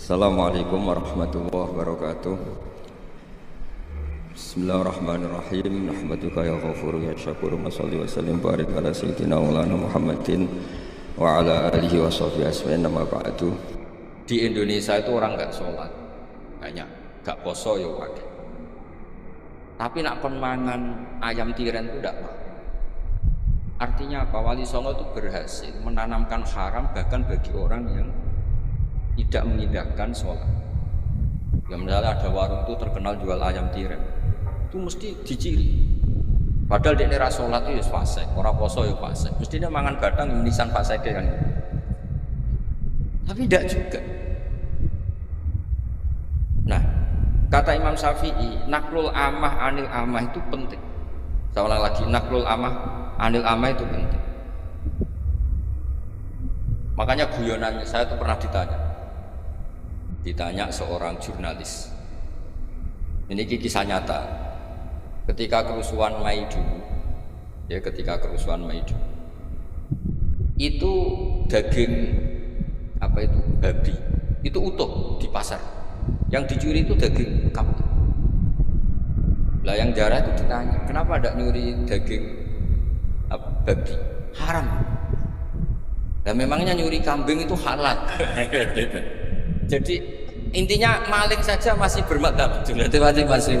Assalamualaikum warahmatullahi wabarakatuh. Bismillahirrahmanirrahim. Nahmaduka ya ghafur ya syakur. Mashalli wa sallim barik ala sayyidina maulana Muhammadin wa ala alihi wa sahbihi asma'in. Nama ba'du. Di Indonesia itu orang enggak sholat banyak, enggak poso ya wadah. Tapi nak kon mangan ayam tiren itu enggak mau. Artinya apa? Wali Songo itu berhasil menanamkan haram bahkan bagi orang yang tidak mengindahkan sholat. Ya misalnya ada warung itu terkenal jual ayam tiren, itu mesti diciri. Padahal dia nera sholat itu ya fasik, orang poso ya fasik. Mestinya mangan gadang menisan fasik kan. Tapi tidak juga. Nah, kata Imam Syafi'i, naklul amah anil amah itu penting. Saya ulang lagi, naklul amah anil amah itu penting. Makanya guyonannya saya tuh pernah ditanya seorang jurnalis. Ini kisah nyata. Ketika kerusuhan Mei dulu, ya ketika kerusuhan Mei dulu, itu daging apa itu babi itu utuh di pasar. Yang dicuri itu daging kambing. Lah yang darah itu ditanya, kenapa ada nyuri daging babi? Haram. Lah memangnya nyuri kambing itu halal? Jadi intinya maling saja masih bermadhab. Masih.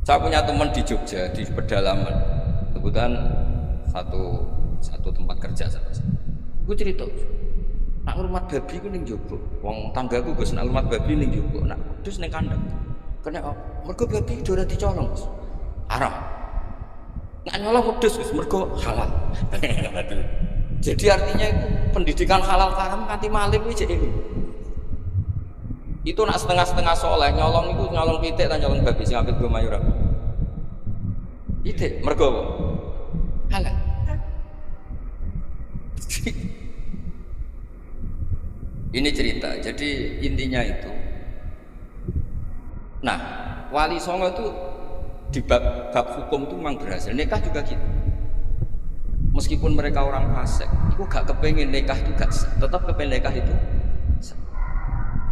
Saya punya teman di Jogja di pedalaman. Kebetulan satu tempat kerja sama saya. Gue cerita, nak rumah babi ku ning Jogja. Wong tanggaku Gus nak rumah babi ning Jogja. Nak terus ning kandang. Kena mergo babi ora dicolong. Haram. Nak nyolong wedhus Gus mergo halal. Jadi artinya itu pendidikan halal haram nganti maling iki jek. Itu nak setengah-setengah soleh nyolong itu nyolong pitik ta nyolong babi sing apik go mayura. Pitik mergo halal. Ini cerita. Jadi intinya itu. Nah, Wali Songo itu di bab hukum itu memang berhasil. Nikah juga gitu. Meskipun mereka orang fasik, itu gak kepengen nikah itu gak sah. Tetap kepengen nikah itu sah.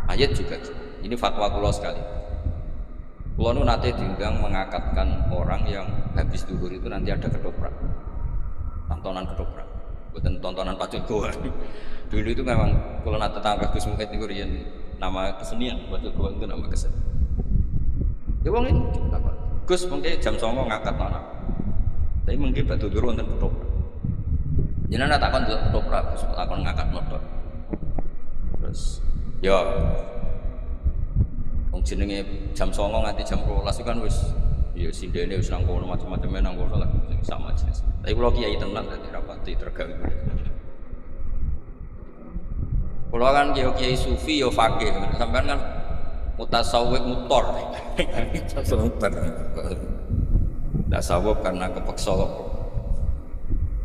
Ayat juga gitu. Ini fatwa kula sekali. Kula nu nate diundang mengakatkan orang yang habis duhur itu nanti ada ketoprak. Tontonan ketoprak. Bukan tontonan pacut goa. Dulu itu memang kula nate tangga Gus Mukhid niku riyen nama kesenian, pacut goa itu nama kesenian. Ya wong ini Gus mungkin jam 09.00 ngakat anak. Tapi mungkin batu dulu wonten ketoprak. Jenengan takon ketoprak, takon ngangkat motor. Terus, ya, wong jenenge jam 09.00 nganti jam 12 itu kan wis, ya sindene wis nang kono macam-macam nang kono lah, sama jenis. Tapi kalau kiai tenan dadi rapati tergawe. Kalau kan kiai sufi, ya fakih, sampean kan mutasawwif mutor. Tasawuf karena kepeksa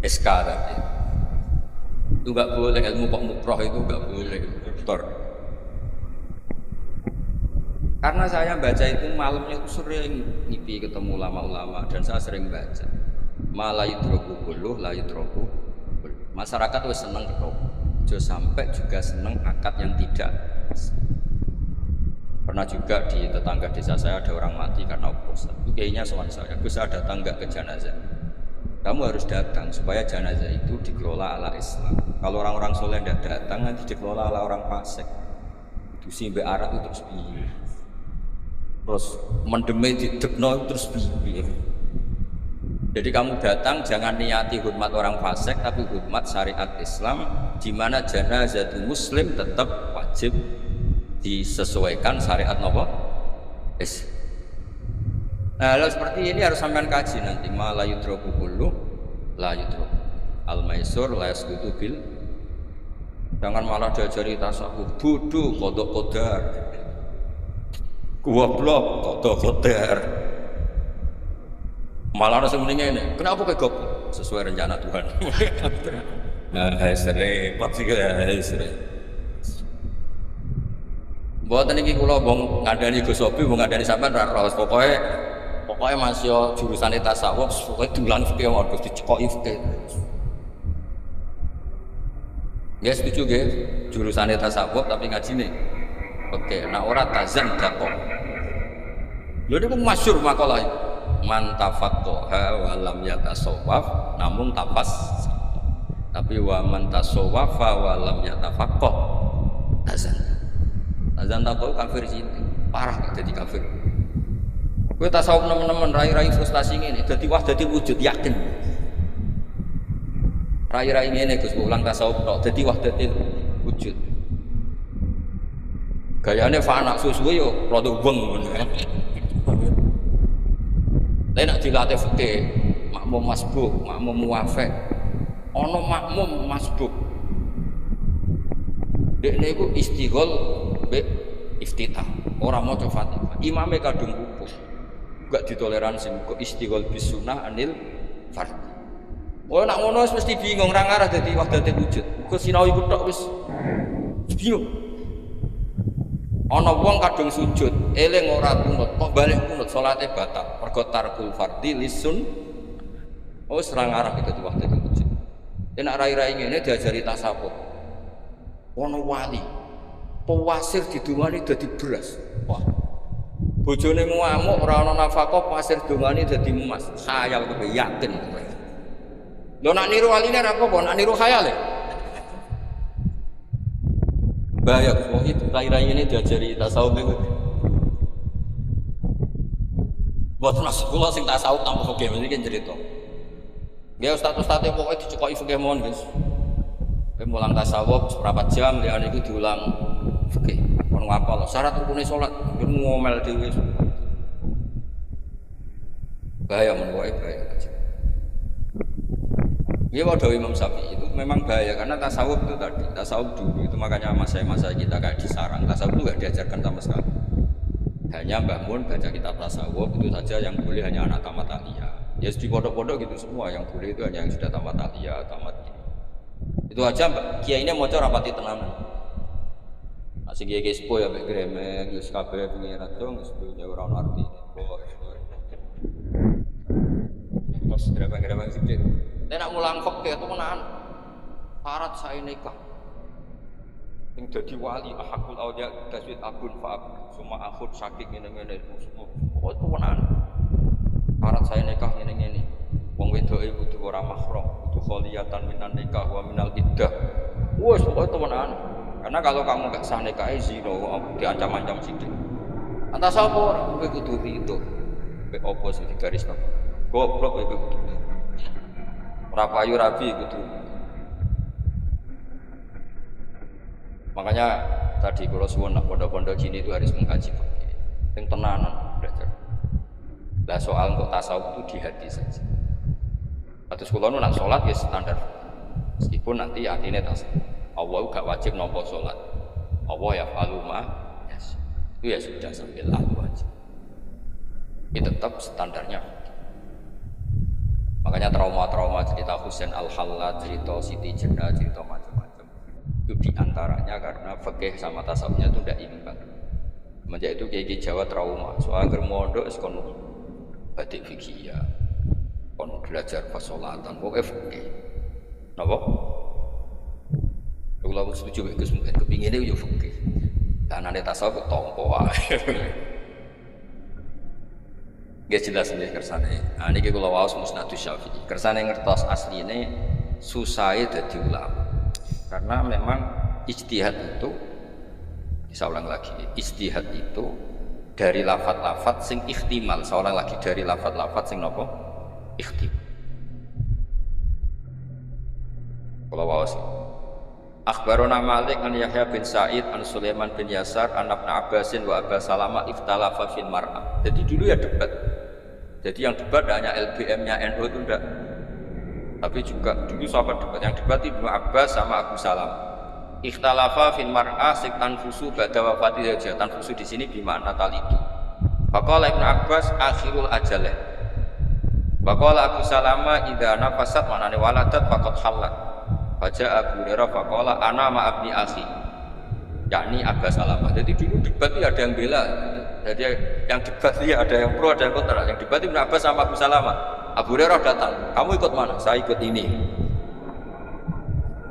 SK tadi. Itu enggak boleh, ilmu kok mukroh itu enggak boleh dokter. Karena saya baca itu malamnya itu sering ngipi ketemu ulama-ulama dan saya sering baca malah yudroku buluh la yudroku. Masyarakat itu seneng ketemu sampai juga seneng akad yang tidak. Pernah juga di tetangga desa saya ada orang mati karena oplosan. Itu kayaknya soal saya, Gus saya datang enggak ke jenazah. Kamu harus datang supaya jenazah itu dikelola ala Islam. Kalau orang-orang soleh tidak datang nanti dikelola ala orang fasik. Itu simbe arat itu terus piye. Terus mendeme didekno terus piye. Jadi kamu datang jangan niati hormat orang fasik tapi hormat syariat Islam di mana jenazah muslim tetap wajib disesuaikan syariat napa? Islam. Nah, hal seperti ini harus sampean kaji nanti. Ma la yudroku kullu la yudroku al-maisur la yasqutu bil. Jangan malah diajari tasawuf bodoh kodok kodar. Goblok kodok kodar. Malah harus mendingin. Kenapa kayak goblok? Sesuai rencana Tuhan. Nah, sering pasti sering. Mboten iki kula wong ngandani Gus Sobi, wong ngandani sampean ra ros pokoknya masih jurusan tasawuf, pokoknya dulan fikih harus dicekoki fikih. Ya setuju nggih, jurusane tasawuf tapi ngajine. Oke, nah ora tazan dakoh. Lho niku masyhur makalah. Man tafaqqaha wa lam yatasawwaf namun tapas. Tapi wa man tasawwafa wa lam yatafaqqah tazan. Tazan dakoh kafir sih. Parah jadi kafir. Kowe tasawuf nemen-nemen rai-rai frustasi ngene, dadi dadi wujud yakin. Rai-rai ngene Gus ulang tasawuf tok dadi wahdatil wujud. Gayane fana suwe yo rada weng ngono kan. Lah nek dilatih fikih, makmum masbuk, makmum muwafiq. Ana makmum masbuk. Dekne iku istighol mbek iftitah, ora maca Fatihah. Imame kadung kukuh. Enggak ditoleransi kok istighol bis sunnah anil fardhi. Oh nak ngono wis mesti bingung ra ngarah dadi wahdatul wujud. Kok sinau iku tok wis bingung. Ana wong kadung sujud, eling ora kunut, kok balik kunut salate batal. Mergo tarkul fardhi lisun. Oh wis ra ngarah dadi wahdatul wujud. Nek rai-rai ngene diajari tasawuf. Ana wali. Pewasir didungani dadi beras. Wah. Bojone ngamuk ora ana nafkah, pasir dungani dadi emas. Khayal kowe yakin kowe. Lho nak niru waline ora apa-apa, nak niru khayal ya. Bahaya kok itu rai-rai ini diajari tasawuf niku. Buat mas kula sing tasawuf tanpa fikih mesti kan cerita. Nggih ustaz-ustaz pokoke dicekoki fikih mon, guys. Kowe mulang tasawuf seberapa jam liyane iku diulang fikih. Kon ngapal syarat rukune salat, yo ngomel dhewe. Bahaya men kowe bahaya. Dia wadah Imam Syafi'i itu memang bahaya karena tasawuf itu tadi, tasawuf dulu itu makanya masa kita kayak disarang, tasawuf itu gak diajarkan sama sekali. Hanya Mbah Mun baca kitab tasawuf itu saja yang boleh hanya anak tamat aliyah. Ya di pondok-pondok gitu semua yang boleh itu hanya yang sudah tamat aliyah, tamat ini. Itu aja kiai ini mau rapati tenanan. Masih kiai sepuh ya, gremeng, yus kabeh pengirat dong, sebelumnya orang arti. Mas gremeng sedikit. Nek nak mulang fikih itu menahan syarat saya nikah. Yang jadi wali ahakul awliya taswid abun fa'ab semua akhud sakit ngene-ngene oh itu menahan syarat saya nikah ngene-ngene wong wedoke kudu ora mahram kudu kholiyatan minan nikah wa minal iddah wes pokoknya itu menahan karena kalau kamu gak sah nikah zina diancam-ancam sithik antara sapa ora kowe kudu itu kowe opo sing digaris goblok kowe kudu rapayu rabi gitu. Makanya tadi kalau suwun nak pondok-pondok gini itu harus mengkaji fikih. Yang tenanan belajar. Lah soal untuk tasawuf itu di hati saja. Atus kula nu nak salat ya standar. Meskipun nanti atine tasawuf. Allah gak wajib nampa salat. Allah ya faluma. Yes. Itu ya sudah sampai lalu aja. Itu tetap standarnya. Makanya trauma-trauma cerita Husain Al-Hallaj, cerita Siti Jenar, cerita macam-macam itu diantaranya karena fikih sama tasawufnya itu tidak imbang. Semenjak itu kiai Jawa trauma soal germondo sekon batik fikih ya kon belajar fasolatan pokoknya fikih napa? Kalau setuju Gus mungkin kepinginnya yo fikih dan ada tasawuf tompo Gak jelas nih kersane. Nah ini kalau wawas musnadus Syafi'i. Kersane ngertos asli ini susah jadi ulama. Karena memang ijtihad itu, saya ulang lagi, ijtihad itu dari lafadz-lafadz sing ikhtimal. Saya ulang lagi dari lafadz-lafadz sing nopo ikhtimal. Kalau wawas. Akhbarona Malik an Yahya bin Sa'id an Sulaiman bin Yasar an Ibnu Abbasin wa Aba Salamah ikhtalafa fil mar'ah. Jadi dulu ya debat. Jadi yang debat hanya LBM-nya NU itu enggak. Tapi juga dulu sahabat debat. Yang debat Ibnu Abbas sama Abu Salam. Ikhtalafa fil mar'ah sik tanfusu ba'da wafati Hajah. Tanfusu di sini bimana talidu. Faqala Ibnu Abbas akhirul ajalah. Faqala Abu Salamah idza nafasat manane waladat faqad halat. Baca Abu Hurairah faqala ana ma'abni akhi yakni Abbas Salamah. Jadi dulu debat itu ada yang bela. Jadi yang debat itu ada yang pro ada yang kontra. Yang debat Ibnu Abbas sama Abu Salamah. Abu Hurairah datang, kamu ikut mana? Saya ikut ini.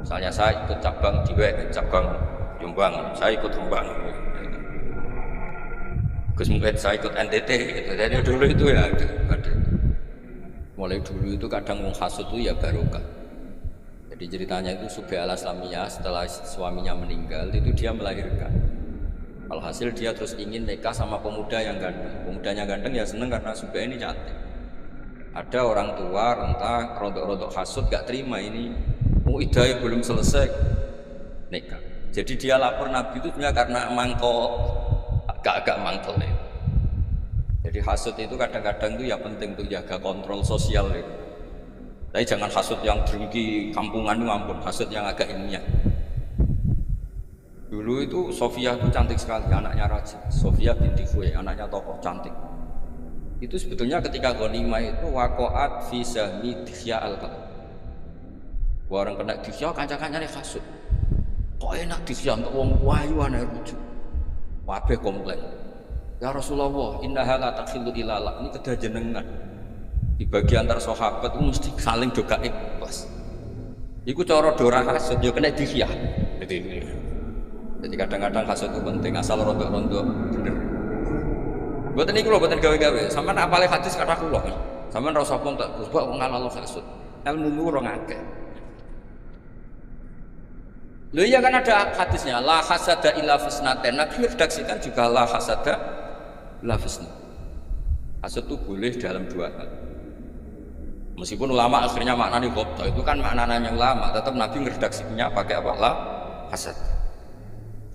Misalnya saya ikut cabang Diwek, cabang Jombang, saya ikut Rembang. Gus Muhyidd saya ikut NTT gitu. Jadi dulu itu ya ada. Mulai dulu itu kadang menghasut itu ya barokah. Jadi ceritanya itu Subhi al-Aslamiyah setelah suaminya meninggal itu dia melahirkan. Alhasil dia terus ingin nikah sama pemuda yang ganteng. Pemudanya ganteng ya seneng karena Subhi ini cantik. Ada orang tua rentah rontok-rontok hasut gak terima ini. Idahnya belum selesai nikah. Jadi dia lapor Nabi itu sebenarnya karena mangkok agak-agak mangkel ya. Jadi hasut itu kadang-kadang itu ya penting untuk jaga kontrol sosial ya. Tapi jangan hasut yang dengki kampungan itu ampun, hasut yang agak ilmiah. Dulu itu Sofia itu cantik sekali, anaknya raja. Sofia binti Khuwailid, anaknya tokoh cantik. Itu sebetulnya ketika ghanimah itu waqa'at fi sahmi Dihya al-Kalb. Orang kena Dihya kanca-kancane hasut. Kok enak Dihya untuk wong wayu ana rujuk. Kabeh komplain. Ya Rasulullah, innaha la takhillu ilala. Ini kedah jenengan. Di bagian antar sahabat itu mesti saling doga ikhlas. Iku cara dora hasud yo kena Dihya. Jadi kadang-kadang hasud itu penting asal rontok-rontok bener. Buat ini kalau buatan gawe-gawe, sampean apale hadis kata kula. Sampean ra usah pun tak kok ngalalo hasud. Ilmu mu ora ngakeh. Loh iya kan ada hadisnya la hasada illa fisnaten. Nabi redaksikan juga la hasada illa fisna. Hasud itu boleh dalam dua hal. Meskipun ulama akhirnya maknanya ghabta itu kan maknanya ulama, tetap Nabi meredaksinya pakai apa? La hasad.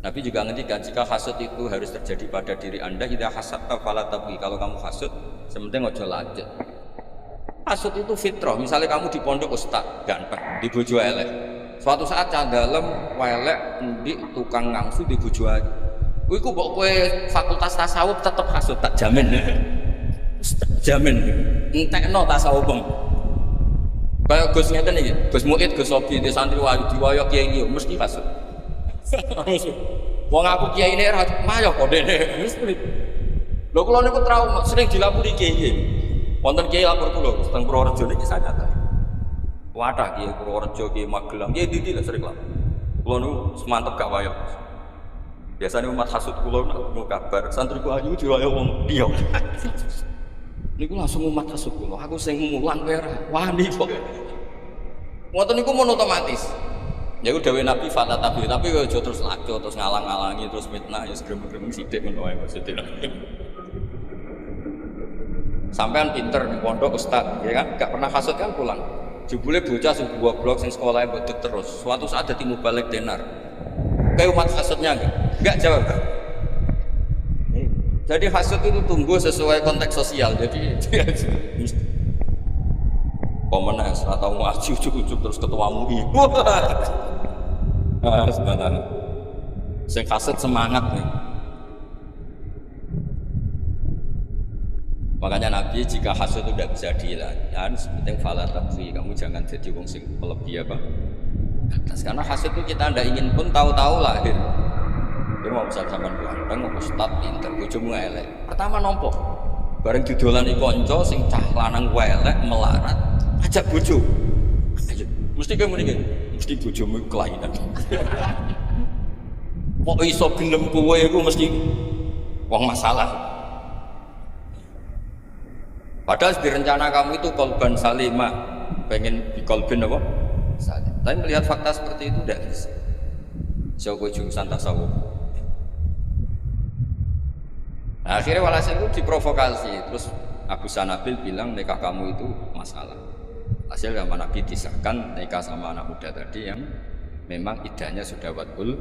Nabi juga ngendikan jika hasud itu harus terjadi pada diri Anda, idza hasadta fala tabghi. Kalau kamu hasud, sementing ojo lanjut. Hasud itu fitrah. Misalnya kamu di pondok ustaz ganteng, di bojo elek. Suatu saat cah dalem welek ndik tukang ngangsu di bojo ayu. Iku mbok kowe fakultas tasawuf tetep hasud tak jamin. Jamin. Entekno tasawuf. Kayak Gus ngeten iki, Gus Muid, Gus Sobi di santri wayu diwayo kiai iki mesti hasud. Wong aku kiai ini ra mayo kok dene. Lho kula niku trauma sering dilapuri kiai. Wonten kiai lapor kula teng Purworejo niki sadar. Wadah kiai Purworejo kiai Magelang, kiai Didi lah sering lapor. Kula niku semantep gak wayo. Biasanya umat hasud kula mau kabar santriku ayu diwayo wong liya. Niku langsung umat hasud kula. Aku sing mulang kowe ora wani kok. Ngoten niku mon otomatis. Ya udah dewe Nabi fata tapi kok aja terus laco terus ngalang-ngalangi terus mitnah ya segrem-grem sithik ngono wae maksudnya. Sampean pinter di pondok ustaz, ya kan? Gak pernah hasud kan pulang. Jebule bocah sing goblok sing sekolah mbok terus. Suatu saat dadi mubalik tenar. Kayak umat hasudnya enggak jawab. Jadi hasud itu tumbuh sesuai konteks sosial. Jadi pemenang atau ngaji ujuk-ujuk terus ketua MUI. Sebenarnya saya hasud semangat nih. Makanya Nabi jika hasud itu tidak bisa dihilangkan, sepenting fala tabghi, kamu jangan jadi wong sing melebih apa. Karena hasud itu kita tidak ingin pun tahu-tahu lahir. Dia mau bisa sampean ganteng, mau ustad pinter, bojomu elek. Pertama nompo, bareng didolani konco sing cah lanang elek melarat, ajak bojo. Mesti kamu nih, mesti bojomu kelainan. Kok iso gelem kowe iku mesti wong masalah. Padahal di rencana kamu itu kolban salimah, pengen di kolbin apa? Salim. Tapi melihat fakta seperti itu tidak bisa. Jauh jurusan tasawuf. Nah, akhirnya walhasil itu diprovokasi. Terus Abu Sanabil bilang nikah kamu itu masalah. Hasil sama Nabi disahkan nikah sama anak muda tadi yang memang idahnya sudah watul.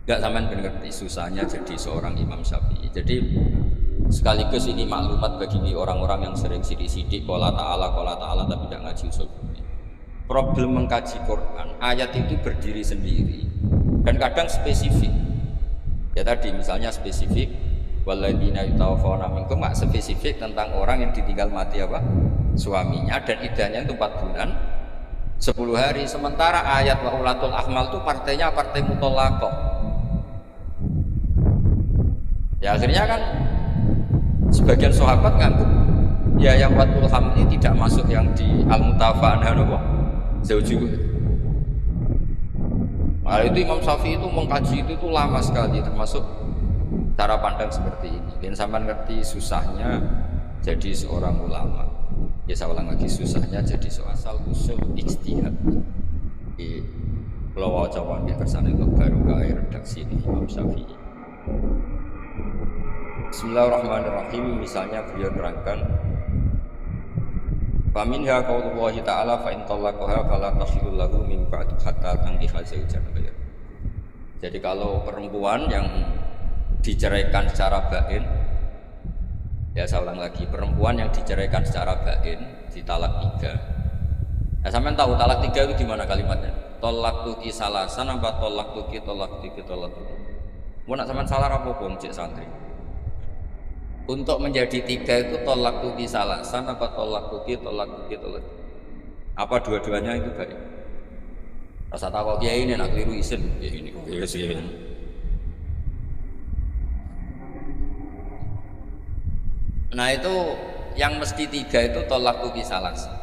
Gak sampean ngerti susahnya jadi seorang Imam Syafi'i. Jadi sekaligus ini maklumat bagi orang-orang yang sering sidik-sidik qala ta'ala tapi tidak ngaji usul. Problem mengkaji Quran, ayat itu berdiri sendiri dan kadang spesifik. Ya tadi misalnya spesifik walladzina yatawaffawna minkum, enggak spesifik tentang orang yang ditinggal mati apa? Suaminya dan idahnya itu 4 bulan 10 hari. Sementara ayat wa ulatul ahmal itu partainya partai mutallaqah. Ya akhirnya kan sebagian sahabat ngangguk ya yang watul hamli tidak masuk yang di al-mutafa'an zaujuhu. Nah, itu Imam Syafi'i itu mengkaji itu lama sekali, termasuk cara pandang seperti ini. Dan sampai ngerti susahnya jadi seorang ulama. Ya saya ulang lagi, susahnya jadi asal usul ijtihad. Di Pulau Jawa di kersane untuk baru ke redaksi ini Imam Syafi'i. Bismillahirrahmanirrahim. Misalnya beliau terangkan, faminha qaulullahi ta'ala fa in talaqaha fala tahillu lahu min ba'du hatta tankiha zawjan ghayra. Jadi kalau perempuan yang diceraikan secara bain, ya saya ulang lagi, perempuan yang diceraikan secara bain, ditalak 3. Ya sampean tahu talak 3 itu gimana kalimatnya? Tolak tuki salasan apa tolak tuki tolak tuki tolak tuki? Mau nak sampean salah apa pun cek santri. Untuk menjadi 3 itu tolak tuki salasan apa tolak tuki tolak tuki tolak tuki? Apa dua-duanya itu baik? Rasa tahu kiai ini nak keliru isin, ya ini isin. Nah itu yang mesti 3 itu tolak tuki salasan.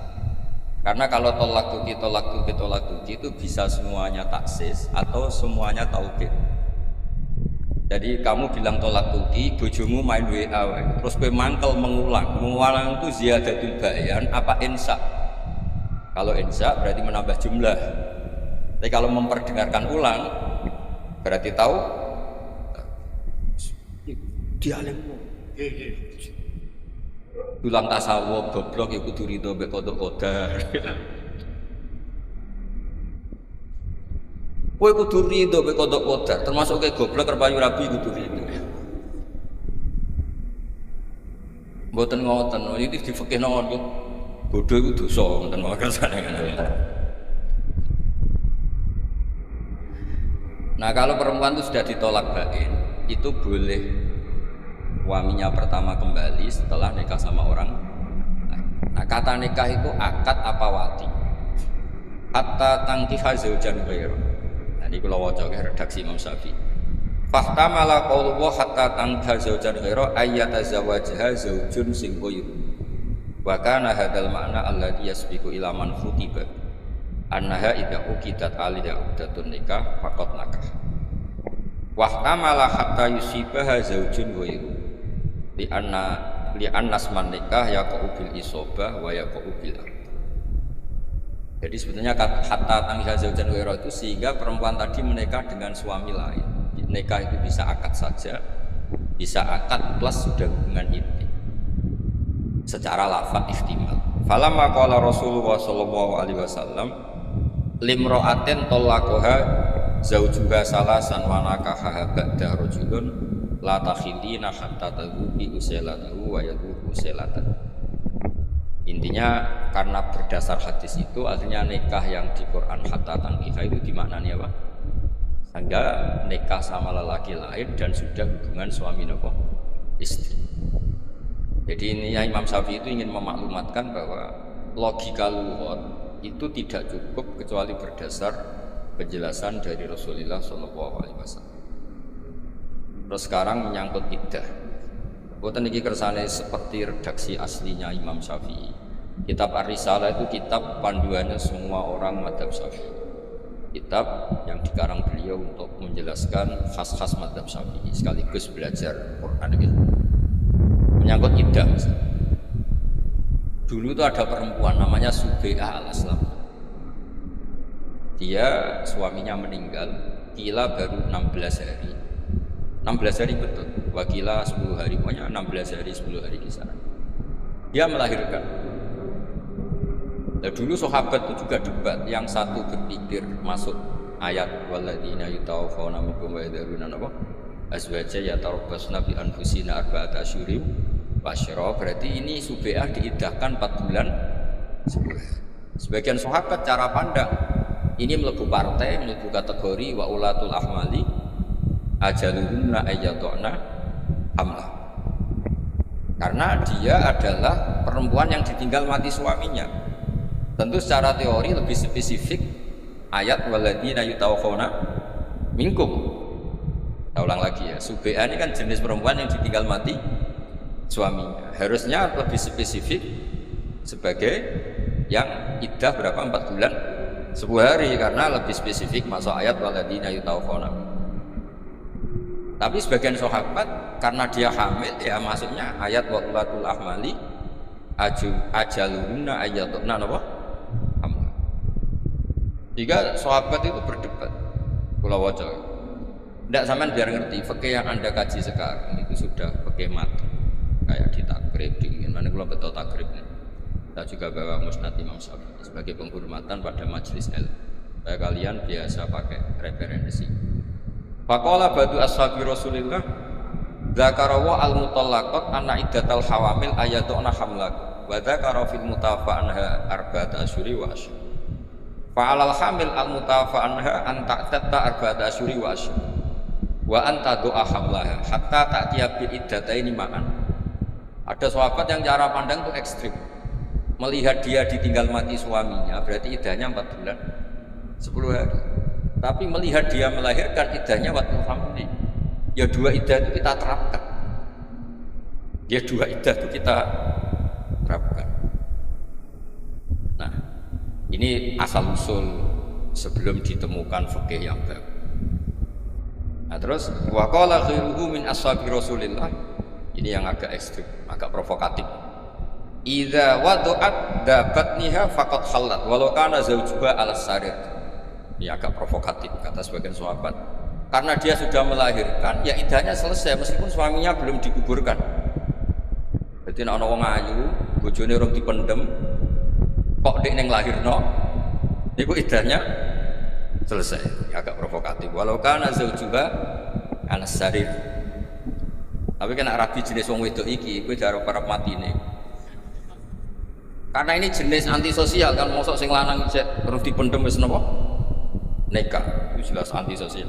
Karena kalau tolak tuki itu bisa semuanya taksis atau semuanya taukid. Jadi kamu bilang tolak tuki, bojomu main WA, terus kowe mangkel mengulang itu ziyadatul bayan apa insya? Kalau insya berarti menambah jumlah. Tapi kalau memperdengarkan ulang berarti tahu dialekmu. Ulang tasawuf goblok ya kudu rido mbek kodok kodar. Kowe kudu rido mbek kodok kodar, termasuk kayak goblok kerpayu rabi kudu rido. Mboten ngoten, iki di fikih nang ngono. Bodho iku dosa ngoten mawon kersane. Nah, kalau perempuan itu sudah ditolak bain, itu boleh suaminya pertama kembali setelah nikah sama orang. Nah, kata nikah itu akad apa wati? Hatta tangkiha zaujan ghairu. Nah, ini kalau waca redaksi Imam Syafi'i. Fahtamala qaulullah hatta tangkiha zaujan ghairu ayyatazawwajha zaujun sing ghairu. Wa kana hadzal ma'na alladhi yasbiqu ila man khutiba. Annaha idza uqidat alaiha uqdatun nikah faqad nakah. Wahtamala hatta yusibaha zaujun ghairu. Li anna asman nikah yaqau bil isobah wa yaqau bil aqd. Jadi sebetulnya hatta tangkiha zaujan ghairu itu sehingga perempuan tadi menikah dengan suami lain. Nikah itu bisa akad saja, bisa akad plus sudah hubungan intim. Secara lafaz ihtimal. Falamma qala Rasulullah sallallahu alaihi wasallam limra'atin talaqaha zaujuha salasan wa nakaha ba'da rajulun la takhillina hatta tadhubi usailatahu wa yadhu usailatan. Intinya karena berdasar hadis itu artinya nikah yang di Quran hatta tangkiha itu dimaknani apa? Sehingga nikah sama lelaki lain dan sudah hubungan suami nopo istri. Jadi ini Imam Syafi'i itu ingin memaklumatkan bahwa logika lughah itu tidak cukup kecuali berdasar penjelasan dari Rasulullah SAW. Terus sekarang menyangkut iddah. Boten iki kersane seperti redaksi aslinya Imam Syafi'i. Kitab Ar-Risalah itu kitab panduannya semua orang mazhab Syafi'i. Kitab yang dikarang beliau untuk menjelaskan khas-khas mazhab Syafi'i sekaligus belajar Quran gitu. Menyangkut iddah misalnya. Dulu itu ada perempuan namanya Subai'ah al-Aslam. Dia suaminya meninggal, kila baru 16 hari. 16 hari betul, wakila 10 hari, pokoknya 16 hari 10 hari kisaran. Dia melahirkan. Nah, dulu sahabat itu juga debat, yang satu berpikir masuk ayat walladzina yutawaffawna minkum wa yadharuna azwaja yatarabbasna bi anfusina arba'ata asyhurin wasyra, berarti ini Subai'ah diiddahkan 4 bulan 10 hari. Sebagian sahabat cara pandang ini melebu partai, melebu kategori wa ulatul ahmali ajaluhunna ayyatuna hamlah. Karena dia adalah perempuan yang ditinggal mati suaminya. Tentu secara teori lebih spesifik ayat walladzina yutawaffawna minkum. Saya ulang lagi ya, Subai'ah ini kan jenis perempuan yang ditinggal mati suaminya. Harusnya lebih spesifik sebagai yang iddah berapa? 4 bulan 10 hari karena lebih spesifik masuk ayat waladina yutawaffawna. Tapi sebagian sahabat karena dia hamil ya masuknya ayat wa ulatul ahmali ajaluhunna ayatuna napa? Hamil. Jika sahabat itu berdebat, kula waca. Ndak sampean biar ngerti fikih yang Anda kaji sekarang itu sudah fikih mati. Kayak di takrib dingin, mana kula betul takribnya. Kita juga bawa musnad Imam Syafi'i sebagai penghormatan pada majelis ilmu. Supaya kalian biasa pakai referensi. Faqala badu ashabi Rasulillah dzakarawa al-mutallaqat anna iddatal hawamil ayatuna hamlak wa dzakara fil mutafa anha arba'ata asyuri wa asyur. Fa'alal hamil al-mutafa anha an ta'tatta arba'ata asyuri wa asyur. Wa anta doa hamlaha hatta ta'tiya bil iddataini ma'an. Ada sahabat yang cara pandang itu ekstrim. Melihat dia ditinggal mati suaminya berarti iddahnya 4 bulan 10 hari. Tapi melihat dia melahirkan iddahnya waktu hamil. Ya 2 iddah itu kita terapkan. Ya 2 iddah itu kita terapkan. Nah, ini asal usul sebelum ditemukan fikih yang baru. Nah, terus wa qala khairuhu min ashabi Rasulillah. Ini yang agak ekstrim, agak provokatif. Idza wadu'at dabatniha faqad halat walau kana zawjuha al-sarir. Ini agak provokatif kata sebagian sahabat. Karena dia sudah melahirkan, ya iddahnya selesai meskipun suaminya belum dikuburkan. Jadi ana wong ayu, bojone urung dipendem, kok dek ning lahirno, niku iddahnya selesai. Ya agak provokatif. Walau kana zawjuha al-sarir. Tapi kan rabi jenis wong wedok iki, kowe darep parep matine. Karena ini jenis antisosial kan, mosok sing lanang cek terus dipendem wis napa? Nikah, itu jelas antisosial.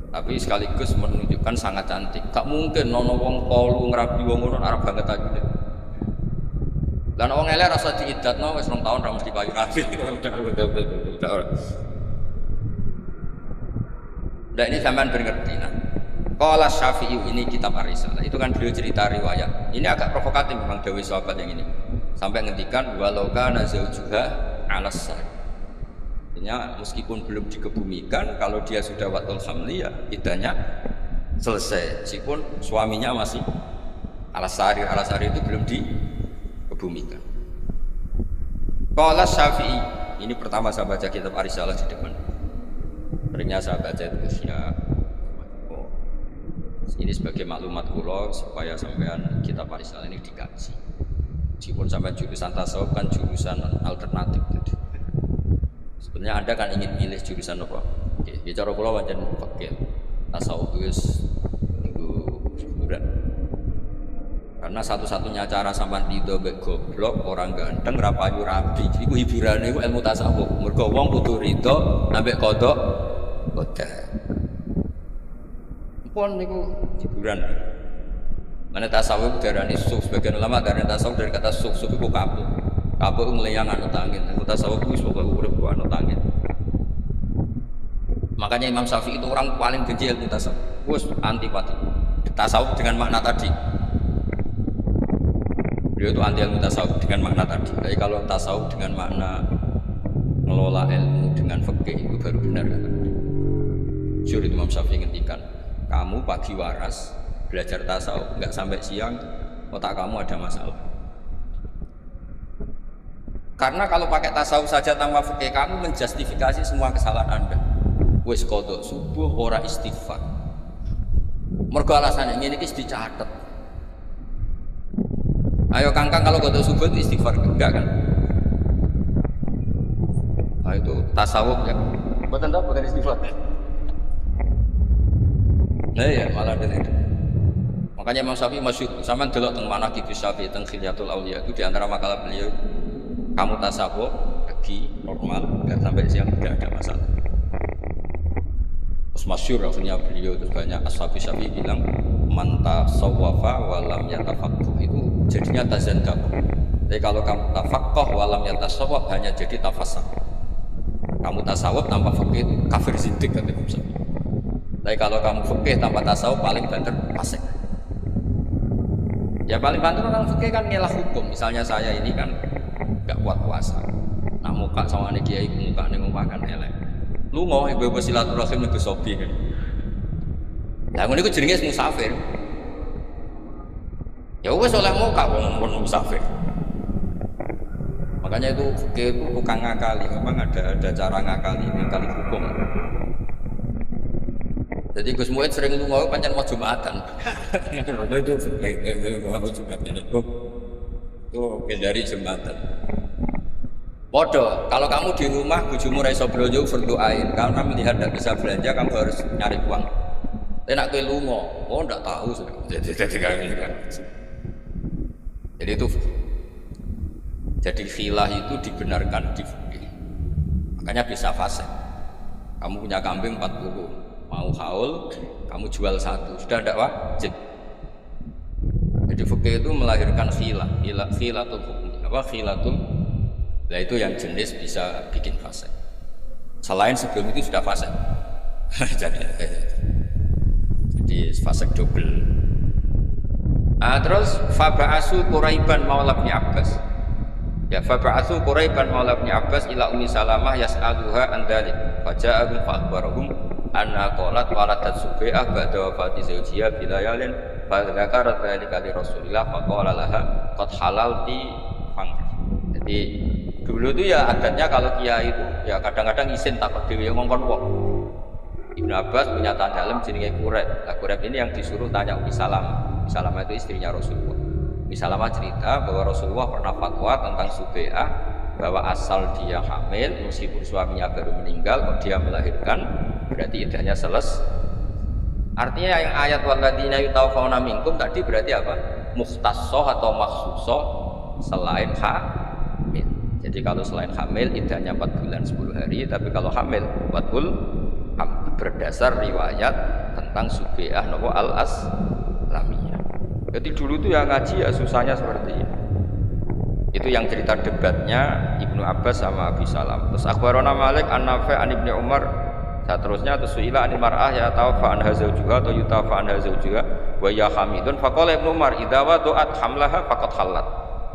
Tapi sekaligus menunjukkan sangat cantik. Gak mungkin nono wong polu ngrabi wong ngono arep banget ajine. Lan wong elek rasa diidatno wis 2 tahun ra mesti payu rabi. Nah ini sampean ngerti nah. Qala Syafi'i ini kitab Ar-Risalah. Itu kan beliau cerita riwayat. Ini agak provokatif memang dawuh sahabat yang ini. Sampai ngendikan walau kana zaujuha 'ala sar. Artinya meskipun belum dikebumikan, kalau dia sudah watul hamli ya iddahnya selesai. Meskipun suaminya masih al-sari itu belum dikebumikan. Qala Syafi'i, ini pertama saya baca kitab Ar-Risalah di depan. Seringnya saya baca itu ya. Ini sebagai maklumat kula supaya sampean kitab Ar-Risalah ini dikaji. Meskipun sampai jurusan tasawuf kan jurusan alternatif. Sebenarnya Anda kan ingin milih jurusan apa? Oke, ya cara kula pancen fikih. Tasawuf wis hiburan. Karena satu-satunya cara sampean ridho mbek goblok orang ganteng ra payu rabi. Iku hiburane iku ilmu tasawuf. Mergo wong kudu ridho ambek kodok kodha. Pun niku hiburan. Mana tasawuf darani suf, sebagian ulama darani tasawuf dari kata suf itu kapuk. Kapuk ngeleyang anut angin. Tasawuf itu pokoke urip anut angin. Makanya Imam Syafi'i itu orang paling benci ilmu tasawuf. Wes antipati. Tasawuf dengan makna tadi. Beliau itu anti ilmu tasawuf dengan makna tadi. Tapi kalau tasawuf dengan makna ngelola ilmu dengan fikih itu baru benar kata. Jujur itu Imam Syafi'i ngendikan, kamu pagi waras belajar tasawuf nggak sampai siang otak kamu ada masalah. Karena kalau pakai tasawuf saja tanpa fikih kamu menjustifikasi semua kesalahan Anda. Wis qodok subuh ora istighfar. Mergo alasane ngene iki dicatet. Ayo kangkang kalau qodok subuh itu istighfar enggak kan? Nah itu tasawuf ya. Mboten tahu bukan istighfar. Nah ya malah dari itu. Makanya Imam Syafi'i masyhur, sampean delok teng Manaqib Syafi'i teng Khilyatul Auliya itu di antara makalah beliau, kamu tasawuf pagi normal, enggak sampai siang enggak ada masalah. Terus masyhur akhirnya beliau itu banyak ashabi Syafi'i bilang man tasawwafa wa lam yatafaqqah itu jadinya tazandaq. Jadi kalau kamu tafaqqah wa lam yatasawwaf hanya jadi tafassaq. Kamu tasawuf tanpa fikih kafir zindik kata Imam Syafi'i. Tapi kalau kamu fikih tanpa tasawuf paling banter fasik. Ya paling banter orang fikih kan ngelah hukum. Misalnya saya ini kan nggak kuat puasa. Nah muka sama nih kiai muka nih omah kan elek. Lunga ibu-ibu silaturahim ning Gus Sobi kan. Lah ngono iku jenenge musafir. Ya wis oleh muka wong musafir. Makanya itu fikih itu tukang ngakali, memang ada cara ngakali hukum. Jadi Gus Muid sering lunga pancen mau Jumatan. Itu mau Jumatan itu dari Jumatan. Podo, kalau kamu di rumah bojomu ra iso belanja berdoain karena melihat tidak bisa belanja kamu harus nyari uang. Tapi nak kowe lunga, oh ndak tahu sudah. Jadi itu jadi khilah itu dibenarkan di fikih. Makanya bisa fase. Kamu punya kambing 40, mau haul, kamu jual 1, sudah tidak wajib. Jadi fikih itu melahirkan khilatul hukum. Apa khilatul? Nah itu yang jenis bisa bikin fase. Selain sebelum itu sudah fase. Jadi fase double. Nah, terus faba'asu Quraiban maula bin Abbas. Ya faba'asu Quraiban maula bin Abbas ila Ummi Salamah yas'aluha an dzalik. Faja'ahum fa'akhbarahum anna qalat waladat Subai'ah ba'da wafati zawjiha bilayalin fa dzakarat dzalika li Rasulillah fa qala laha qad halalti fang. Jadi dulu itu ya adatnya kalau kiai itu ya kadang-kadang izin takut dewi yang ngongkon wong. Ibnu Abbas punya tanda dalam jenenge Quraib. Nah, Quraib ini yang disuruh tanya Ummi Salamah. Ummi Salamah itu istrinya Rasulullah. Ummi Salamah cerita bahwa Rasulullah pernah fatwa tentang Subai'ah bahwa asal dia hamil meskipun suaminya baru meninggal kalau dia melahirkan berarti iddahnya selesai. Artinya yang ayat walladzina yutawaffawna minkum tadi berarti apa? Mukhtassah atau makhsussah selain hamil. Jadi kalau selain hamil iddahnya 4 bulan 10 hari, tapi kalau hamil 40 berdasar riwayat tentang Subai'ah nopo al-Aslamiyah. Jadi dulu itu yang ngaji ya susahnya seperti ini. Itu yang cerita debatnya Ibnu Abbas sama Abi Salam. Terus akhbarana Malik an-Nafi' an Ibnu Umar. Seterusnya terus suila anil mar'ah ya tawfa an hazaujuha atau yutafa an hazaujuha wa ya hamidun faqala Ibnu Umar idza wadu'at hamlaha faqad halat.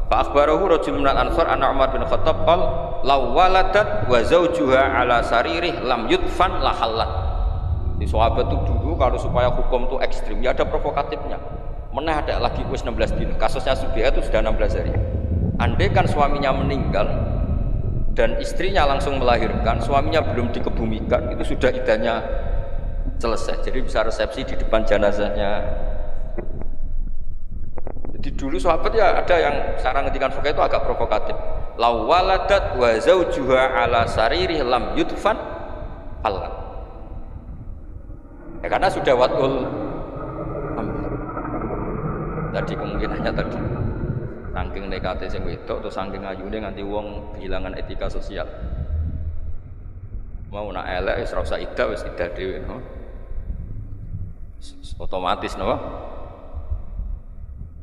Fa akhbarahu rajulun minal ansar anna Umar bin Khattab qala law waladat wa zawjuha ala saririh lam yudfan la halat. Di sahabat itu dulu kalau supaya hukum itu ekstrim ya ada provokatifnya. Meneh ada lagi 16 dino. Kasusnya Subai'ah itu sudah 16 hari. Andai kan suaminya meninggal dan istrinya langsung melahirkan, suaminya belum dikebumikan, itu sudah iddahnya selesai. Jadi bisa resepsi di depan jenazahnya. Jadi dulu sahabat ya ada yang sekarang ngendikan fikih itu agak provokatif. Law waladat wa zawjuha ala saririh lam yudfan halat. Ya karena sudah watul tadi kemungkinannya tadi saking nekate sing wedok atau saking ayune nganti wong kehilangan etika sosial. Mau nak elek wis ora usah iddah wis iddah dhewe no. Otomatis no.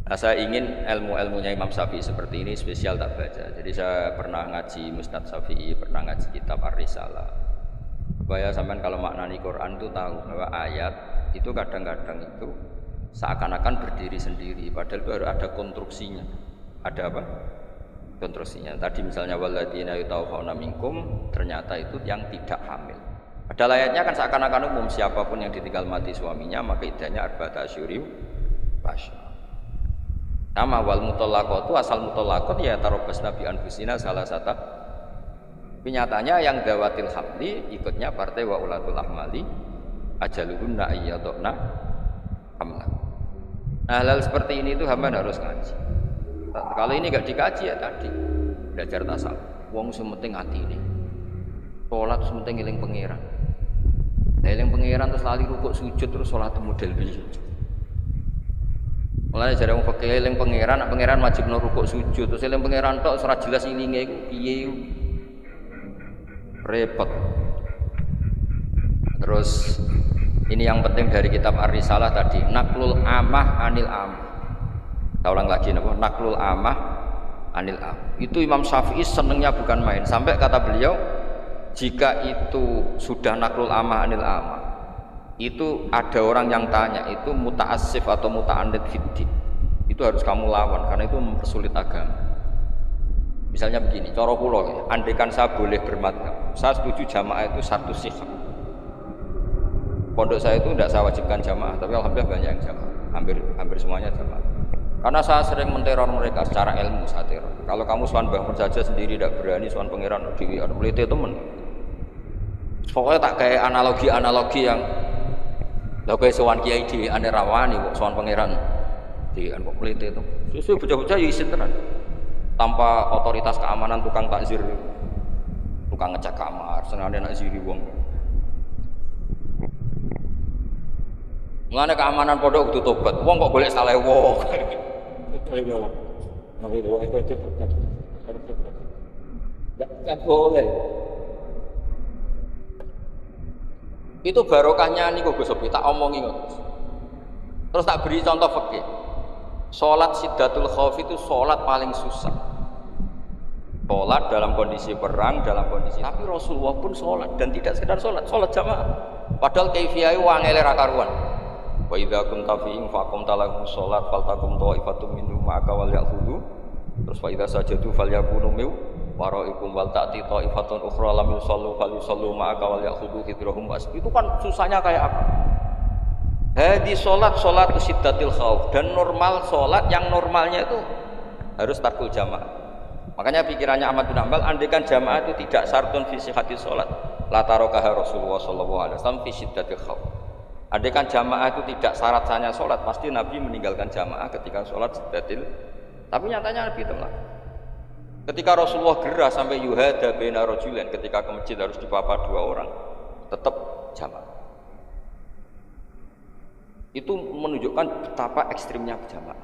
Nah, saya ingin ilmu-ilmunya Imam Syafi'i seperti ini spesial tak baca. Jadi saya pernah ngaji Musnad Syafi'i, pernah ngaji kitab Ar-Risalah. Supaya sampean kalau maknani Quran itu tahu bahwa ayat itu kadang-kadang itu seakan-akan berdiri sendiri, padahal itu harus ada konstruksinya. Ada apa? Konstruksinya. Tadi misalnya walladzina yutawaffawna minkum, ternyata itu yang tidak hamil. Padahal ayatnya kan seakan-akan umum, siapapun yang ditinggal mati suaminya maka iddahnya arba'ata asyhurun pasha. Nama wal mutallaqatu asal mutallaqat ya tarabbasna bi anfusina salah satu. Nyatanya yang dawatil hamli ikutnya partai wa ulatul ahmali ajaluhunna ayyadna hamla. Nah, hal seperti ini itu hamba harus ngaji. Kalau ini enggak dikaji ya tadi belajar tasawuf. Wong sementing hati ini. Salat sementing eling pangeran. Lah eling pangeran terus lali rukuk sujud terus salat model piye. Mulai jare wong fikih eling pangeran, nek pangeran wajib rukuk sujud terus eling pangeran tok ora jelas ilinge iku piye. Repot. Terus ini yang penting dari kitab Ar-Risalah tadi, naklul amah anil amah. Kita ulang lagi napa? Naklul amah anil amah. Itu Imam Syafi'i senengnya bukan main. Sampai kata beliau, jika itu sudah naklul amah anil amah, itu ada orang yang tanya, itu muta'assif atau muta'annid fiddin. Itu harus kamu lawan karena itu mempersulit agama. Misalnya begini, cara kula ya, andaikan saya boleh bermadhab, saya setuju jamaah itu satu sihab. Pondok saya itu tidak saya wajibkan jamaah, tapi alhamdulillah banyak yang jamaah, hampir semuanya jamaah. Karena saya sering menteror mereka secara ilmu, saya teror. Kalau kamu sowan Mbah saja sendiri tidak berani, sowan pangeran dewi, melite temen. Pokoknya tak kayak analogi yang lha kowe sowan kiai dhewe ane rawani kok sowan pangeran dhewe kok melite to. Susu bocah-bocah yo isin tenan. Tanpa otoritas keamanan tukang takzir, tukang ngecek kamar, senengane nak ziri wong. Mulane keamanan pondok kudu tobat. Wong kok golek salah wong. Enggak boleh. Itu barokahnya niku Gus Sofi tak omongi kok. Terus tak beri contoh fikih. Salat Siddatul Khauf itu salat paling susah. Salat dalam kondisi perang, dalam kondisi tapi Rasulullah pun salat dan tidak sekedar salat jamaah. Padahal kaifiyahe wangele ra karuan. Wa idza kunta fihim faqum talahum sholat faltakum ta'ifatum minhum ma'aka wal ya'khudhu. Terus fa idza sajadu falyakunu min waraikum wal ta'ti ta'ifatun ukhra lam yusallu falyusallu ma'aka wal ya'khudhu hidrahum was. Itu kan susahnya kayak apa? Hadi sholat Siddatul Khauf, dan normal sholat yang normalnya itu harus tarkul jamaah. Makanya pikirannya Ahmad bin Hanbal, andaikan jamaah itu tidak syartun fi sihhati sholat la tarokaha Rasulullah sallallahu alaihi wasallam fi Siddatul Khauf. Andaikan jamaah itu tidak syarat sahnya sholat, pasti Nabi meninggalkan jamaah ketika sholat Siddatul. Tapi nyatanya Nabi tolak. Ketika Rasulullah gerah sampai yuhada baina rajulain, ketika ke masjid harus dipapa 2 orang, tetap jamaah. Itu menunjukkan betapa ekstrimnya jamaah.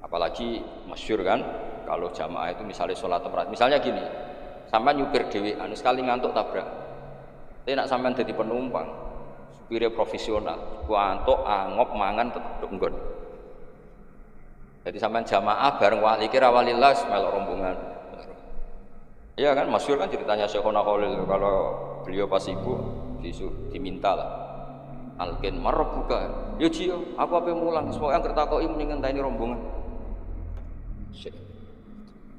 Apalagi masyhur kan, kalau jamaah itu misalnya sholat tempat, misalnya gini, sampai nyupir dhewean sekali ngantuk tabrak. Tapi nak sampean jadi penumpang, supirnya profesional, ngantuk angop mangan tetep nggon. Jadi sampean jamaah bareng wali kira walillah melok rombongan. Iya kan, masyhur kan ceritanya Syekhona Khalil, kalau beliau pas ibu diminta lah. Alken marah buka, yo Cio, aku apa mulang, semua yang kertakoi mending ngenteni rombongan.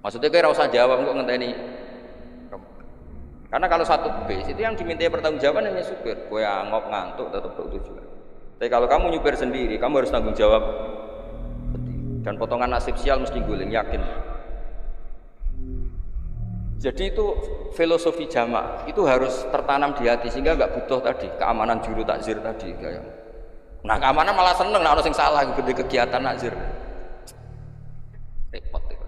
Maksudnya kira usah jawab kok ngenteni rombongan. Karena kalau satu bis itu yang dimintai pertanggungjawaban hanya supir, kowe angop ngantuk tetap tujuan. Tapi kalau kamu nyupir sendiri, kamu harus tanggung jawab. Dan potongan nasib sial mesti guling, yakin. Jadi itu filosofi jamaah itu harus tertanam di hati sehingga nggak butuh tadi keamanan juru takzir tadi kayak. Nah keamanan malah seneng, nah orang yang salah gede kegiatan takzir. Repot itu.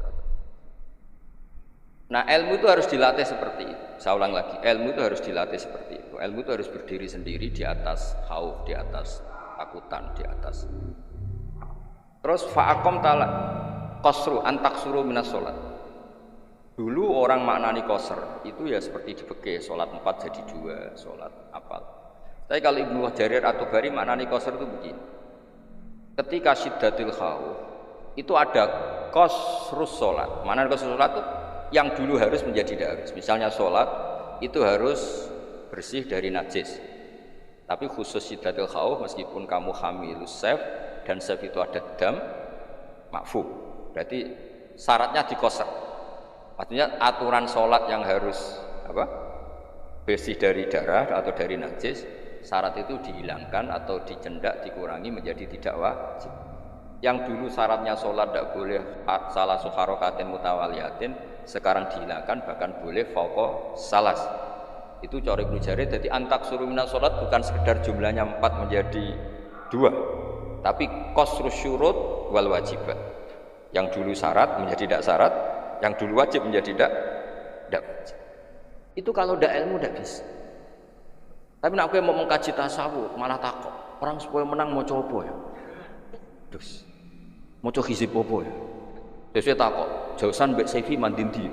Nah ilmu itu harus dilatih seperti itu. Saya ulang lagi, ilmu itu harus dilatih seperti itu. Ilmu itu harus berdiri sendiri di atas khauf, di atas takutan, di atas. Terus fa'akom talak qasru antaksuru minas sholat. Dulu orang maknani qasr itu ya seperti di fikih, sholat 4 jadi 2, sholat apal. Tapi kalau Ibnu Jarir atau Bari maknani qasr itu begini. Ketika Siddatul Khauf itu ada qasrus sholat. Maknani qasrus sholat itu yang dulu harus menjadi tidak harus. Misalnya sholat itu harus bersih dari najis. Tapi khusus Siddatul Khauf meskipun kamu hamilus saif dan saif itu ada dam makfu. Berarti syaratnya di qasr. Artinya aturan sholat yang harus bersih dari darah atau dari najis, syarat itu dihilangkan atau dicendak, dikurangi menjadi tidak wajib. Yang dulu syaratnya sholat tidak boleh salah suharokatin mutawaliyatin, sekarang dihilangkan bahkan boleh fauqa salas. Itu cara Ibnu Jarir. Jadi antak suruh minas sholat bukan sekedar jumlahnya 4 menjadi 2, tapi qasrus syurut wal wajibat. Yang dulu syarat menjadi tidak syarat, yang dulu wajib menjadi tidak wajib. Itu kalau tidak ilmu tidak bisa. Tapi nak aku mau mengkaji tasawuf malah takut orang supaya menang mau coba ya. Terus mau coba hizib apa ya. Sesuai takut jausan mbek Saifi mandindi.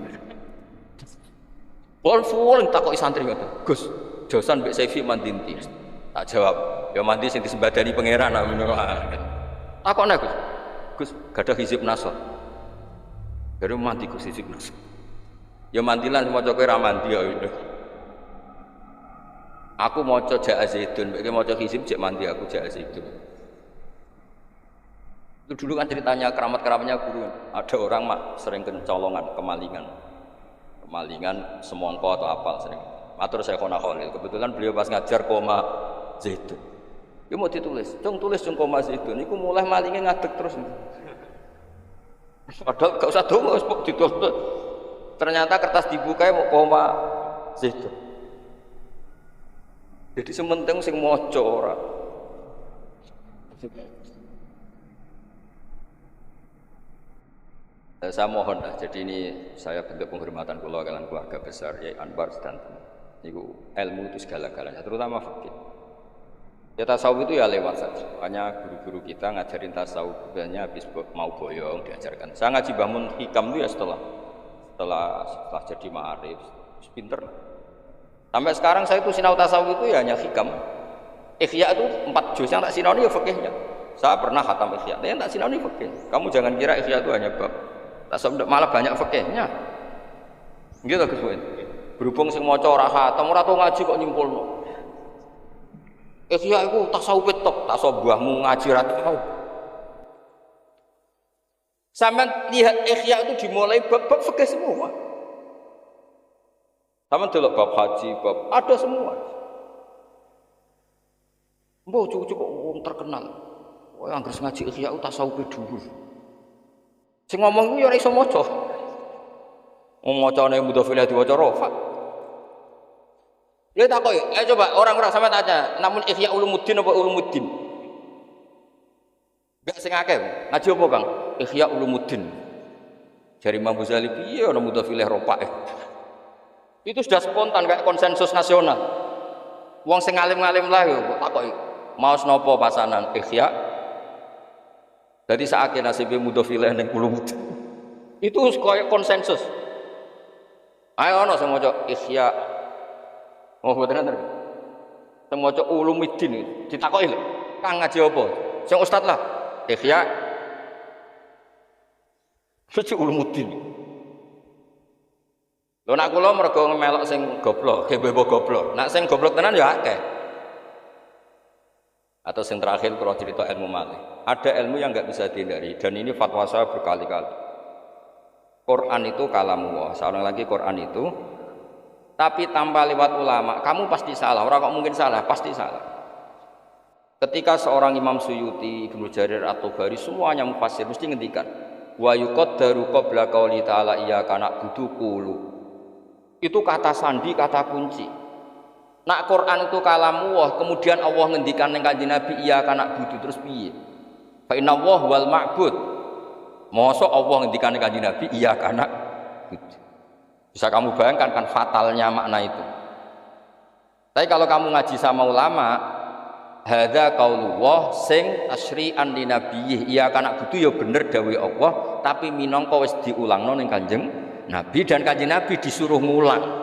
Pol takut santri ngoten. Gus, jausan mbek Saifi mandindi. Tak jawab, ya mandi sing disembadani pangeran nak ngono. Takokne Gus. Gus, gadah hizib nasr. Baru mandi Gus hizib nasr. Ya mandilan maca kowe ra mandi ya. Aku maca Ja'a Zaidun, kowe maca hizib cek mandi aku Ja'a Zaidun. Itu dulu kan ceritanya keramat-keramatnya guru. Ada orang mak sering kencolongan, kemalingan semongko atau apa sering. Matur saya kona Khalil. Kebetulan beliau pas ngajar koma zaitun. Dia mau ditulis, tulis koma zaitun. Iku mulai malingnya ngadeg terus. Padahal gak usah dongo, ditulis. Ternyata kertas dibuka mau koma zaitun. Jadi sementing sing maca ora. Saya mohon lah, jadi ini saya bentuk penghormatan kula kalian keluarga besar Yai Anwar dan niku ilmu itu segala-galanya, terutama fikih. Ya tasawuf itu ya lewat saja. Hanya guru-guru kita ngajarin tasawuf sebenarnya habis mau boyong diajarkan. Saya ngaji bangun hikam itu ya setelah jadi ma'arif, pinter. Sampai sekarang saya itu sinau tasawuf itu ya hanya hikam. Ikhya itu 4 juz yang tak sinauni ya fikihnya. Saya pernah khatam ikhya, tapi yang tak sinauni fikih. Kamu jangan kira ikhya itu hanya bab tasawuf, malah banyak fikihnya. Gitu Gus Win. Berhubung sing maca ora khatam, ora tau ngaji kok nyimpulno. Ikhya iku tasawuf top, tasawuf buahmu ngaji ra tau. Sampeyan lihat ikhya itu dimulai bab-bab fikih semua. Sampeyan delok bab haji, bab ada semua. Mbok cucu kok wong terkenal. Wong anggere ngaji ikhya tasawuf dhuwur. Sing ngomong iku ya ora iso maca. Wong macane mudhofilah diwaca rafa. Ya takoki, coba orang-orang sama tanya, namun Ihya Ulumuddin apa Ulumuddin? Enggak sing akeh. Ngaji apa, Kang? Ihya Ulumuddin. Jari Imam Ghazali piye ana mudhofilah rafa. Itu sudah spontan kayak konsensus nasional. Wong sing alim-alim lah yo takoki, maos napa pasanan Ihya? Jadi saake nasibe mudhofilah ning Ulumuddin. Itu koyo konsensus. Ayo ana sing maca Ihya. Oh mboten enten. Sing maca Ulumuddin ditakoki lho. Kang ngaji apa? Sing ustaz lah. Ihya. Suci Ulumuddin. Lho nak kula mergo melok sing goblok, gebebo goblok. Nak sing goblok tenan ya akeh. Atau yang terakhir kalau cerita ilmu malih, ada ilmu yang nggak bisa dihindari dan ini fatwa saya berkali-kali. Quran itu kalamullah, seorang lagi Quran itu, tapi tanpa lewat ulama, kamu pasti salah. Orang kok mungkin salah, pasti salah. Ketika seorang Imam Suyuti, Ibnu Jarir At-Tabari, semuanya mufassir mesti ngendikan, wa yuqaddaru qabla qauli ta'ala iyyaka na'budu qulu. Itu kata sandi, kata kunci. Nak Quran itu kalamullah, kemudian Allah ngendikan ning Kanjeng Nabi iyyaka na'budu terus piye? Fa inna Allah wal ma'bud. Mosok Allah ngendikan ning Kanjeng Nabi iyyaka na'budu. Bisa kamu bayangkan kan fatalnya makna itu. Tapi kalau kamu ngaji sama ulama, hadza qaulullah sing tasyri'an li nabiyih iyyaka na'budu ya bener dawuh Allah, tapi minangka wis diulangno ning Kanjeng Nabi dan Kanjeng Nabi disuruh ngulang.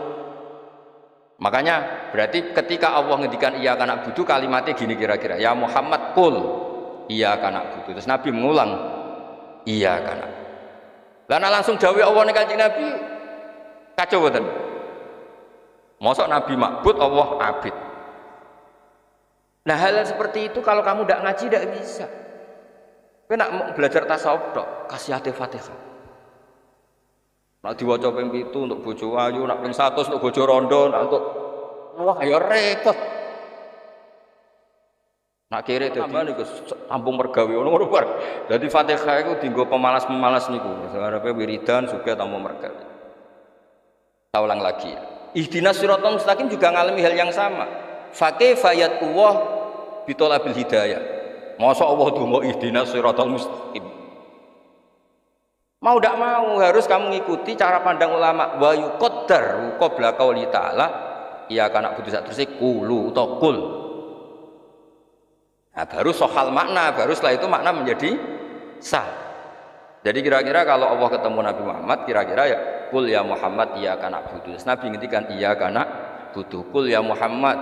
Makanya berarti ketika Allah ngendikan iyyaka na'budu kalimatnya gini kira-kira, ya Muhammad qul iyyaka na'budu. Terus Nabi mengulang iyyaka na'budu. Lah langsung dawuh Allah ning Kanjeng Nabi kacau betul. Mosok Nabi ma'bud Allah abid. Nah hal seperti itu kalau kamu tidak ngaji tidak bisa. Kowe nak belajar tasawuf tok, kasih hati Fatihah. Nak diwaca ping 7 untuk bojo ayu, nak ping 100 untuk bojo rondo, nak untuk wah ya repot. Nak kiri dadi niku tampung mergawe ngono bar. Dadi Fatihah iku dienggo pemalas-pemalas niku. Arepe wiridan juga tampung mergawe. Saya ulang lagi. Ihdinas siratal mustaqim juga ngalami hal yang sama. Fakih fayat Allah bitolabil hidayah. Masa Allah donga ihdinas siratal mustaqim. Mau tidak mau harus kamu ngikuti cara pandang ulama. Wa yuqaddar qabla qauli ta'ala iyyaka na'budu terus qulu utawa qul. Nah, baru sohal makna, baru setelah itu makna menjadi sah. Jadi kira-kira kalau Allah ketemu Nabi Muhammad, kira-kira ya qul ya Muhammad iyyaka na'budu. Nabi ngendikan iyyaka na'budu. Qul ya Muhammad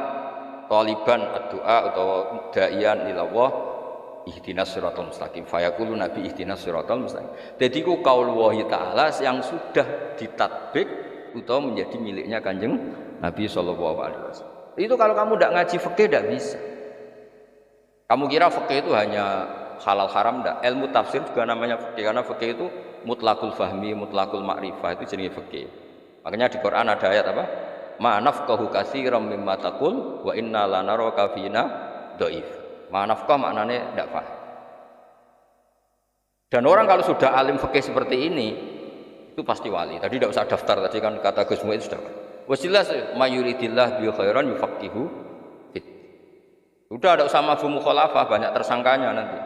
taliban ad-du'a atau da'iyan ilallah ihdinas siratal mustaqim. Fayaqulu Nabi ihdinas siratal mustaqim. Jadi ku qaulullah taala yang sudah ditatbik atau menjadi miliknya Kanjeng Nabi sallallahu alaihi wasallam. Itu kalau kamu tidak ngaji fikih tidak bisa. Kamu kira fikih itu hanya halal haram enggak. Ilmu tafsir juga namanya fikih karena fikih itu mutlakul fahmi, mutlakul ma'rifah, itu jenis fikih. Makanya di Quran ada ayat apa? Ma nafqahu katsiran mimma taqul wa inna lanaraka fina dhaif. Ma nafqah maknanya enggak paham. Dan orang kalau sudah alim fikih seperti ini itu pasti wali. Tadi tidak usah daftar, tadi kan kata Gus Mu'id sudah. Wasilas mayuridillah bi khairan yufaqihu fit. Udah ada usah mafhum mukhalafah, banyak tersangkanya nanti.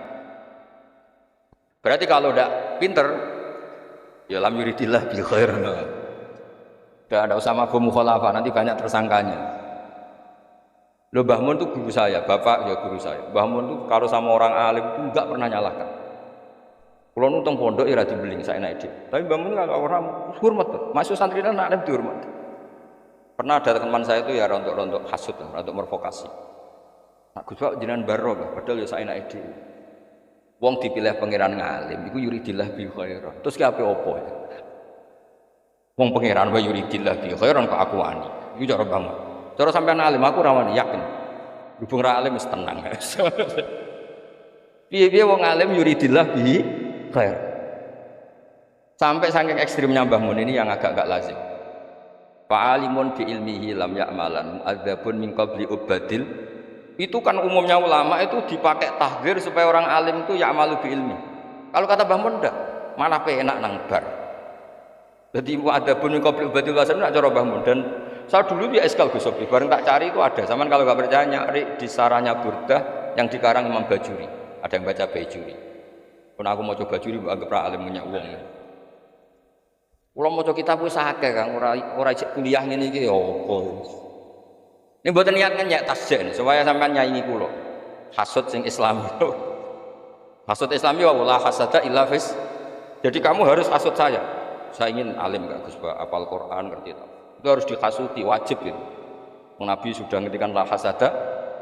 Berarti kalau tidak pinter ya lam yuridillah bi khairan. Udah ada usah mafhum mukhalafah, nanti banyak tersangkanya. Loh Mbah Mun itu guru saya, bapak ya guru saya. Mbah Mun itu kalau sama orang alim itu enggak pernah nyalahkan. Kalau nonton pondok ya dibeling saya naik dia. Tapi Mbah Mun kalau orang hormat, masuk santri dan alim dihormat. Pernah ada teman saya itu ya rontok-rontok hasut, rontok mervokasi. Nak Gus Pak jenengan baro, padahal ya saya naik dia. Wong dipilih pangeran ngalim, itu yuridillah bi khairan. Terus ki ape opo ya? Wong pangeran wa yuridillah bi khairan kok aku wani. Iku cara banget. Cara sampean alim aku ra wani yakin. Hubung ra alim wis tenang. Piye-piye wong alim yuridillah bi khair. Sampai saking ekstrimnya Mbah Mun ini yang agak lazim. Fa'alimun bi ilmihi lam ya'malan mu'adzabun min qabli ubadil. Itu kan umumnya ulama itu dipakai tahdzir supaya orang alim itu ya'malu bi ilmi. Kalau kata Mbah Mun ndak, malah enak nang bar. Jadi mu'adzabun min qabli ubadil wasan nak cara Mbah Mun. Dan saya dulu di Eskal Gus Sobi, bareng tak cari itu ada. Zaman kalau enggak percaya nyari di sarahnya Burdah yang dikarang Imam Bajuri. Ada yang baca Bajuri. Pun aku mau coba Bajuri anggap ra alim punya uang. Kula maca kitab wis akeh Kang, ora kuliah ngene iki ya apa. Ini mboten niat ngenyek tasjih supaya sampean nyaingi kula. Hasud sing Islami. Hasud Islami wa la hasada illa fis. Jadi kamu harus hasud saya. Saya ingin alim Kak Gus, hafal Quran ngerti tak. Itu harus dihasuti, wajib gitu. Nabi sudah ngertikan la hasada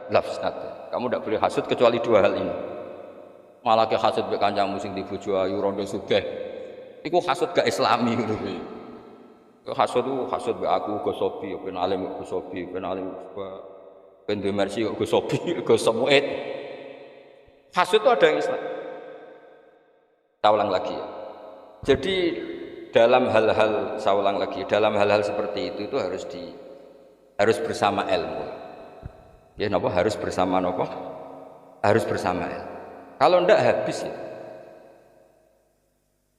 la fasada. Kamu tidak boleh hasud kecuali dua hal ini. Malah ke hasud mbek kancamu sing dibojo ayu rondo sugih. Iku hasud gak islami gitu. Iku hasud itu hasud be aku Gus Sobi, ben alim Gus Sobi, ben alim ben Mersi Gus Sobi, Gus Mu'id. Hasud itu ada yang Islam. Saya ulang lagi ya. Jadi dalam hal-hal saya ulang lagi, dalam hal-hal seperti itu harus bersama ilmu. Ya napa harus bersama napa? Harus bersama ilmu. Kalau ndak habis ya.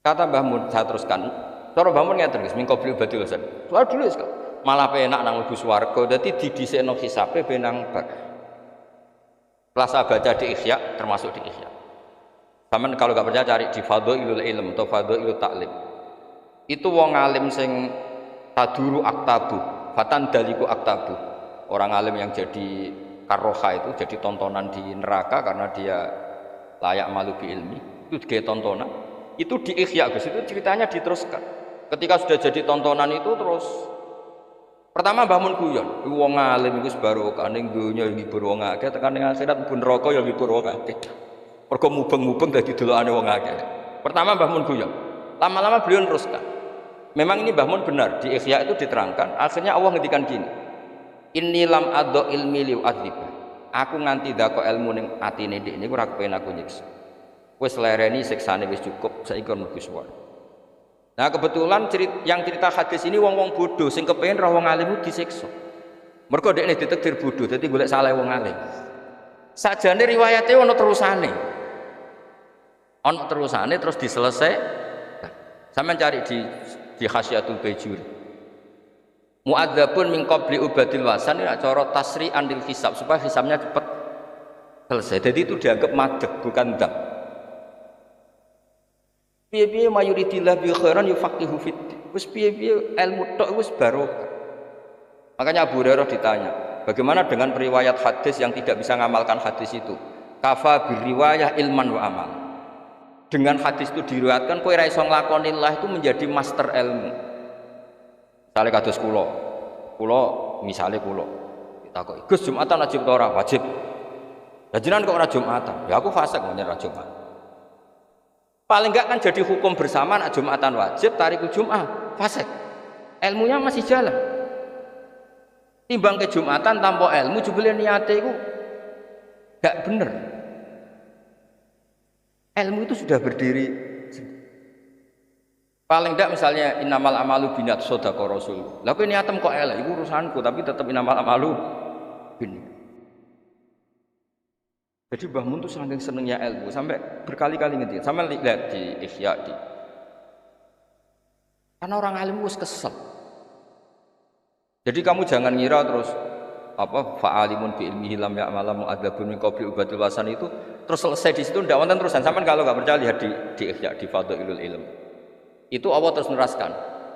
Kata Mbah Mun, saya teruskan. Cara Mbah Mun ngeten guys, mingko beli badil Hasan. Soal dulu wis malah penak nang mlebu swarga, dadi didisekno hisabe benang bar. Kelas baca di Ihya termasuk di Ihya. Sampeyan kalau enggak percaya cari di Fadhailul Ilm atau Fadhailul Ta'lim. Itu wong alim sing taduru aktabu, fatan daliku aktabu. Orang alim yang jadi karoha itu jadi tontonan di neraka karena dia layak malu bi ilmi. Itu kayak tontonan. Itu di Ihya Gus, itu ceritanya diteruskan. Ketika sudah jadi tontonan itu terus pertama Mbah Mun guyon, wong alim iku barokah ning donya ya ngibur wong akeh, tekan ning akhirat pun neraka ya ngibur wong akeh. Mergo mubeng-mubeng dadi delokane wong akeh. Pertama Mbah Mun guyon. Lama-lama beliau teruskan. Memang ini Mbah Mun benar, di Ihya itu diterangkan, akhirnya Allah ngendikan gini. Inni lam addo ilmi liu adzib. Aku nganti dako ilmu ning atine ndek niku ora kepen aku nyiksa. Wis lereni siksane wis cukup, saiki kon mlebu swarga. Nah kebetulan yang cerita hadis ini wong-wong bodoh sing kepengin roh wong alim disiksa. Mergo dekne ditakdir bodoh, dadi golek salah wong alim. Sajane riwayate ana terusane. Ana terusane terus diselesai. Sampeyan cari di Khasyatul Bajuri. Mu'adzabun min qabli ubadil wasan ini cara tasri'an lil hisab supaya hisabnya cepat selesai. Jadi itu dianggap madeg bukan dam. Piye-piye mayuridillah bi khairan yufaqihu fid. Wis piye-piye ilmu tok wis barokah. Makanya Abu Hurairah ditanya, bagaimana dengan periwayat hadis yang tidak bisa ngamalkan hadis itu? Kafa biriwayah ilman wa amal. Dengan hadis itu diriwayatkan kowe ra iso nglakoninlah itu menjadi master ilmu. Misale kados kula misale kula ditakoki, "Gus Jumatan wajib ta ora?" Wajib. Lah jenengan kok ora Jumatan? Ya aku fasik menyang Jumat. Paling enggak kan jadi hukum bersama nak Jumatan wajib, tarikul Jum'ah fasik. Ilmunya masih jalan. Timbang ke Jumatan tanpa ilmu jebule niate iku gak bener. Ilmu itu sudah berdiri. Paling tidak misalnya innamal amalu binat sodako rasul. Lah kowe niatem kok elek iku urusanku tapi tetap innamal amalu bin. Jadi Mbah Mun tuh saking senengnya ilmu sampai berkali-kali ngerti. Sampai lihat di Ihya di. Karena orang alim wis kesel. Jadi kamu jangan ngira terus apa fa'alimun bi ilmihi lam ya'malam mu'adzabun min qabli ubatul wasan itu terus selesai di situ ndak wonten terusan. Sampeyan kalau enggak percaya lihat di Ihya di Fadhailul Ilm. Itu Allah terus neraskan,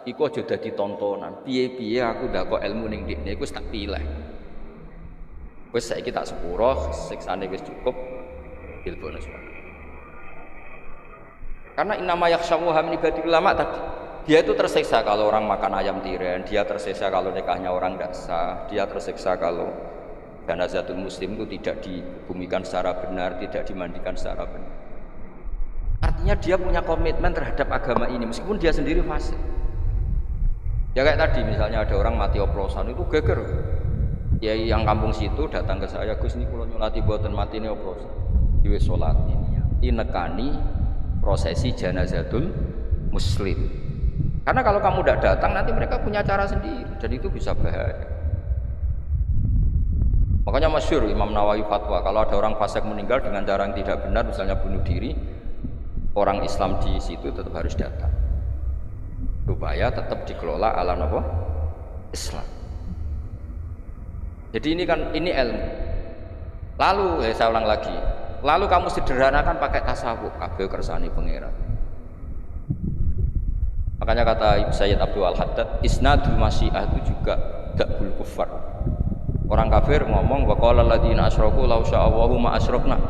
iku aja dadi tontonan. Piye-piye aku ndak kok ilmu ning ndekne iku wis tak pilih. Wis saiki tak sepuro, siksane wis cukup. Ilmu suara. Karena innama yakhshawa min ibadil ulama tadi. Dia itu tersiksa kalau orang makan ayam tiren, dia tersiksa kalau nikahnya orang tidak sah, dia tersiksa kalau janazatul muslim itu tidak dibumikan secara benar, tidak dimandikan secara benar. Artinya dia punya komitmen terhadap agama ini meskipun dia sendiri fasik. Ya kayak tadi misalnya ada orang mati oplosan itu geger. Ya yang kampung situ datang ke saya, Gus ini kula nyolati mboten mati ini oplosan. Diwis salat ini nekani prosesi janazatul muslim. Karena kalau kamu tidak datang nanti mereka punya cara sendiri dan itu bisa bahaya. Makanya masyhur Imam Nawawi fatwa kalau ada orang fasik meninggal dengan cara yang tidak benar misalnya bunuh diri, orang Islam di situ tetap harus datang supaya tetap dikelola ala apa? Islam. Jadi ini kan ini ilmu. Lalu saya ulang lagi, lalu kamu sederhanakan pakai tasawuf kabeh kersane pangeran. Makanya kata Sayyid Abdul Al-Haddad, isnadul masyiah itu juga dakbul kufar. Orang kafir ngomong wa qala alladziina asyraku law sya'allahu ma asyrakna.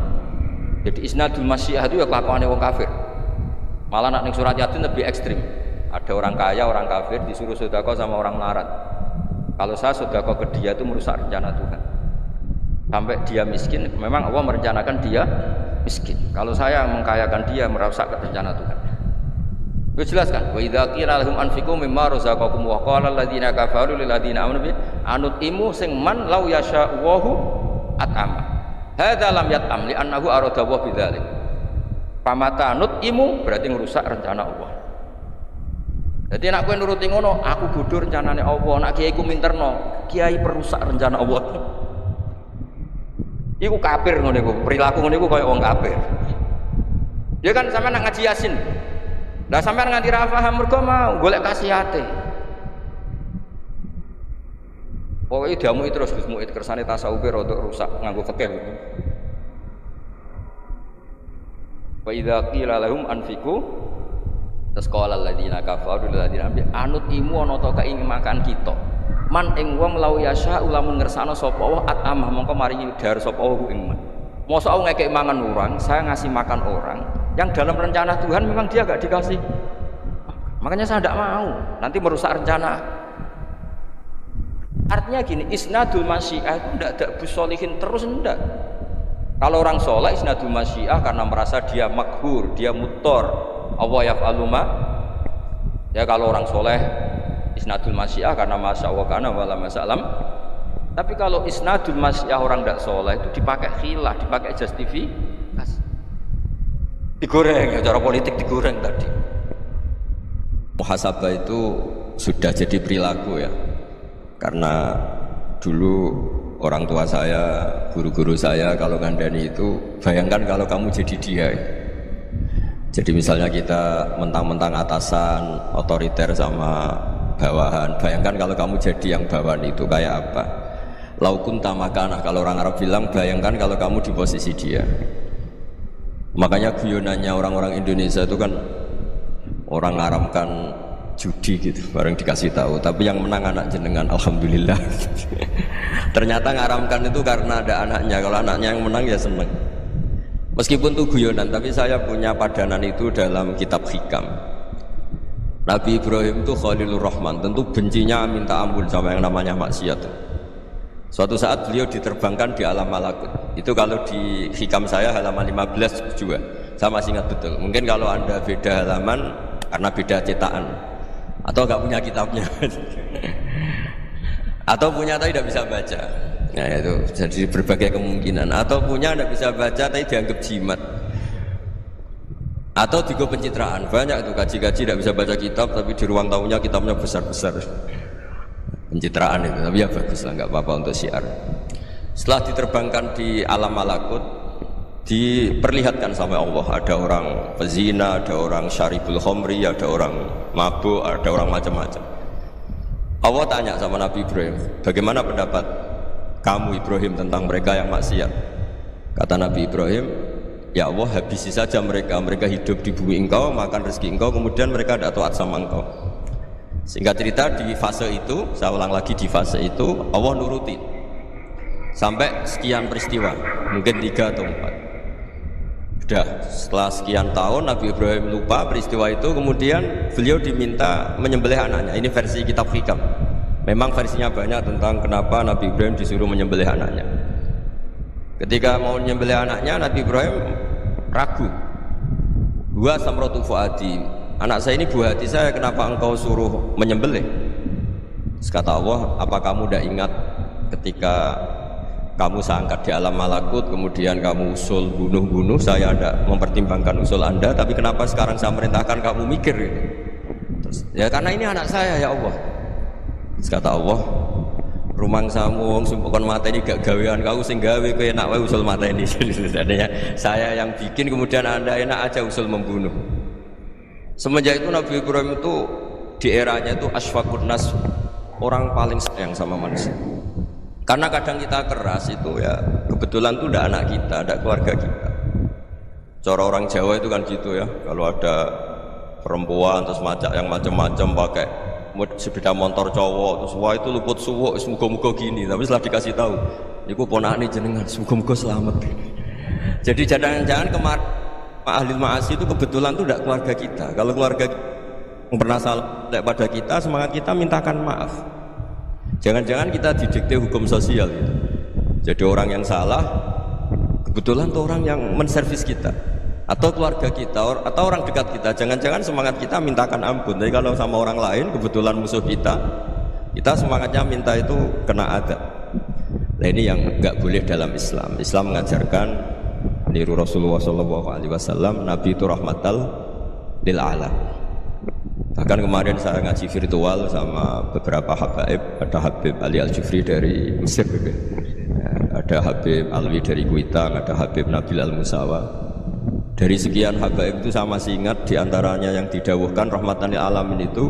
Jadi isnadul masyiah itu ya kelakuane wong kafir. Malah nak ning surat Yasin lebih ekstrim. Ada orang kaya, orang kafir disuruh sedekah sama orang melarat. Kalau saya sedekah ke dia itu merusak rencana Tuhan. Sampai dia miskin, memang Allah merencanakan dia miskin. Kalau saya mengkayakan dia merusak rencana Tuhan. Gue jelaskan, wa idza qila lahum anfiqu mimma razaqakum wa qala alladziina kafaru lil ladziina amanu bi anutimu sing man law yasha'u at'ama. Hadza lam yat'am li annahu arada wa bidzalik. Pamata nutimu berarti merusak rencana Allah. Jadi nek kowe nuruti ngono, aku bodho rencanane Allah, nek kiai ku minterno, kiai perusak rencana Allah. Iku kafir ngono iku, perilaku ngono iku kaya wong kafir. Ya kan sampean nak ngaji Yasin. Lah sampean nganti ra paham mergo mau golek kasihate. Pokoke diamuki terus Gus Muid kersane tasawufe rada rusak nganggo fikih. Wa idza qila lahum anfiqu tasqala alladziina kafaru lil ladziina anut imu ana ta kenging makan kita. Man ing wong lau yasya lamun ngersano sapa wa atamah mongko maringi dar sapa wa ing man. Mosok aku ngekek mangan orang, saya ngasih makan orang yang dalam rencana Tuhan memang dia gak dikasih. Makanya saya tidak mau, nanti merusak rencana. Artinya gini, isnadul masyiah itu tidak ada busolihin terus, enggak. Kalau orang soleh isnadul masyiah karena merasa dia makhur, dia mutor, Allah yaf'alu ma. Ya kalau orang soleh isnadul masyiah karena masya Allah kana wala masalam. Tapi kalau isnadul masyiah orang tidak soleh itu dipakai khilah, dipakai justifikasi. Digoreng, ya cara politik digoreng tadi. Muhasabah itu sudah jadi perilaku ya. Karena dulu orang tua saya, guru-guru saya kalau ngandani itu, bayangkan kalau kamu jadi dia. Jadi misalnya kita mentang-mentang atasan, otoriter sama bawahan. Bayangkan kalau kamu jadi yang bawahan itu kayak apa? Laukun tamakana, kalau orang Arab bilang bayangkan kalau kamu di posisi dia. Makanya guyonannya orang-orang Indonesia itu kan orang ngaramkan judi gitu, bareng dikasih tahu. Tapi yang menang anak jenengan, alhamdulillah. Ternyata ngaramkan itu karena ada anaknya. Kalau anaknya yang menang ya seneng. Meskipun itu guyonan, tapi saya punya padanan itu dalam kitab hikam. Nabi Ibrahim itu Khalilur Rahman, tentu bencinya minta ampun sama yang namanya maksiat. Suatu saat beliau diterbangkan di alam malakut. Itu kalau di hikam saya halaman 15 juga. Saya masih ingat betul. Mungkin kalau Anda beda halaman karena beda cetakan atau nggak punya kitabnya. Atau punya tapi tidak bisa baca. Nah itu jadi berbagai kemungkinan. Atau punya tidak bisa baca tapi dianggap jimat. Atau tiga pencitraan, banyak itu kaji-kaji tidak bisa baca kitab tapi di ruang tamunya kitabnya besar-besar. Pencitraan itu, tapi ya bagus lah, nggak apa-apa untuk syiar. Setelah diterbangkan di alam malakut, diperlihatkan sama Allah, ada orang pezina, ada orang syaribul khomri, ada orang mabuk, ada orang macam-macam. Allah tanya sama Nabi Ibrahim, bagaimana pendapat kamu Ibrahim tentang mereka yang maksiat? Kata Nabi Ibrahim, ya Allah, habisi saja mereka, mereka hidup di bumi engkau, makan rezeki engkau, kemudian mereka tidak taat sama engkau. Singkat cerita, di fase itu, saya ulang lagi, di fase itu Allah nuruti sampai sekian peristiwa, mungkin 3 atau 4. Sudah setelah sekian tahun Nabi Ibrahim lupa peristiwa itu, kemudian beliau diminta menyembelih anaknya. Ini versi kitab Hikam. Memang versinya banyak tentang kenapa Nabi Ibrahim disuruh menyembelih anaknya. Ketika mau menyembelih anaknya, Nabi Ibrahim ragu. Huwa samratu fuadi, anak saya ini buah hati saya, kenapa engkau suruh menyembelih? Terus kata Allah, apa kamu tidak ingat ketika kamu saya angkat di alam malakut, kemudian kamu usul bunuh-bunuh, saya tidak mempertimbangkan usul anda, tapi kenapa sekarang saya merintahkan kamu mikir gitu? Terus, ya karena ini anak saya ya Allah. Terus kata Allah, rumang samu wong sumpukon mata ini gak gawean kau sing gawe kowe enak wae usul mata ini. Adanya saya yang bikin, kemudian anda enak aja usul membunuh. Semenjak itu Nabi Ibrahim itu di eranya itu asfaqun nas, orang paling sayang sama manusia. Karena kadang kita keras itu ya kebetulan itu tidak anak kita, tidak keluarga kita. Cara orang Jawa itu kan gitu ya, kalau ada perempuan terus macam yang macam-macam pakai sepeda motor cowok terus wah itu luput suwuk, semoga-moga gini, tapi setelah dikasih tahu niku ponakane jenengan, semoga-moga selamat. Jadi jangan-jangan kemarin ahli ma'asi itu kebetulan itu tidak keluarga kita. Kalau keluarga yang pernah salah pada kita, semangat kita mintakan maaf. Jangan-jangan kita didikte hukum sosial gitu. Jadi orang yang salah kebetulan itu orang yang menservis kita, atau keluarga kita, atau orang dekat kita. Jangan-jangan semangat kita mintakan ampun. Tapi kalau sama orang lain kebetulan musuh kita semangatnya minta itu kena adab. Nah ini yang nggak boleh dalam Islam. Islam mengajarkan niru Rasulullah SAW, Nabi itu rahmatal lil alam. Bahkan kemarin saya ngaji virtual sama beberapa habaib, ada Habib Ali Al-Jufri dari Mesir, ada Habib Alwi dari Kuitang, ada Habib Nabil Al-Musawa. Dari sekian habaib itu saya masih ingat diantaranya yang didawuhkan rahmatan lil alamin itu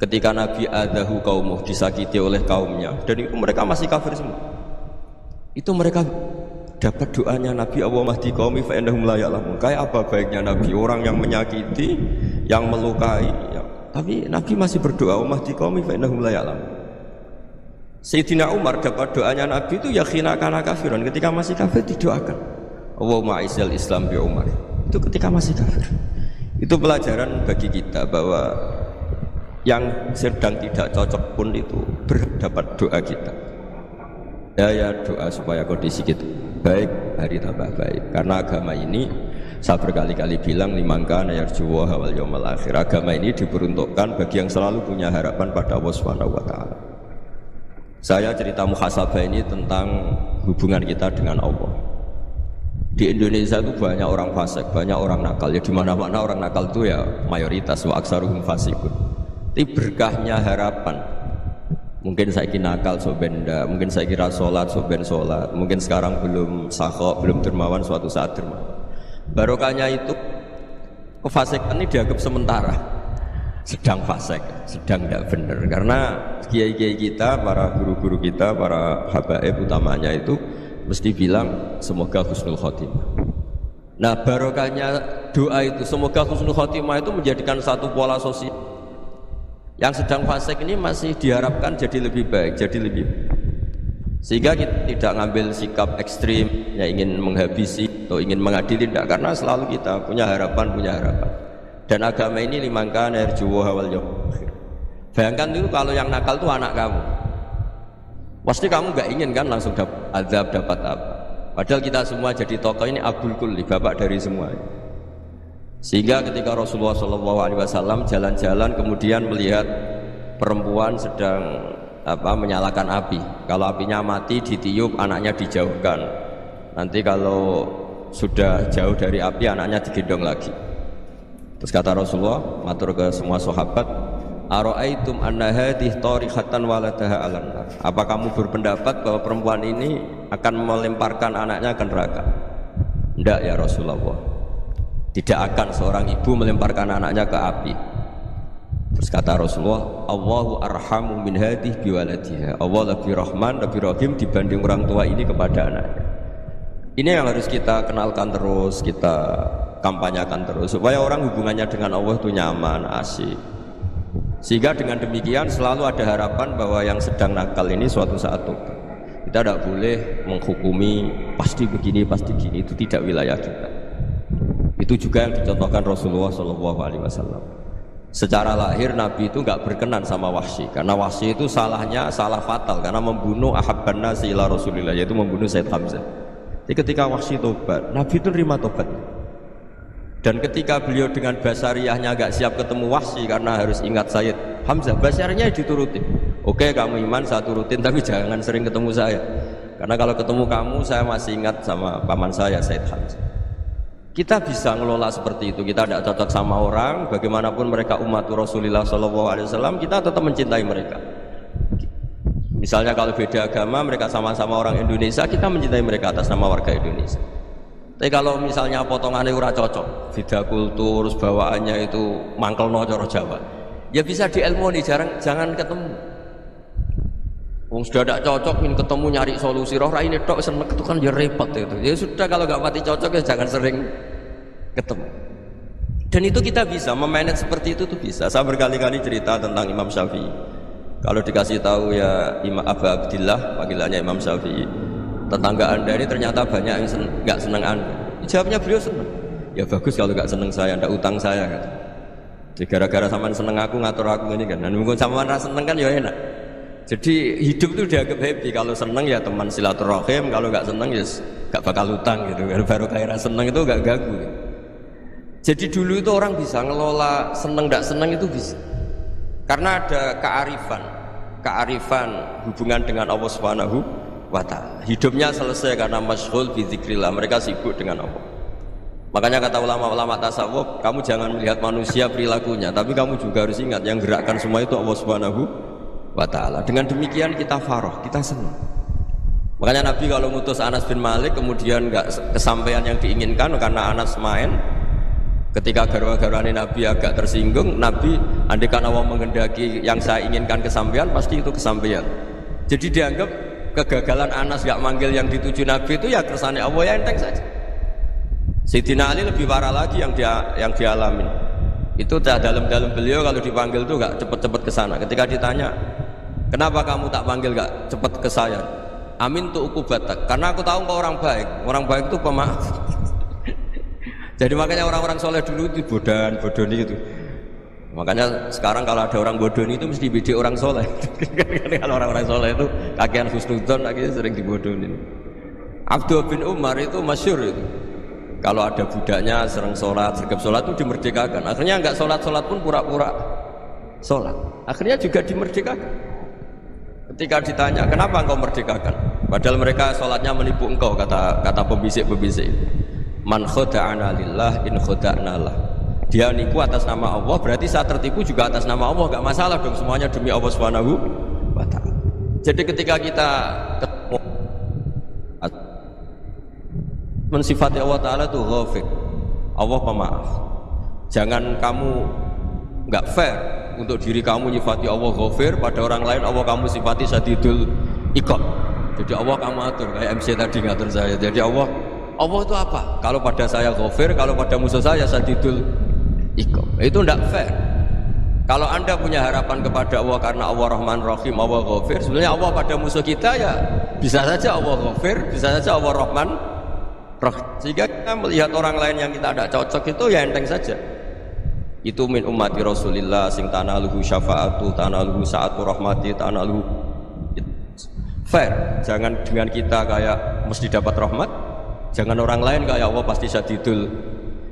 ketika Nabi adahu kaumuh, disakiti oleh kaumnya, dan itu mereka masih kafir semua. Itu mereka dapat doanya Nabi, Allah mahdi qaumi fa innahum la ya'lamun. Kayak apa baiknya Nabi, orang yang menyakiti, yang melukai ya. Tapi Nabi masih berdoa, Allah mahdi qaumi fa innahum la ya'lamun. Sayyidina Umar dapat doanya Nabi itu ya khina kana kafiran, ketika masih kafir didoakan Allahumma izzil Islam bi Umar. Itu ketika masih kafir. Itu pelajaran bagi kita bahwa yang sedang tidak cocok pun itu berdapat doa kita. Ya doa supaya kondisi kita baik, hari tambah baik. Karena agama ini saya berkali-kali bilang limangka yarjuwa wal yaumil akhir. Agama ini diperuntukkan bagi yang selalu punya harapan pada Allah Subhanahu wa taala. Saya cerita muhasabah ini tentang hubungan kita dengan Allah. Di Indonesia itu banyak orang fasik, banyak orang nakal. Ya di mana-mana orang nakal itu ya mayoritas, wa aksaruhum fasikun. Tapi berkahnya harapan. Mungkin saya kira nakal sobenda, mungkin saya kira sholat soben sholat, mungkin sekarang belum sakhok, belum dermawan, suatu saat dermawan. Barokahnya itu kefasikan ini dianggap sementara, sedang fasik, sedang tidak benar. Karena kiai-kiai kita, para guru-guru kita, para habaib utamanya itu mesti bilang semoga husnul khotimah. Nah barokahnya doa itu semoga husnul khotimah itu menjadikan satu pola sosial. Yang sedang fasik ini masih diharapkan jadi lebih baik, jadi lebih sehingga kita tidak ngambil sikap ekstrim yang ingin menghabisi atau ingin mengadili, tidak, karena selalu kita punya harapan. Dan agama ini limangkan yarjuwa wal yaumil akhir. Bayangkan itu kalau yang nakal itu anak kamu, pasti kamu nggak ingin kan langsung dapat azab, dapat apa. Padahal kita semua jadi tokoh ini abul kulli, bapak dari semua. Sehingga ketika Rasulullah SAW jalan-jalan kemudian melihat perempuan sedang menyalakan api. Kalau apinya mati ditiup, anaknya dijauhkan. Nanti kalau sudah jauh dari api anaknya digendong lagi. Terus kata Rasulullah matur ke semua sahabat, ara'aitum anna hadhihi tarihatan waladaha 'alan nar. Apa kamu berpendapat bahwa perempuan ini akan melemparkan anaknya ke neraka? Tidak ya Rasulullah. Tidak akan seorang ibu melemparkan anaknya ke api. Terus kata Rasulullah, Allahu arhamu min hadhihi biwaladiha. Allah lebih rahman, lebih rahim dibanding orang tua ini kepada anaknya. Ini yang harus kita kenalkan terus, kita kampanyakan terus supaya orang hubungannya dengan Allah itu nyaman, asik. Sehingga dengan demikian selalu ada harapan bahwa yang sedang nakal ini suatu saat tobat. Kita tidak boleh menghukumi pasti begini, pasti gini, itu tidak wilayah kita. Itu juga yang dicontohkan Rasulullah SAW. Secara lahir Nabi itu nggak berkenan sama Wahsy, karena Wahsy itu salahnya salah fatal karena membunuh ahabban nasi ila Rasulillah, yaitu membunuh Sayyid Hamzah. Jadi ketika Wahsy tobat, Nabi itu nerima tobat. Dan ketika beliau dengan basariyahnya agak siap ketemu Wahsy karena harus ingat Sayyid Hamzah, basariyahnya diturutin. Oke, kamu iman saya turutin, tapi jangan sering ketemu saya. Karena kalau ketemu kamu saya masih ingat sama paman saya Sayyid Hamzah. Kita bisa ngelola seperti itu. Kita tidak cocok sama orang, bagaimanapun mereka umat Rasulullah SAW, kita tetap mencintai mereka. Misalnya kalau beda agama, mereka sama-sama orang Indonesia, kita mencintai mereka atas nama warga Indonesia. Tapi kalau misalnya potongannya ora cocok, beda kultur, bawaannya itu mangkelno cara Jawa, ya bisa diilmoni, jangan ketemu. Wong sudah tidak cocok, ingin ketemu nyari solusi, roh ini tok seneng itu kan ya repot itu. Ya sudah, kalau nggak mati cocok ya jangan sering ketemu. Dan itu kita bisa memanage seperti itu tuh bisa. Saya berkali-kali cerita tentang Imam Syafi'i. Kalau dikasih tahu ya Imam Abu Abdillah, panggilannya Imam Syafi'i, tetangga anda ini ternyata banyak yang nggak senang anda. Jawabnya beliau senang. Ya bagus kalau nggak senang saya, ndak utang saya. Kata. Jadi gara-gara sampean seneng aku ngatur aku ini kan. Dan mungkin sampean rasa seneng kan ya enak. Jadi hidup itu dianggap happy. Kalau seneng ya teman silaturahim, kalau nggak seneng ya nggak bakal utang gitu. Baru kayak seneng itu nggak gagu. Gitu. Jadi dulu itu orang bisa ngelola seneng nggak seneng itu bisa. Karena ada kearifan hubungan dengan Allah Subhanahu wa ta'ala. Hidupnya selesai karena masyghul bi dzikrillah, mereka sibuk dengan Allah. Makanya kata ulama-ulama tasawuf, kamu jangan melihat manusia perilakunya, tapi kamu juga harus ingat yang gerakkan semua itu Allah Subhanahu wa ta'ala. Dengan demikian kita farah, kita senang. Makanya Nabi kalau ngutus Anas bin Malik kemudian nggak kesampaian yang diinginkan karena Anas main, ketika garwa-garwane Nabi agak tersinggung, Nabi andaikan Allah menghendaki yang saya inginkan kesampaian, pasti itu kesampaian. Jadi dianggap kegagalan Anas nggak manggil yang dituju Nabi itu ya kersane Allah, ya enteng saja. Sayyidina Ali lebih parah lagi yang dialamin. Itu dalam beliau kalau dipanggil tuh nggak cepet-cepet ke sana. Ketika ditanya, kenapa kamu tak panggil nggak cepet ke saya? Amin tuh ukubatak, karena aku tahu kau orang baik itu pemaaf. Jadi makanya orang-orang soleh dulu itu bodoni gitu. Makanya sekarang kalau ada orang bodoni itu mesti bidik orang soleh. Kalau orang-orang soleh itu kakean husnudzon akhirnya sering dibodonin. Abdul bin Umar itu masyhur itu. Kalau ada budaknya sering sholat, sergap sholat itu dimerdekakan. Akhirnya nggak sholat pun pura-pura sholat. Akhirnya juga dimerdekakan. Ketika ditanya, kenapa engkau merdekakan? Padahal mereka sholatnya menipu engkau, kata pembisik-pembisik. Man khoda'ana lillah in khoda'na lah. Dia nipu atas nama Allah, berarti saat tertipu juga atas nama Allah. Gak masalah dong, semuanya demi Allah Subhanahu wa ta'ala. Jadi ketika kita ketemu mensifati Allah Ta'ala itu ghafir, Allah pemaaf. Jangan kamu nggak fair untuk diri kamu nyifati Allah ghafir, pada orang lain Allah kamu sifati syadidul iqab. Jadi Allah kamu atur, kayak MC tadi ngatur saya. Jadi Allah itu apa? Kalau pada saya ghafir, kalau pada musuh saya syadidul iqab. Itu tidak fair. Kalau anda punya harapan kepada Allah karena Allah Rahman Rahim, Allah ghafir, sebenarnya Allah pada musuh kita ya bisa saja Allah ghafir, bisa saja Allah Rahman Rahim. Sehingga kita melihat orang lain yang kita tidak cocok itu ya enteng saja. Itu min ummati Rasulillah sing tanaluhu syafa'atu, tanaluhu sa'atu rahmati, tanaluhu fair. Jangan dengan kita kayak mesti dapat rahmat, jangan orang lain kayak Allah pasti syadidul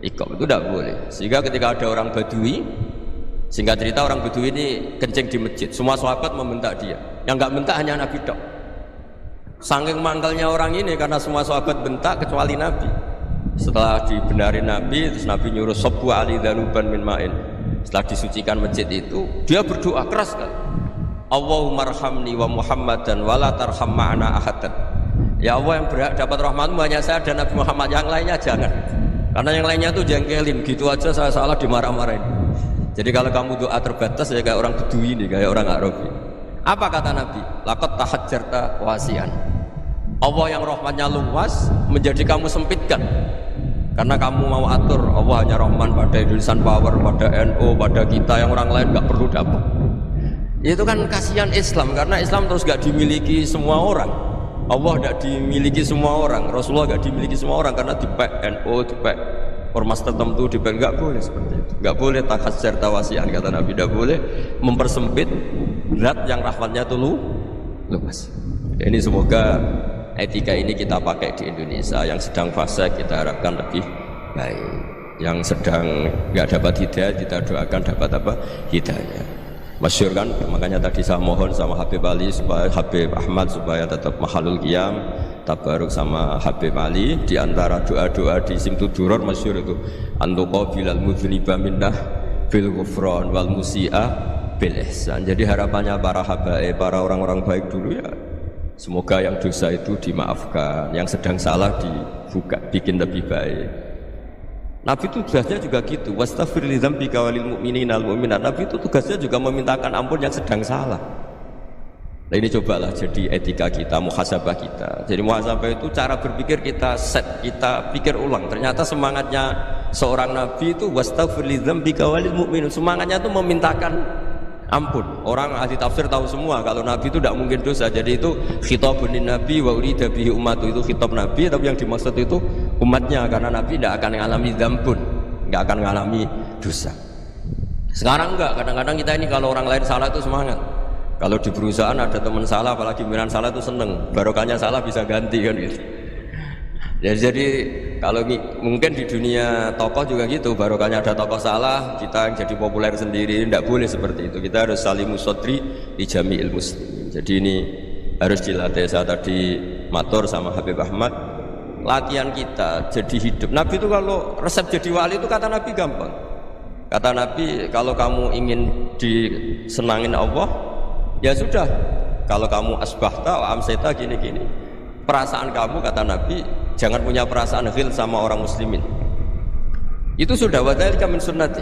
iqab, itu tidak boleh. Sehingga ketika ada orang Badui, singkat cerita orang Badui ini kencing di masjid, semua sahabat membentak dia, yang nggak bentak hanya Nabi tok. Saking mangkalnya orang ini karena semua sahabat bentak kecuali Nabi. Setelah dibenarin Nabi, terus Nabi nyuruh sabbu ali danuban min ma'in. Setelah disucikan masjid itu, dia berdoa keras kan. Allahumma arhamni wa Muhammadan wa la tarham ma'ana ahadan. Ya Allah, yang berhak dapat rahmatmu hanya saya dan Nabi Muhammad, yang lainnya jangan. Karena yang lainnya tuh jengkelin, gitu aja saya salah dimarah-marahin. Jadi kalau kamu doa terbatas ya kayak orang Bedui ini, kayak orang Arabi. Apa kata Nabi? Laqad tahajjarta wasian. Allah yang rahmatnya luas menjadi kamu sempitkan. Karena kamu mau atur Allah hanya Rahman pada Indonesian Power, pada NU, pada kita yang orang lain nggak perlu dapat. Itu kan kasihan Islam, karena Islam terus nggak dimiliki semua orang. Allah tidak dimiliki semua orang, Rasulullah tidak dimiliki semua orang, karena dipek NU, dipek ormas tertentu, dipek, nggak boleh seperti itu. Nggak boleh takhasyar tawasian, kata Nabi, tidak boleh mempersempit zat yang rahmatnya itu luas. Ini semoga etika ini kita pakai di Indonesia. Yang sedang fase kita harapkan lebih baik, yang sedang nggak dapat hidayah kita doakan dapat apa? Hidayah. Masyhur kan, makanya tadi saya mohon sama Habib Ali supaya Habib Ahmad supaya tetap mahalul qiyam tabaruk sama Habib Ali. Di antara doa-doa di Simtud Duror masyhur itu antuqabilal mudhniba minnah bil ghufran wal musi'a bil ihsan. Jadi harapannya para habaib, para orang-orang baik dulu ya, semoga yang dosa itu dimaafkan, yang sedang salah dibuka, bikin lebih baik. Nabi itu tugasnya juga gitu, wastaghfir li dzambika walil mu'minina wal mu'minat. Nabi itu tugasnya juga memintakan ampun yang sedang salah. Nah ini cobalah jadi etika kita, muhasabah kita. Jadi muhasabah itu cara berpikir kita set, kita pikir ulang. Ternyata semangatnya seorang Nabi itu wastaghfir li dzambika walil mu'minat. Semangatnya itu memintakan ampun. Orang ahli tafsir tahu semua kalau Nabi itu tidak mungkin dosa. Jadi itu khitabun Nabi wa urida bihi ummatu, itu khitab Nabi, tapi yang dimaksud itu umatnya, karena Nabi tidak akan mengalami dzambun, tidak akan mengalami dosa. Sekarang enggak, kadang-kadang kita ini kalau orang lain salah itu semangat. Kalau di perusahaan ada teman salah, apalagi pimpinan salah itu seneng, barokahnya salah bisa ganti kan gitu. Ya, jadi kalau mungkin di dunia tokoh juga gitu, barokahnya ada tokoh salah, kita yang jadi populer sendiri, tidak boleh seperti itu. Kita harus salimus sodri di jami'il muslim. Jadi ini harus dilatih. Saya tadi matur sama Habib Ahmad, latihan kita jadi hidup. Nabi itu kalau resep jadi wali itu kata Nabi gampang. Kata Nabi, kalau kamu ingin disenangin Allah, ya sudah, kalau kamu asbahta wa amsayta gini-gini, perasaan kamu, kata Nabi, jangan punya perasaan ghil sama orang muslimin. Itu sudah wadhalika min sunnati.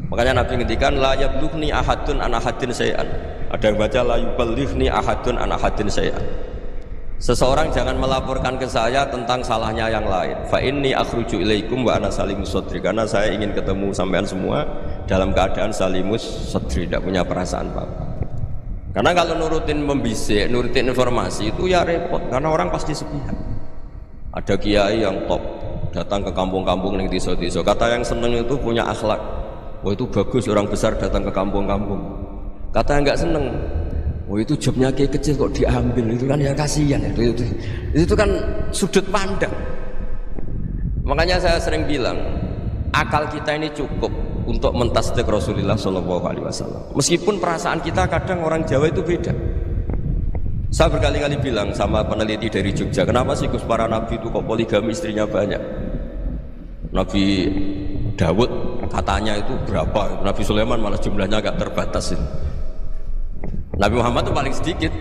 Makanya Nabi ngendikan la yablughni ahadun an ahadin syai'an. Ada yang baca la yuballighni ahadun an ahadin syai'an. Seseorang jangan melaporkan ke saya tentang salahnya yang lain. Fa inni akhruju ilaikum wa ana salimus sadri. Karena saya ingin ketemu sampean semua dalam keadaan salimus sadri, tidak punya perasaan apa-apa. Karena kalau nurutin membisik, nurutin informasi itu ya repot, karena orang pasti sepihak. Ada kiai yang top datang ke kampung-kampung ning desa-desa. Kata yang seneng itu punya akhlak. Wah itu bagus orang besar datang ke kampung-kampung. Kata yang nggak seneng, wah itu jobnya kiai kecil kok diambil, itu kan ya kasihan itu kan sudut pandang. Makanya saya sering bilang, akal kita ini cukup untuk mentasdik Rasulullah SAW. Meskipun perasaan kita kadang orang Jawa itu beda. Saya berkali-kali bilang sama peneliti dari Jogja, kenapa sih Gus para nabi itu kok poligami istrinya banyak? Nabi Dawud katanya itu berapa? Nabi Sulaiman malah jumlahnya agak terbatas ini. Nabi Muhammad itu paling sedikit.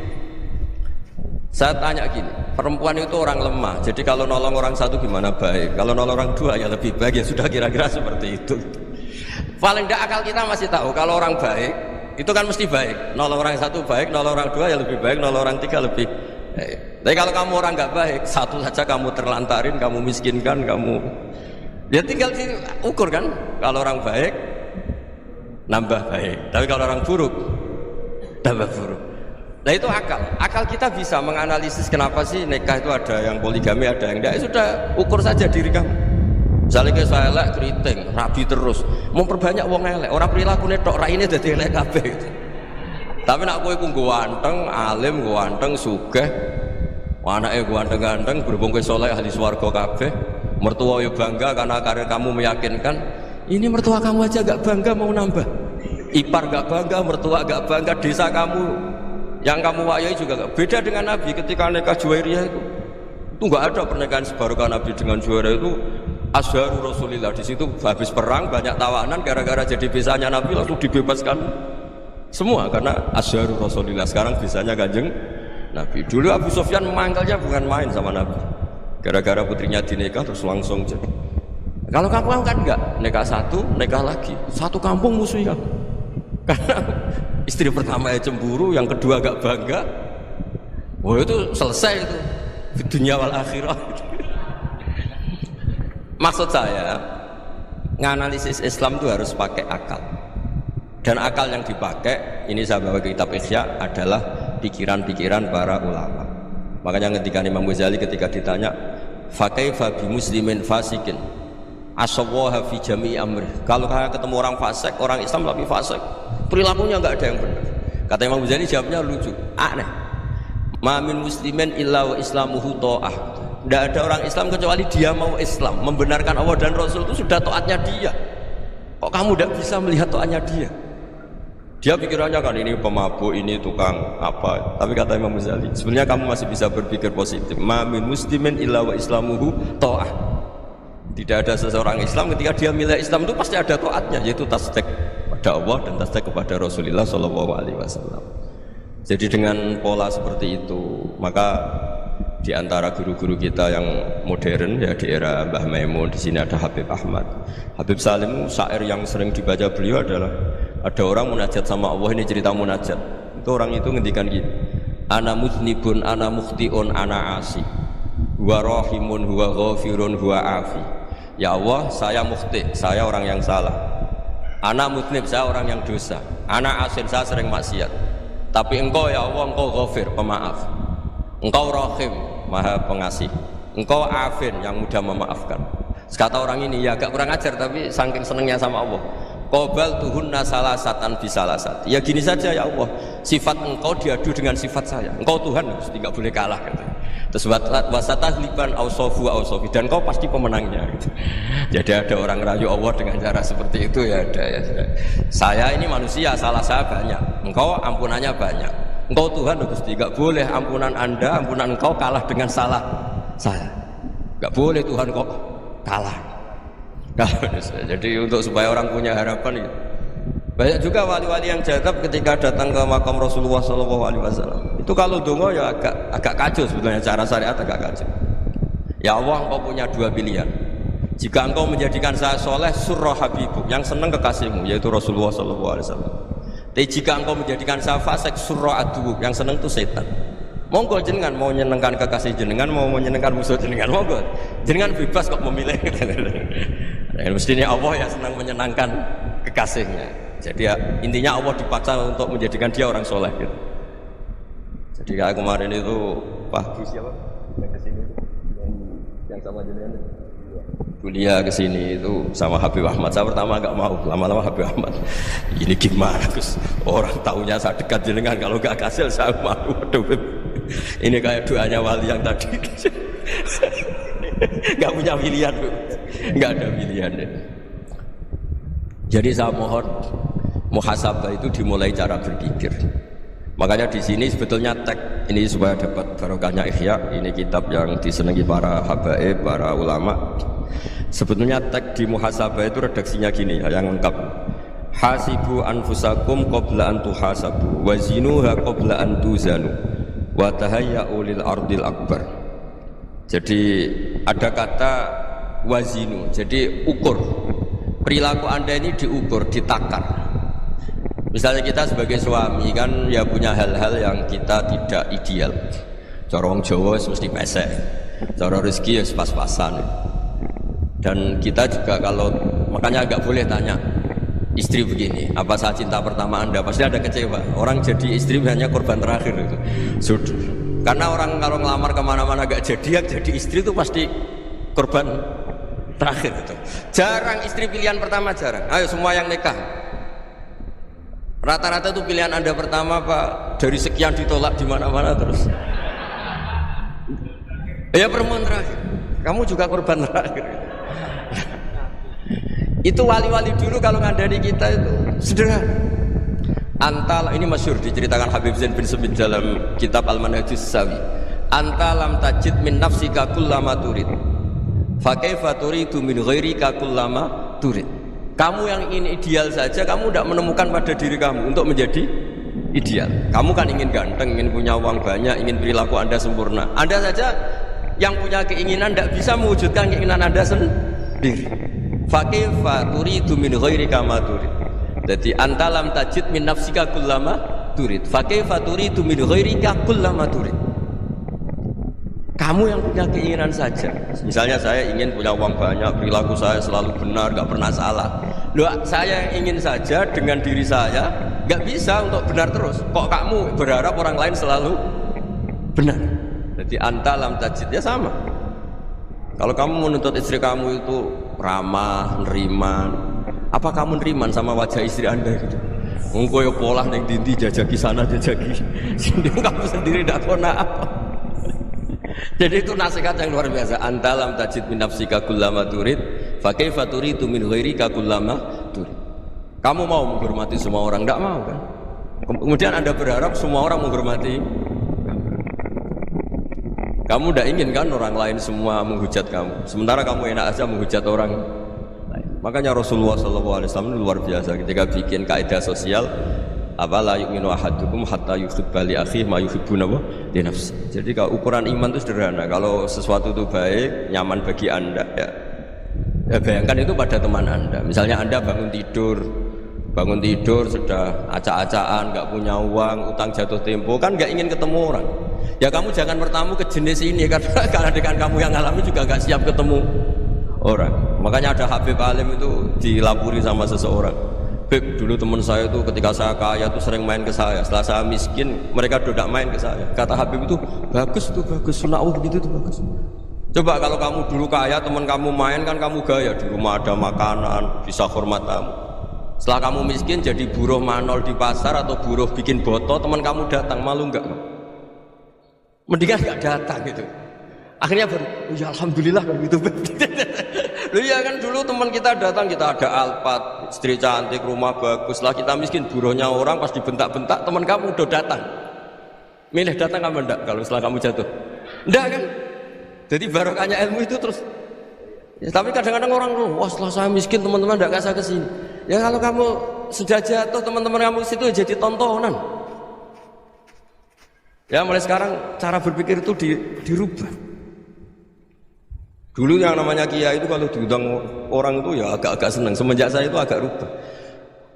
Saya tanya gini, perempuan itu orang lemah, jadi kalau nolong orang satu gimana baik, kalau nolong orang dua ya lebih baik, ya sudah kira-kira seperti itu. Paling tidak akal kita masih tahu kalau orang baik itu kan mesti baik, nolong orang satu baik, nolong orang dua ya lebih baik, nolong orang tiga lebih baik. Tapi kalau kamu orang nggak baik, satu saja kamu terlantarin, kamu miskinkan, kamu ya tinggal diukur kan. Kalau orang baik nambah baik, tapi kalau orang buruk tambah buruk. Nah itu akal kita bisa menganalisis kenapa sih nikah itu ada yang poligami, ada yang enggak. Ya sudah, ukur saja diri kamu. Misalnya kayak saya elek keriting, rabi terus, memperbanyak wong elek, orang perilaku netok raine dadi elek kabeh. Tapi nak kowe ku ganteng, alim, ganteng, sugih, anake ganteng-ganteng, berhubung kowe saleh ahli swarga kabeh, mertua yo bangga karena karir kamu meyakinkan. Ini mertua kamu aja gak bangga mau nambah. Ipar gak bangga, mertua gak bangga, desa kamu yang kamu wayai juga gak. Beda dengan Nabi ketika nikah Juwairiyah itu. Itu nggak ada pernikahan sebarokah Nabi dengan Zuhairah itu Azharu Rasulillah. Di situ habis perang banyak tawanan gara-gara jadi bisanya Nabi langsung dibebaskan semua karena Azharu Rasulillah. Sekarang bisanya Kanjeng Nabi. Dulu Abu Sufyan mangkalnya bukan main sama Nabi. Gara-gara putrinya dinikah terus langsung jadi. Kalau kamu kan enggak, nikah satu, nikah lagi. Satu kampung musuhnya. Karena istri pertama ya cemburu, yang kedua agak bangga. Wah itu selesai itu. Di dunia wal akhirah. Maksud saya, nganalisis Islam itu harus pakai akal. Dan akal yang dipakai, ini saya bawa ke kitab Ihya, adalah pikiran-pikiran para ulama. Makanya ketika Imam Ghazali ketika ditanya, "Fakaifa bi muslimin fasikin asawaha fi jami'i amri." Kalau ketemu orang fasik, orang Islam tapi fasik, perilakunya enggak ada yang benar. Kata Imam Ghazali jawabnya lucu, aneh. Ma min muslimin illa wa islamuhu ta'ah. Tidak ada orang Islam kecuali dia mau Islam, membenarkan Allah dan Rasul itu sudah taatnya dia. Kok kamu tidak bisa melihat taatnya dia? Dia pikirannya kan ini pemabuk, ini tukang apa. Tapi kata Imam Ghazali, sebenarnya kamu masih bisa berpikir positif. Ma min muslimin illa wa islamuhu ta'ah. Tidak ada seseorang Islam ketika dia milih Islam itu pasti ada taatnya, yaitu tasdik pada Allah dan tasdik kepada Rasulullah SAW. Jadi dengan pola seperti itu, maka di antara guru-guru kita yang modern ya di era Mbah Maimun, di sini ada Habib Ahmad, Habib Salim, syair yang sering dibaca beliau adalah ada orang munajat sama Allah, ini cerita munajat. Itu orang itu ngendikan gini, ana muznibun, ana mukhtiun, ana asi, huwa rahimun, huwa ghafirun, huwa afi. Ya Allah, saya mukhti, saya orang yang salah. Ana muznib, saya orang yang dosa. Ana asin, saya sering maksiat. Tapi engkau ya Allah, engkau ghafir, pemaaf. Engkau rahim, maha pengasih. Engkau afin, yang mudah memaafkan. Kata orang ini, ya agak kurang ajar tapi saking senengnya sama Allah. Qobal tuhunna salasatan bisalasat. Ya gini saja ya Allah, sifat engkau diadu dengan sifat saya. Engkau Tuhan, mesti nggak boleh kalah. Gitu. Terus wasatahliban ausofu ausofi, dan engkau pasti pemenangnya. Gitu. Jadi ada orang rayu Allah dengan cara seperti itu ya ada ya. Saya ini manusia, salah saya banyak. Engkau ampunannya banyak. Engkau Tuhan, Gusti, nggak boleh ampunan Anda, ampunan engkau kalah dengan salah saya. Nggak boleh Tuhan kok kalah. Jadi untuk supaya orang punya harapan gitu. Banyak juga wali-wali yang jadab ketika datang ke makam Rasulullah SAW. Itu kalau dongo ya agak kacau sebetulnya, cara syariat agak kacau. Ya Allah, engkau punya dua pilihan. Jika engkau menjadikan saya soleh, surah habibuk, yang senang kekasihmu, yaitu Rasulullah SAW. Tapi jika engkau menjadikan saya fasik, surah adubuk, yang senang itu setan. Monggo jenengan mau menyenangkan kekasih jenengan, mau menyenangkan musuh jenengan, monggo jenengan bebas kok memilih. Dan mestinya Allah ya senang menyenangkan kekasihnya. Jadi ya, intinya Allah dipaksa untuk menjadikan dia orang soleh gitu. Jadi kayak kemarin itu Pak siapa yang kesini yang sama jenengan kuliah kesini itu sama Habib Ahmad. Saya pertama nggak mau, lama-lama Habib Ahmad ini gimana Gus, orang tahunya saya dekat jenengan, kalau nggak kasih saya malu. Ini kayak doanya wali yang tadi. Nggak punya pilihan, nggak ada pilihan deh. Jadi saya mohon muhasabah itu dimulai cara berpikir. Makanya di sini sebetulnya tag ini supaya dapat barokahnya Ihya, ini kitab yang disenangi para habaib, para ulama. Sebetulnya tag di muhasabah itu redaksinya gini ya, yang lengkap. Hasibu anfusakum qabla an tuhasabu wa zinuha qabla an tuzanu wa tahayya'u lil ardil akbar. Jadi ada kata wazinu, jadi ukur. Perilaku Anda ini diukur, ditakar. Misalnya kita sebagai suami kan ya punya hal-hal yang kita tidak ideal. Cara wong Jawa mesti pesek, cara rezeki ya pas-pasan. Dan kita juga kalau makanya agak boleh tanya istri begini, apa saat cinta pertama Anda? Pasti ada kecewa. Orang jadi istri hanya korban terakhir itu. Sudah. Karena orang kalau ngelamar kemana-mana gak jadi, yang jadi istri itu pasti korban terakhir itu. Jarang istri pilihan pertama, jarang. Ayo semua yang nikah. Rata-rata itu pilihan Anda pertama Pak, dari sekian ditolak di mana-mana terus. Ya perempuan terakhir. Kamu juga korban terakhir. Itu wali-wali dulu kalau ngandani kita itu sederhana. Antal ini masyhur diceritakan Habib Zain bin Semit dalam kitab Al-Manhajus Sawi. anta lam tajid min nafsika kullama turid fa kaifa turidu min ghairika kullama turid. Kamu yang ingin ideal saja kamu tidak menemukan pada diri kamu untuk menjadi ideal. Kamu kan ingin ganteng, ingin punya uang banyak, ingin perilaku Anda sempurna. Anda saja yang punya keinginan tidak bisa mewujudkan keinginan Anda sendiri. Fa kaifa turidu min ghairika ma turid. Jadi anta lam tajid min nafsika kullama turid fa kaifa turidu min ghairika kullama turid. Kamu yang punya keinginan saja. Misalnya saya ingin punya uang banyak, perilaku saya selalu benar, gak pernah salah. Loh, saya yang ingin saja dengan diri saya gak bisa untuk benar terus. Kok kamu berharap orang lain selalu benar? Jadi anta lam tajid ya sama. Kalau kamu menuntut istri kamu itu ramah, neriman, apa kamu neriman sama wajah istri Anda gitu? Engkau ya pola neng dindi jajaki sana jajaki sini, kamu sendiri tidak tahu apa. Jadi itu nasihat yang luar biasa. Anta lam tajid min nafsika kullama turid fa kaifa turidu min ghairika kullama turid. Kamu mau menghormati semua orang? Tidak mau kan? Kemudian Anda berharap semua orang menghormati. Kamu tidak ingin kan orang lain semua menghujat kamu, sementara kamu enak aja menghujat orang lain. Makanya Rasulullah SAW luar biasa ketika bikin kaidah sosial, apa la yu'minu ahadukum hatta yuhibba li akhihi ma yuhibbu li nafsi. Jadi kalau ukuran iman itu sederhana. Kalau sesuatu itu baik, nyaman bagi Anda ya bayangkan itu pada teman Anda. Misalnya Anda bangun tidur sudah acak-acakan, nggak punya uang, utang jatuh tempo, kan nggak ingin ketemu orang. Ya kamu jangan bertamu ke jenis ini karena dengan kamu yang alami juga nggak siap ketemu orang. Makanya ada Habib Alim itu dilapuri sama seseorang. Beb, dulu teman saya itu ketika saya kaya itu sering main ke saya. Setelah saya miskin, mereka tidak main ke saya. Kata Habib itu bagus, sunnah begitu itu bagus. Coba kalau kamu dulu kaya, teman kamu main kan kamu gaya, di rumah ada makanan, bisa hormat kamu. Setelah kamu miskin jadi buruh manol di pasar atau buruh bikin boto, teman kamu datang, malu enggak? Mendingan enggak datang gitu. Akhirnya baru, oh ya alhamdulillah kan gitu. Loh ya kan dulu teman kita datang, kita ada Alphard, istri cantik, rumah bagus. Lah kita miskin, buruhnya orang pas dibentak-bentak, teman kamu udah datang. Milih datang apa enggak kalau setelah kamu jatuh? Enggak kan? Jadi barokahnya ilmu itu terus. Ya, tapi kadang-kadang orang, wah setelah saya miskin teman-teman enggak kasih ke sini. Ya kalau kamu sudah jatuh, teman-teman kamu situ jadi tontonan. Ya mulai sekarang cara berpikir itu dirubah. Dulu yang namanya kiai itu kalau diundang orang itu ya agak-agak senang. Semenjak saya itu agak rubah.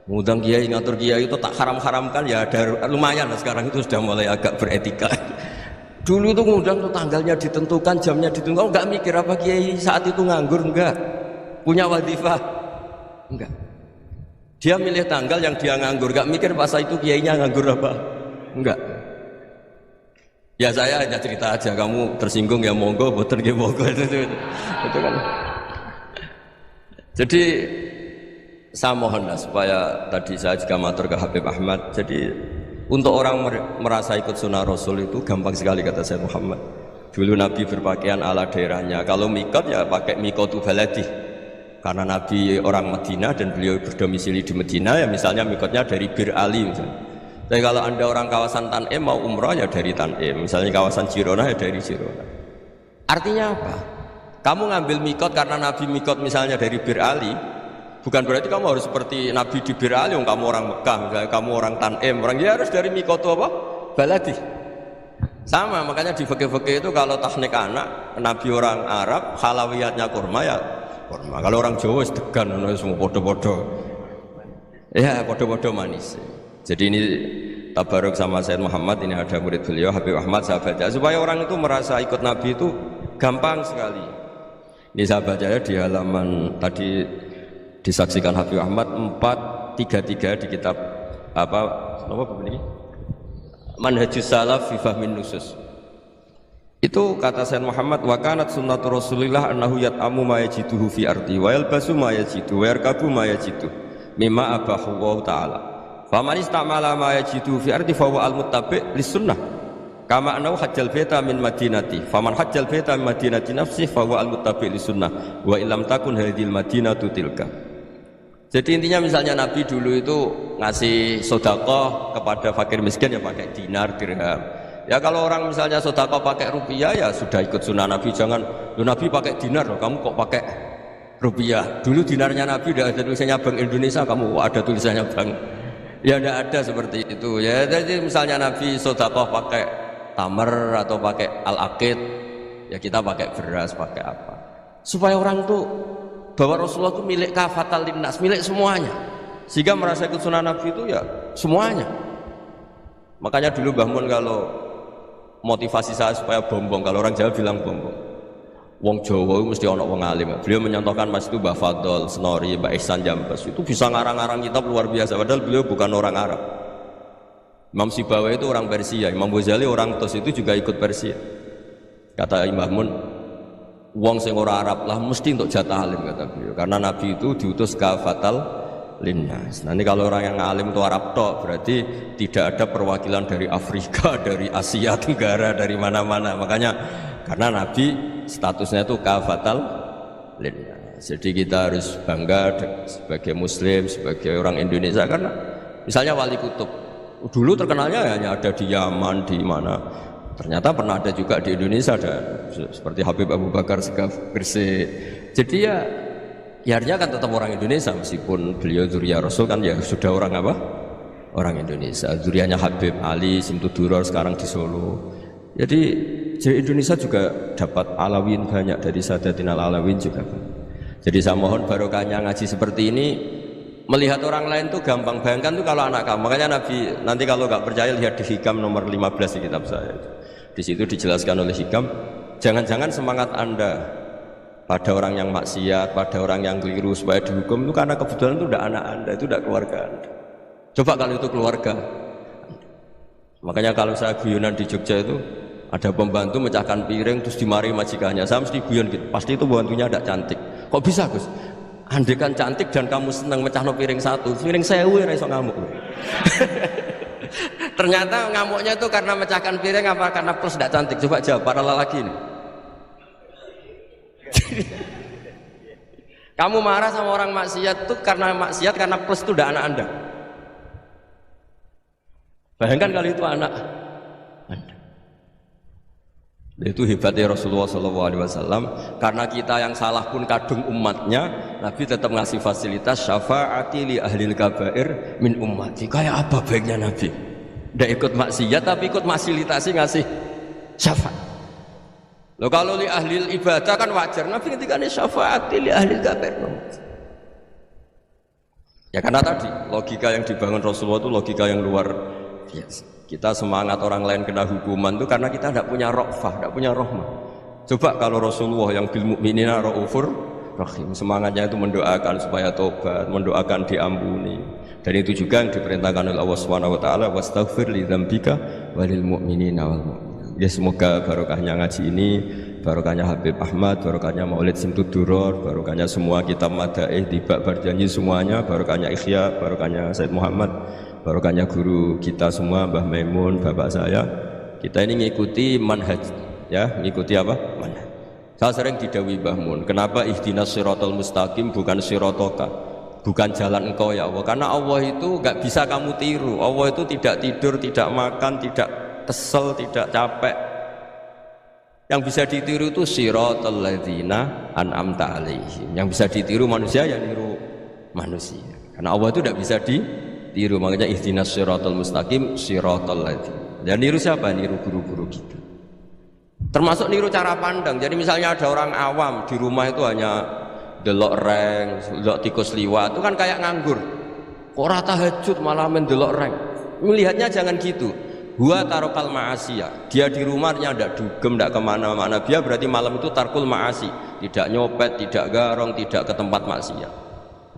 Mengundang kiai, ngatur kiai itu tak haram-haramkan ya ada lumayan lah sekarang itu sudah mulai agak beretika. Dulu itu ngundang tuh tanggalnya ditentukan, jamnya ditentukan, enggak mikir apa kiai saat itu nganggur, enggak. Punya wadifah, enggak. Dia milih tanggal yang dia nganggur, enggak mikir pas itu kiainya nganggur apa, enggak. Ya saya hanya cerita aja, kamu tersinggung ya monggo, boten nggih monggo itu kan. Jadi saya mohonlah supaya tadi saya juga matur ke Habib Ahmad. Jadi untuk orang merasa ikut sunnah Rasul itu gampang sekali kata Sayyid Muhammad. Dulu Nabi berpakaian ala daerahnya. Kalau mikot ya pakai mikotu baladi. Karena Nabi orang Madinah dan beliau berdomisili di Madinah ya misalnya mikotnya dari Bir Ali misalnya. Tapi kalau Anda orang kawasan Tanim mau umrah ya dari Tanim. Misalnya kawasan Jirona ya dari Jirona. Artinya apa? Kamu ngambil mikot karena Nabi mikot misalnya dari Bir Ali, bukan berarti kamu harus seperti Nabi di Bir Ali, kamu orang Mekah, misalnya kamu orang Tanim, orang dia harus dari mikot apa? Baladi. Sama, makanya di fikih-fikih itu kalau tahnik anak, Nabi orang Arab, halawiyatnya kurma ya kurma. Kalau orang Jawa sedegan, semua podo-podo. Ya podo-podo manis. Jadi ini tabaruk sama Sayyid Muhammad, ini ada murid beliau Habib Ahmad, saya baca supaya orang itu merasa ikut Nabi itu gampang sekali. Ini saya baca ya di halaman tadi disaksikan Habib Ahmad 433 di kitab apa ini? Manhajus Salaf fi Fahmin Nusus. Itu kata Sayyid Muhammad, wa kanat sunnatu Rasulillah annahu yat'amu ma yajiduhu fi ardi wa yalbasu ma yajidu wa yarkabu ma yajidu mimma abahu wa ta'ala. Faman istamala ma yajidu fi ardi fa huwa al-muttabi' lis-sunnah. Kama annahu hajjal baita min madinati. Faman hajjal baita min madinati nafsi fa huwa al-muttabi' lis-sunnah. Wa illam takun hadhil madinatu tilka. Jadi intinya misalnya Nabi dulu itu ngasih sedekah kepada fakir miskin ya pakai dinar, dirham. Ya kalau orang misalnya sedekah pakai rupiah ya sudah ikut sunnah Nabi, jangan Nabi pakai dinar loh, kamu kok pakai rupiah. Dulu dinarnya Nabi udah ada tulisannya Bank Indonesia, kamu ada tulisannya Bank. Ya tidak ada seperti itu. Ya jadi misalnya Nabi sedekah pakai tamar atau pakai al-aqid, ya kita pakai beras, pakai apa? Supaya orang tuh bahwa Rasulullah itu milik kafatal linnas, milik semuanya. Sehingga merasa ikut sunnah Nabi itu ya semuanya. Makanya dulu Mbah Mun kalau motivasi saya supaya bombong, kalau orang Jawa bilang bombong. Wong Jawa itu mesti ono wong alim. Beliau menyontohkan Mas itu Mbah Fadl, Senori, Mbah Ihsan Jambas itu bisa ngarang-ngarang kitab luar biasa. Padahal beliau bukan orang Arab. Imam Sibawai itu orang Persia, Imam Ghazali orang Tos itu juga ikut Persia. Kata Mbah Mun, wong sing ora Arab lah mesti untuk jatah alim kata beliau. Karena Nabi itu diutus kafatal linnas. Nanti kalau orang yang alim itu Arab tok, berarti tidak ada perwakilan dari Afrika, dari Asia Tenggara, dari mana-mana. Makanya karena Nabi statusnya itu kafatal linnas. Jadi kita harus bangga sebagai Muslim, sebagai orang Indonesia. Karena misalnya Wali Kutub dulu terkenalnya hanya ada di Yaman, di mana. Ternyata pernah ada juga di Indonesia, ada seperti Habib Abu Bakar Segaf Gresik. Jadi ya artinya kan tetap orang Indonesia, meskipun beliau zuriyah Rasul kan ya sudah orang apa? Orang Indonesia. Zuriyahnya Habib Ali Simtuduror sekarang di Solo. Jadi Indonesia juga dapat alawin banyak dari Sadatinal Alawin juga. Jadi saya mohon barokahnya ngaji seperti ini, melihat orang lain tuh gampang. Bayangkan tuh kalau anak kamu, makanya Nabi nanti kalau nggak percaya lihat di Hikam nomor 15 di kitab saya. Di situ dijelaskan oleh Hikam, jangan-jangan semangat Anda pada orang yang maksiat, pada orang yang keliru supaya dihukum itu karena kebetulan itu udah anak Anda, itu udah keluarga Anda. Coba kalau itu keluarga. Makanya kalau saya guyonan di Jogja itu ada pembantu mecahkan piring terus dimarahi majikannya, saya mesti guyon gitu, pasti itu pembantunya ada cantik. Kok bisa Gus? Andekan cantik dan kamu senang mecahno piring satu, piring 1000 ora iso ngamuk. Ternyata ngamuknya itu karena mecahkan piring apa karena plus tidak cantik? Coba jawab para lelaki ini. Kamu marah sama orang maksiat itu karena maksiat, karena plus itu udah anak Anda. Bayangkan kalau itu anak Anda. Itu hebatnya Rasulullah SAW. Karena kita yang salah pun kadung umatnya, Nabi tetap ngasih fasilitas syafaati li ahlil kabair min ummati. Kayak apa baiknya Nabi? Tidak ikut maksiat tapi ikut fasilitasi ngasih syafaat. Loh kalau li ahli ibadah kan wajar, Nabi ketika ini syafaat li ahli kabair. Ya karena tadi logika yang dibangun Rasulullah itu logika yang luar biasa. Kita semangat orang lain kena hukuman itu karena kita tidak punya ra'fah, tidak punya rahmah. Coba kalau Rasulullah yang bil mu'minina ra'ufur rahim, semangatnya itu mendoakan supaya tobat, mendoakan diampuni. Dan itu juga yang diperintahkan oleh Allah Subhanahu wa taala, wastaghfir li dzambika walil mu'minina wal mu'minat. Ya semoga barokahnya ngaji ini, barokahnya Habib Ahmad, barokahnya Maulid Simtuduror, barokahnya semua kitab madaih, tibak berjanji semuanya, barokahnya Ikhya, barokahnya Said Muhammad, barokahnya guru kita semua, Mbah Maimun, bapak saya. Kita ini ngikuti manhaj, ya, ngikuti apa? Manhaj. Saya sering didhawuhi Mbah Mun, kenapa ihdinas siratal mustaqim bukan sirotoka, bukan jalan engkau ya Allah? Karena Allah itu nggak bisa kamu tiru. Allah itu tidak tidur, tidak makan, tidak kesel, tidak capek. Yang bisa ditiru itu siratal ladzina an'amta alaihim. Yang bisa ditiru manusia ya niru manusia. Karena Allah itu tidak bisa ditiru. Makanya ihdinas siratal mustaqim siratal ladzina. Ya niru siapa? Niru guru-guru kita. Termasuk niru cara pandang. Jadi misalnya ada orang awam di rumah itu hanya delok reng, delok tikus liwat, itu kan kayak nganggur. Kok ora tahajud malah mendelok reng. Melihatnya jangan gitu. Huwa tarokal ma'asiyah. Dia di rumahnya tidak dugem, tidak kemana-mana. Dia berarti malam itu tarkul ma'asi, tidak nyopet, tidak garong, tidak ke tempat maksiat.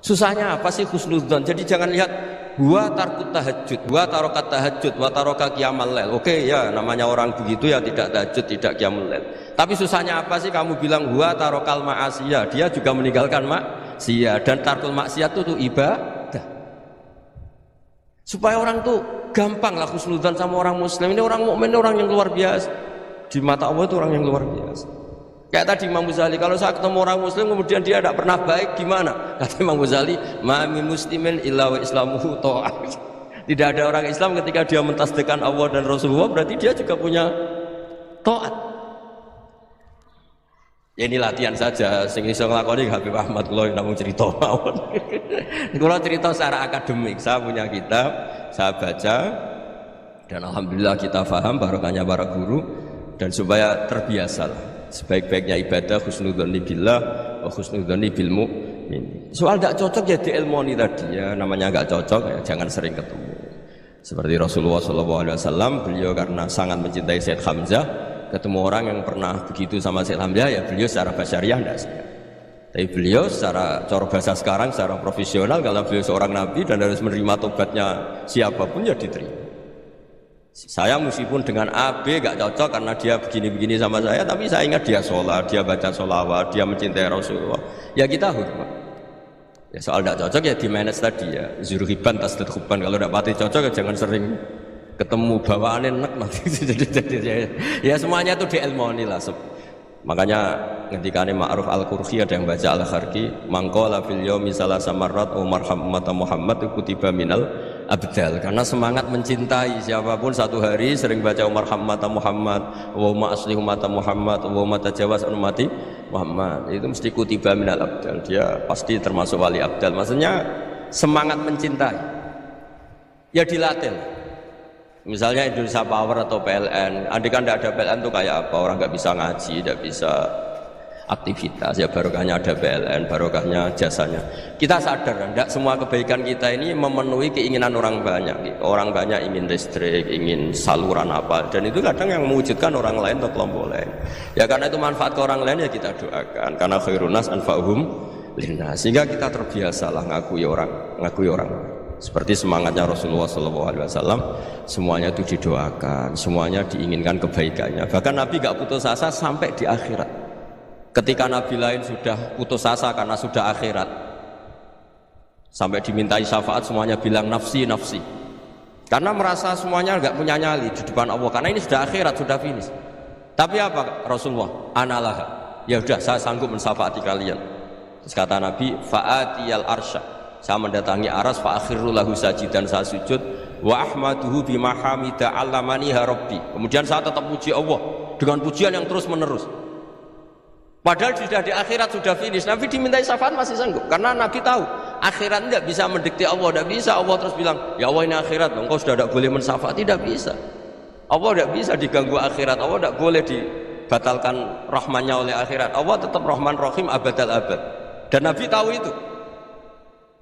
Susahnya apa sih husnudzon? Jadi jangan lihat huwa tarkut tahajud, huwa tarokat tahajud, wa taroka qiyamal lail. Oke ya, namanya orang begitu ya tidak tahajud, tidak qiyamul lail. Tapi susahnya apa sih kamu bilang huwa tarokal ma'asiyah? Dia juga meninggalkan maksiat, dan tarkul maksiat itu ibadah. Supaya orang tuh gampang lah husnudzon sama orang muslim. Ini orang mukmin, orang yang luar biasa. Di mata Allah itu orang yang luar biasa. Kayak tadi Imam Ghazali, kalau saya ketemu orang muslim kemudian dia tidak pernah baik, gimana? Kata Imam Ghazali, ma min muslimin illa wa islamuhu ta'ah. Tidak ada orang Islam ketika dia mentasdikkan Allah dan Rasulullah berarti dia juga punya taat. Ya ini latihan saja, sing iso nglakoni Habib Ahmad kula namung cerita mawon. Kula cerita secara akademik, saya punya kitab, saya baca dan alhamdulillah kita paham barokahnya para guru dan supaya terbiasa sebaik-baiknya ibadah husnudzonni billah wa husnudzonni bil mu'min. Soal enggak cocok ya diilmoni tadi ya, namanya enggak cocok ya jangan sering ketemu. Seperti Rasulullah SAW, beliau karena sangat mencintai Sayyid Hamzah, ketemu orang yang pernah begitu sama Sayyid Hamzah ya beliau secara basyariah enggak siap. Tapi beliau secara cara bahasa sekarang secara profesional kalau beliau seorang nabi dan harus menerima tobatnya siapapun ya diterima. Saya meskipun dengan A, B gak cocok karena dia begini-begini sama saya, tapi saya ingat dia sholat, dia baca sholawat, dia mencintai Rasulullah. Ya kita hormat. Ya soal gak cocok ya di manage tadi ya. Zuruhiban tasdid huban, kalau gak pati cocok ya jangan sering ketemu bawaannya enak nanti. Ya semuanya itu diilmoni lah. Makanya ketika ini Ma'ruf Al-Qurhi ada yang baca Al-Kharki, mangqala fil yaumi salasa marrat Umar Muhammad kutiba minal abdal, karena semangat mencintai siapapun satu hari sering baca Umar Muhammad wa asli umata Muhammad wa tajawaz ummati Muhammad, itu mesti kutiba minal abdal, dia pasti termasuk wali abdal. Maksudnya semangat mencintai ya dilatih. Misalnya Indonesia Power atau PLN, andai kan tidak ada PLN itu kayak apa? Orang nggak bisa ngaji, tidak bisa aktivitas. Ya barokahnya ada PLN, barokahnya jasanya. Kita sadar, tidak semua kebaikan kita ini memenuhi keinginan orang banyak. Orang banyak ingin listrik, ingin saluran apa, dan itu kadang yang mewujudkan orang lain atau kelompok lain. Ya karena itu manfaat ke orang lain ya kita doakan. Karena khairun nas anfa'uhum linnas. Sehingga kita terbiasalah ngakui orang. Seperti semangatnya Rasulullah SAW, semuanya itu didoakan, semuanya diinginkan kebaikannya. Bahkan Nabi gak putus asa sampai di akhirat. Ketika Nabi lain sudah putus asa karena sudah akhirat, sampai dimintai syafaat semuanya bilang nafsi, nafsi. Karena merasa semuanya gak punya nyali di depan Allah. Karena ini sudah akhirat, sudah finish. Tapi apa Rasulullah? Analah. Ya udah, saya sanggup mensyafaati kalian. Terus kata Nabi, fa'atiyal arsya. Saya mendatangi aras fa akhiru lahu sajidan, saya sujud wa ahmaduhu bima hamida 'allamaniha rabbi. Kemudian saya tetap puji Allah dengan pujian yang terus menerus. Padahal sudah di akhirat sudah finish. Nabi dimintai syafaat masih sanggup karena Nabi tahu akhirat tidak bisa mendikte Allah, tidak bisa Allah terus bilang, "Ya Allah ini akhirat, engkau sudah tidak boleh mensyafaat." Tidak bisa. Allah tidak bisa diganggu akhirat. Allah tidak boleh dibatalkan rahmannya oleh akhirat. Allah tetap Rahman Rahim abadal abad. Dan Nabi tahu itu.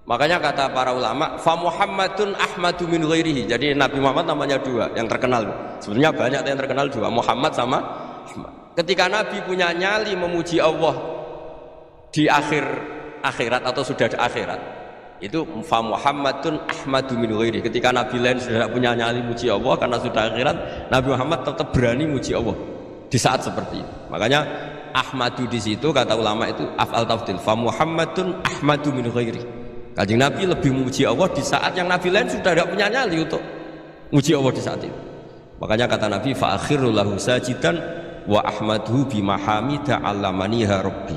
Makanya kata para ulama, fa Muhammadun ahmadu min ghairihi. Jadi Nabi Muhammad namanya dua yang terkenal. Sebenarnya banyak yang terkenal dua, Muhammad sama Ahmad. Ketika Nabi punya nyali memuji Allah di akhirat atau sudah di akhirat, itu fa Muhammadun ahmadu min ghairihi. Ketika Nabi lain sudah punya nyali muji Allah karena sudah akhirat, Nabi Muhammad tetap berani muji Allah di saat seperti itu. Makanya ahmadu di situ kata ulama itu af'al tafdil, fa Muhammadun ahmadu min ghairihi. Kanjeng Nabi lebih memuji Allah di saat yang Nabi lain sudah tidak punya nyali untuk memuji Allah di saat itu. Makanya kata Nabi fa akhiru lahu sajidan wa ahmaduhu bima hamida 'allamaniha rabbi.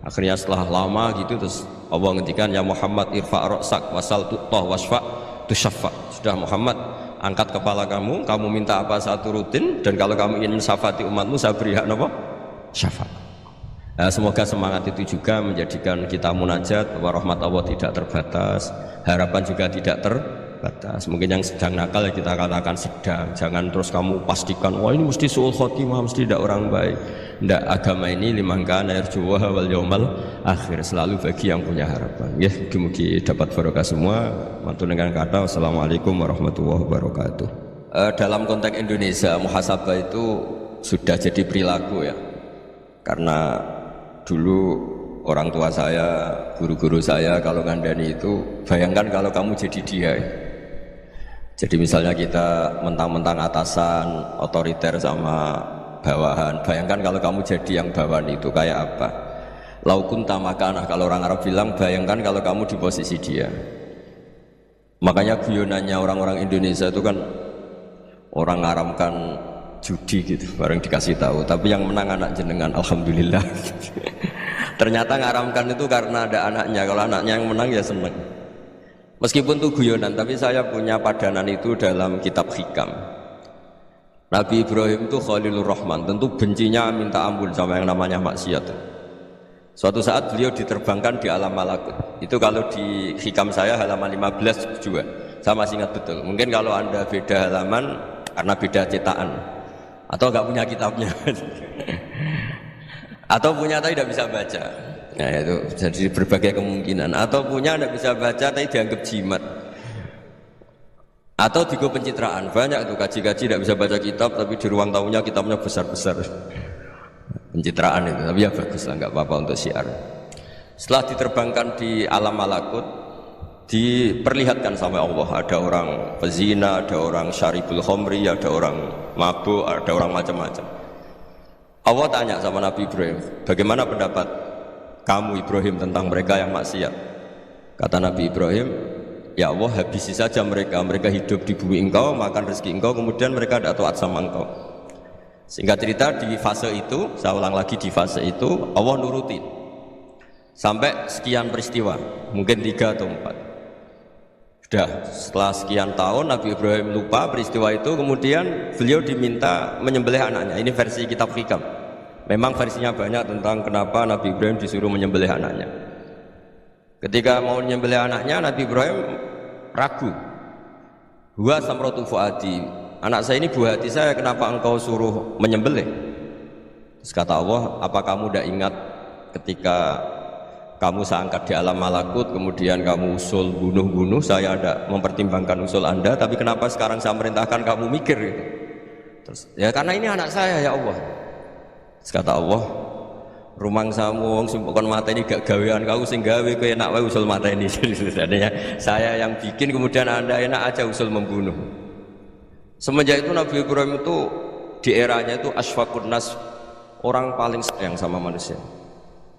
Akhirnya setelah lama gitu terus Allah ngendikan ya Muhammad irfa' ra'sak wasal tu'tah wasfa' tusyaffa. Sudah Muhammad, angkat kepala kamu minta apa saya turutin, dan kalau kamu ingin mensyafaati umatmu saya beri hak apa? Syafaat. Semoga semangat itu juga menjadikan kita munajat bahwa rahmat Allah tidak terbatas, harapan juga tidak terbatas. Mungkin yang sedang nakal ya kita katakan sedang, jangan terus kamu pastikan wah ini mesti su'ul khotimah, mesti tidak orang baik. Tidak, agama ini liman kana yarjuwaha wal yaumal akhir, selalu bagi yang punya harapan. Ya, mugi-mugi dapat barokah semua. Mantu dengan kata wassalamualaikum warahmatullahi wabarakatuh. Dalam konteks Indonesia muhasabah itu sudah jadi perilaku ya, karena dulu orang tua saya, guru-guru saya kalau ngandani itu, bayangkan kalau kamu jadi dia. Jadi misalnya kita mentang-mentang atasan, otoriter sama bawahan, bayangkan kalau kamu jadi yang bawahan itu kayak apa? Laukun tamakana, kalau orang Arab bilang, bayangkan kalau kamu di posisi dia. Makanya guyonannya orang-orang Indonesia itu kan orang ngaramkan judi gitu, bareng dikasih tahu, tapi yang menang anak jenengan, alhamdulillah. Ternyata ngaramkan itu karena ada anaknya, kalau anaknya yang menang ya seneng. Meskipun itu guyonan, tapi saya punya padanan itu dalam kitab Hikam. Nabi Ibrahim itu Khalilur Rahman, tentu bencinya minta ampun sama yang namanya maksiat. Suatu saat beliau diterbangkan di alam malakut. Itu kalau di Hikam saya halaman 15 juga. Saya masih ingat betul. Mungkin kalau Anda beda halaman karena beda cetakan atau nggak punya kitabnya. Atau punya tapi tidak bisa baca. Nah itu jadi berbagai kemungkinan. Atau punya tidak bisa baca tapi dianggap jimat. Atau digo pencitraan. Banyak tuh kaji-kaji tidak bisa baca kitab tapi di ruang tamunya kitabnya besar-besar. Pencitraan itu, tapi ya bagus lah, nggak apa-apa untuk syiar. Setelah diterbangkan di alam malakut, diperlihatkan sama Allah, ada orang pezina, ada orang syaribul khomri, ada orang mabuk, ada orang macam-macam. Allah tanya sama Nabi Ibrahim, bagaimana pendapat kamu Ibrahim tentang mereka yang maksiat? Kata Nabi Ibrahim, ya Allah habisi saja mereka hidup di bumi engkau, makan rezeki engkau, kemudian mereka tidak taat sama engkau. Singkat cerita di fase itu, saya ulang lagi di fase itu, Allah nuruti sampai sekian peristiwa, mungkin 3 atau 4. Sudah setelah sekian tahun Nabi Ibrahim lupa peristiwa itu, kemudian beliau diminta menyembelih anaknya. Ini versi kitab Hikam. Memang versinya banyak tentang kenapa Nabi Ibrahim disuruh menyembelih anaknya. Ketika mau menyembelih anaknya, Nabi Ibrahim ragu. Huwa samratu fuadi, anak saya ini buah hati saya, kenapa engkau suruh menyembelih? Terus kata Allah, apa kamu tidak ingat ketika kamu saya angkat di alam malakut, kemudian kamu usul bunuh-bunuh, saya ada mempertimbangkan usul Anda, tapi kenapa sekarang saya merintahkan kamu mikir gitu? Terus, ya karena ini anak saya ya Allah. Terus kata Allah, rumang samu wong sumpukon mata ini gak gawean kau sing gawe kowe enak wae usul mata ini. Jadi saya yang bikin, kemudian Anda enak aja usul membunuh. Semenjak itu Nabi Ibrahim itu di eranya itu asfaqun nas, orang paling sayang sama manusia.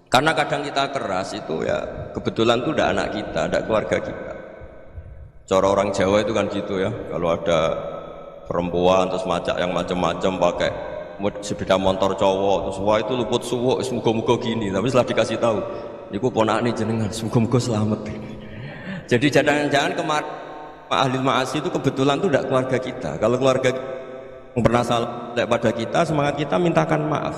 Karena kadang kita keras itu ya kebetulan itu udah anak kita, ada keluarga kita. Cara orang Jawa itu kan gitu ya, kalau ada perempuan terus macak yang macam-macam pakai sepeda motor cowok terus wah itu luput suwuk semoga-moga gini, tapi setelah dikasih tahu niku ponakane jenengan semoga-moga selamat. Jadi jangan-jangan kemarin ahli ma'asi itu kebetulan itu tidak keluarga kita. Kalau keluarga yang pernah salah pada kita, semangat kita mintakan maaf.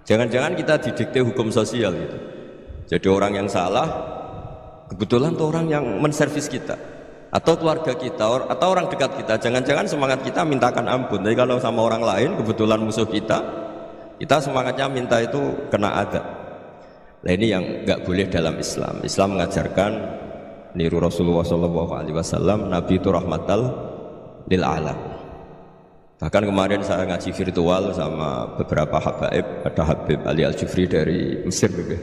Jangan-jangan kita didikte hukum sosial gitu. Jadi orang yang salah kebetulan itu orang yang menservis kita, atau keluarga kita, atau orang dekat kita. Jangan-jangan semangat kita mintakan ampun. Tapi kalau sama orang lain kebetulan musuh kita semangatnya minta itu kena adab. Nah ini yang nggak boleh dalam Islam. Islam mengajarkan niru Rasulullah SAW, Nabi itu rahmatal lil alam. Bahkan kemarin saya ngaji virtual sama beberapa habaib, ada Habib Ali Al-Jufri dari Mesir juga,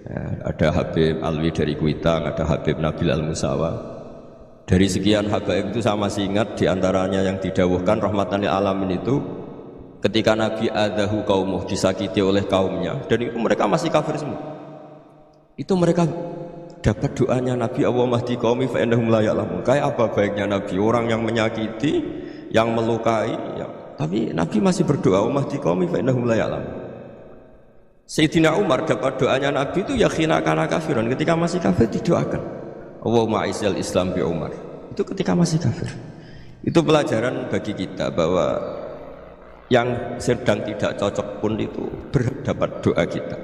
ya, ada Habib Alwi dari Kuitang, ada Habib Nabil Al-Musawa. Dari sekian habaib itu saya masih ingat diantaranya yang didawuhkan rahmatan lil alamin itu ketika Nabi adahu kaumuh, disakiti oleh kaumnya, dan itu mereka masih kafir semua. Itu mereka dapat doanya Nabi, Allahumma hdi qaumi fa innahum la ya'lamun. Kayak apa baiknya Nabi, orang yang menyakiti, yang melukai, tapi Nabi masih berdoa, Allahumma hdi qaumi fa innahum la ya'lamun. Sayyidina Umar dapat doanya Nabi itu ya khina kana kafiran, ketika masih kafir didoakan, Allahumma a'izzal Islam bi Umar. Itu ketika masih kafir. Itu pelajaran bagi kita bahwa yang sedang tidak cocok pun itu berdapat doa kita.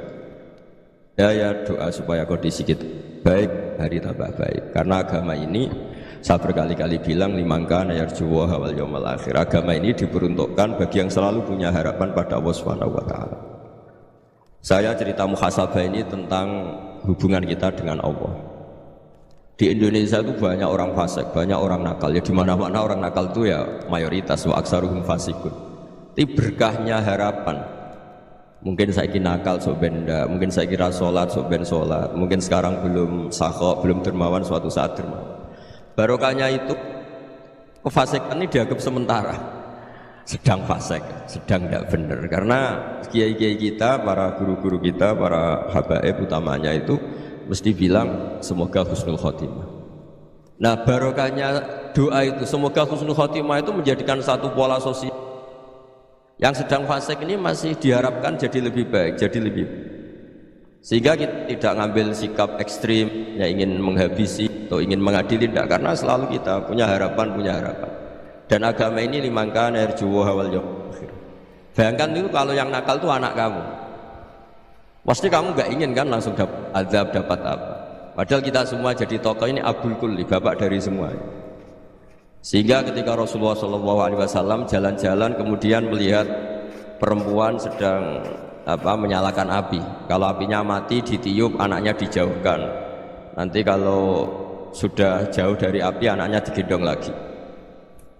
Ya doa supaya kondisi kita baik, hari tambah baik. Karena agama ini saya berkali-kali bilang limangkan yarjuwaha wal yawmal akhir. Agama ini diperuntukkan bagi yang selalu punya harapan pada Allah Subhanahu wa taala. Saya cerita muhasabah ini tentang hubungan kita dengan Allah. Di Indonesia itu banyak orang fasik, banyak orang nakal. Ya di mana-mana orang nakal itu ya mayoritas, wa aksaruhum fasikun. Tapi berkahnya harapan. Mungkin saya kira nakal sok benda, mungkin saya kira sholat sok ben sholat, mungkin sekarang belum sakho, belum dermawan, suatu saat dermawan. Barokahnya itu kefasikan ini dianggap sementara, sedang fasik, sedang tidak benar. Karena kiai-kiai kita, para guru-guru kita, para habaib utamanya itu mesti bilang semoga husnul khotimah. Nah barokahnya doa itu semoga husnul khotimah itu menjadikan satu pola sosial. Yang sedang fasik ini masih diharapkan jadi lebih baik, jadi lebih. Sehingga kita tidak ngambil sikap ekstrim, ya ingin menghabisi atau ingin mengadili, tidak, karena selalu kita punya harapan. Dan agama ini limangkan yarjuwa wal yawmil akhir. Bayangkan itu kalau yang nakal itu anak kamu, pasti kamu nggak ingin kan langsung dapat azab, dapat apa. Padahal kita semua jadi tokoh ini abul kulli, bapak dari semua. Sehingga ketika Rasulullah SAW jalan-jalan kemudian melihat perempuan sedang menyalakan api. Kalau apinya mati ditiup, anaknya dijauhkan. Nanti kalau sudah jauh dari api, anaknya digendong lagi.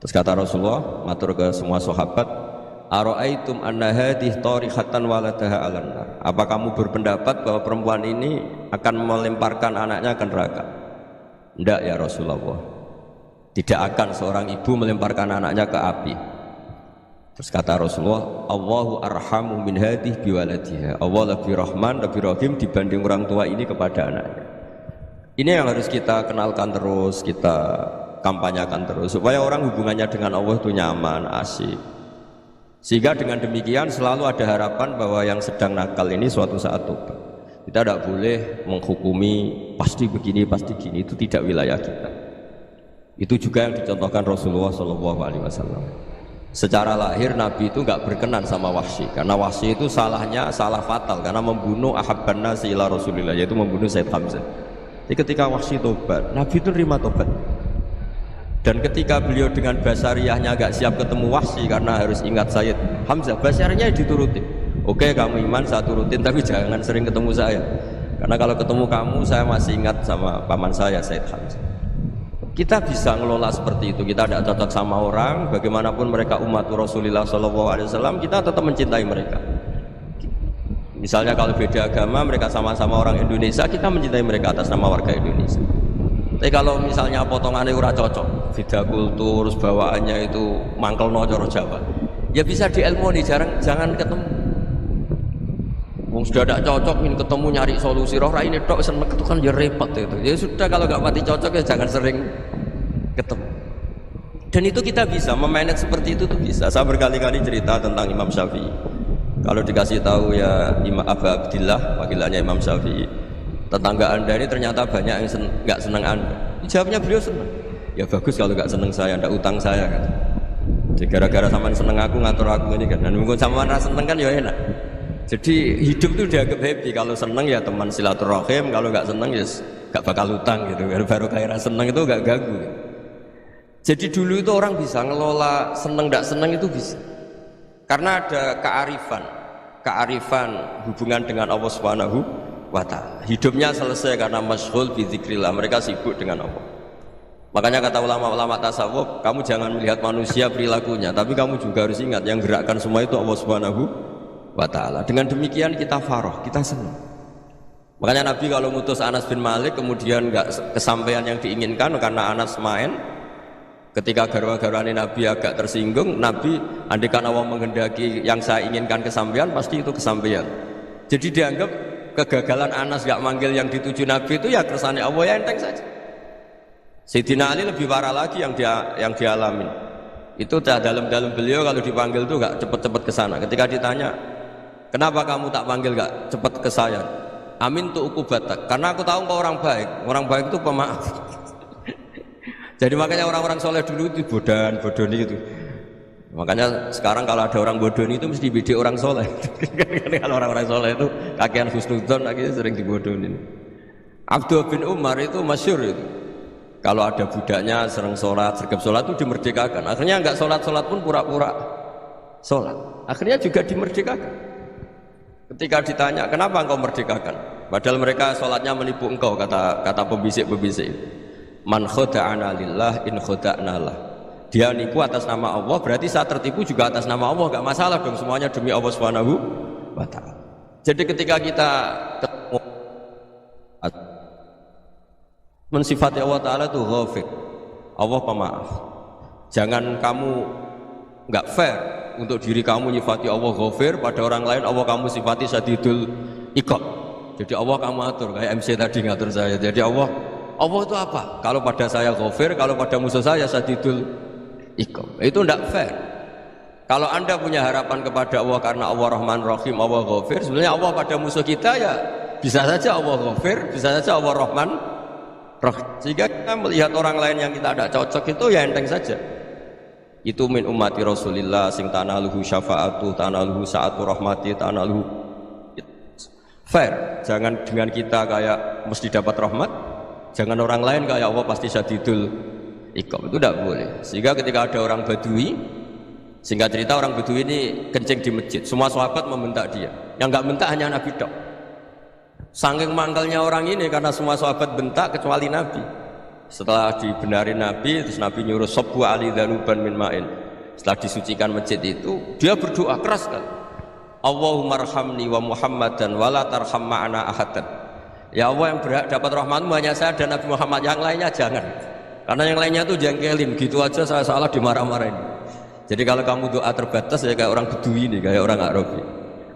Terus kata Rasulullah, matur ke semua sahabat, ara'aitum anna hadhihi tarihatan waladaha 'alan nar. Apa kamu berpendapat bahwa perempuan ini akan melemparkan anaknya ke neraka? Tidak ya Rasulullah. Tidak akan seorang ibu melemparkan anaknya ke api. Terus kata Rasulullah, Allahu arhamu min hadhihi biwaladiha. Allah lebih rahman, lebih rahim dibanding orang tua ini kepada anaknya. Ini yang harus kita kenalkan terus, kita kampanyakan terus, supaya orang hubungannya dengan Allah itu nyaman, asik. Sehingga dengan demikian selalu ada harapan bahwa yang sedang nakal ini suatu saat tobat. Kita tidak boleh menghukumi pasti begini, pasti gini, itu tidak wilayah kita. Itu juga yang dicontohkan Rasulullah SAW. Secara lahir Nabi itu nggak berkenan sama Wahsy, karena Wahsy itu salahnya salah fatal, karena membunuh ahabban nasi ila Rasulillah, yaitu membunuh Sayyid Hamzah. Jadi ketika Wahsy tobat, Nabi itu terima tobat. Dan ketika beliau dengan basariyahnya agak siap ketemu Wahsy karena harus ingat Sayyid Hamzah, basariyahnya diturutin. Oke, kamu iman, saya turutin, tapi jangan sering ketemu saya. Karena kalau ketemu kamu, saya masih ingat sama paman saya, Sayyid Hamzah. Kita bisa ngelola seperti itu. Kita tidak cocok sama orang, bagaimanapun mereka umat Rasulullah SAW, kita tetap mencintai mereka. Misalnya kalau beda agama, mereka sama-sama orang Indonesia, kita mencintai mereka atas nama warga Indonesia. Tapi kalau misalnya potongannya ora cocok, beda kultur, bawaannya itu mangkel no coro Jawa, ya bisa diilmoni, jangan ketemu. Wong sudah tidak cocok, ingin ketemu nyari solusi, roh ini tok seneng itu kan ya repot itu. Ya sudah, kalau nggak mati cocok ya jangan sering ketemu. Dan itu kita bisa memanage seperti itu tuh bisa. Saya berkali-kali cerita tentang Imam Syafi'i. Kalau dikasih tahu ya Imam Abu Abdillah, wakilannya Imam Syafi'i, tetangga anda ini ternyata banyak yang nggak senang anda. Jawabnya beliau senang. Ya bagus kalau nggak senang saya, ndak utang saya kan. Jadi gara-gara sampean seneng aku, ngatur aku ini kan. Dan mungkin sampean rasa seneng kan ya enak. Jadi hidup itu dianggap happy. Kalau seneng ya teman silaturahim, kalau nggak seneng ya nggak bakal utang gitu. Baru kayak seneng itu nggak ganggu. Jadi dulu itu orang bisa ngelola seneng ndak seneng itu bisa. Karena ada kearifan hubungan dengan Allah Subhanahu wa ta'ala. Hidupnya selesai karena masyghul bi dzikrillah, mereka sibuk dengan Allah. Makanya kata ulama-ulama tasawuf, kamu jangan melihat manusia perilakunya, tapi kamu juga harus ingat yang gerakkan semua itu Allah Subhanahu wa ta'ala. Dengan demikian kita farah, kita senang. Makanya Nabi kalau ngutus Anas bin Malik kemudian nggak kesampaian yang diinginkan karena Anas main, ketika garwa-garwani Nabi agak tersinggung, Nabi andaikan Allah menghendaki yang saya inginkan kesampaian, pasti itu kesampaian. Jadi dianggap kegagalan Anas gak manggil yang dituju Nabi itu ya kersane Allah, ya enteng saja. Sayyidina Ali lebih parah lagi yang dialamin. Itu dalam beliau kalau dipanggil itu gak cepet-cepet ke sana. Ketika ditanya, kenapa kamu tak panggil gak cepet ke saya? Amin tu ukubatak, karena aku tahu kau orang baik itu pemaaf. Jadi makanya orang-orang soleh dulu itu bodoh-bodoh gitu. Makanya sekarang kalau ada orang bodoh itu mesti bidik orang soleh. Kalau orang-orang soleh itu kakean husnudzon akhirnya sering dibodohin. Abdullah bin Umar itu masyhur itu. Kalau ada budaknya sering sholat, sergap sholat itu dimerdekakan. Akhirnya nggak sholat pun pura-pura sholat. Akhirnya juga dimerdekakan. Ketika ditanya, kenapa engkau merdekakan? Padahal mereka sholatnya menipu engkau, kata pembisik-pembisik. Man khoda'ana lillah in khoda'na lah. Dia nipu atas nama Allah, berarti saat tertipu juga atas nama Allah, gak masalah dong, semuanya demi Allah Subhanahu wa ta'ala. Jadi ketika kita ketemu mensifati Allah Ta'ala itu ghafir, Allah pemaaf. Jangan kamu gak fair untuk diri kamu nyifati Allah ghafir, pada orang lain Allah kamu sifati syadidul iqab. Jadi Allah kamu atur, kayak MC tadi ngatur saya. Jadi Allah itu apa? Kalau pada saya ghafir, kalau pada musuh saya syadidul iqab. Itu tidak fair. Kalau anda punya harapan kepada Allah karena Allah Rahman Rahim, Allah Ghafir, sebenarnya Allah pada musuh kita ya Bisa saja Allah Ghafir, bisa saja Allah Rahman. Sehingga kita melihat orang lain yang kita tidak cocok itu ya enteng saja. Itu min ummati Rasulillah sing tanaluhu syafa'atu, tanaluhu sa'atu rahmati, tanaluhu fair. Jangan dengan kita kayak mesti dapat rahmat, jangan orang lain kayak Allah pasti syadidul iqab. Itu tidak boleh. Sehingga ketika ada orang Badui, singkat cerita orang Badui ini kencing di masjid, semua sahabat membentak dia. Yang nggak bentak hanya Nabi dok. Saking mangkalnya orang ini karena semua sahabat bentak kecuali Nabi. Setelah dibenarin Nabi, terus Nabi nyuruh sabbu ali dhanuban min ma'in. Setelah disucikan masjid itu, dia berdoa keras kan. Allahumma arhamni wa Muhammadan wa la tarham ma'ana ahadan. Ya Allah, yang berhak dapat rahmatmu hanya saya dan Nabi Muhammad, yang lainnya jangan. Karena yang lainnya tuh jengkelin, gitu aja saya salah dimarah-marahin. Jadi kalau kamu doa terbatas ya kayak orang Bedui ini, kayak orang Arabi.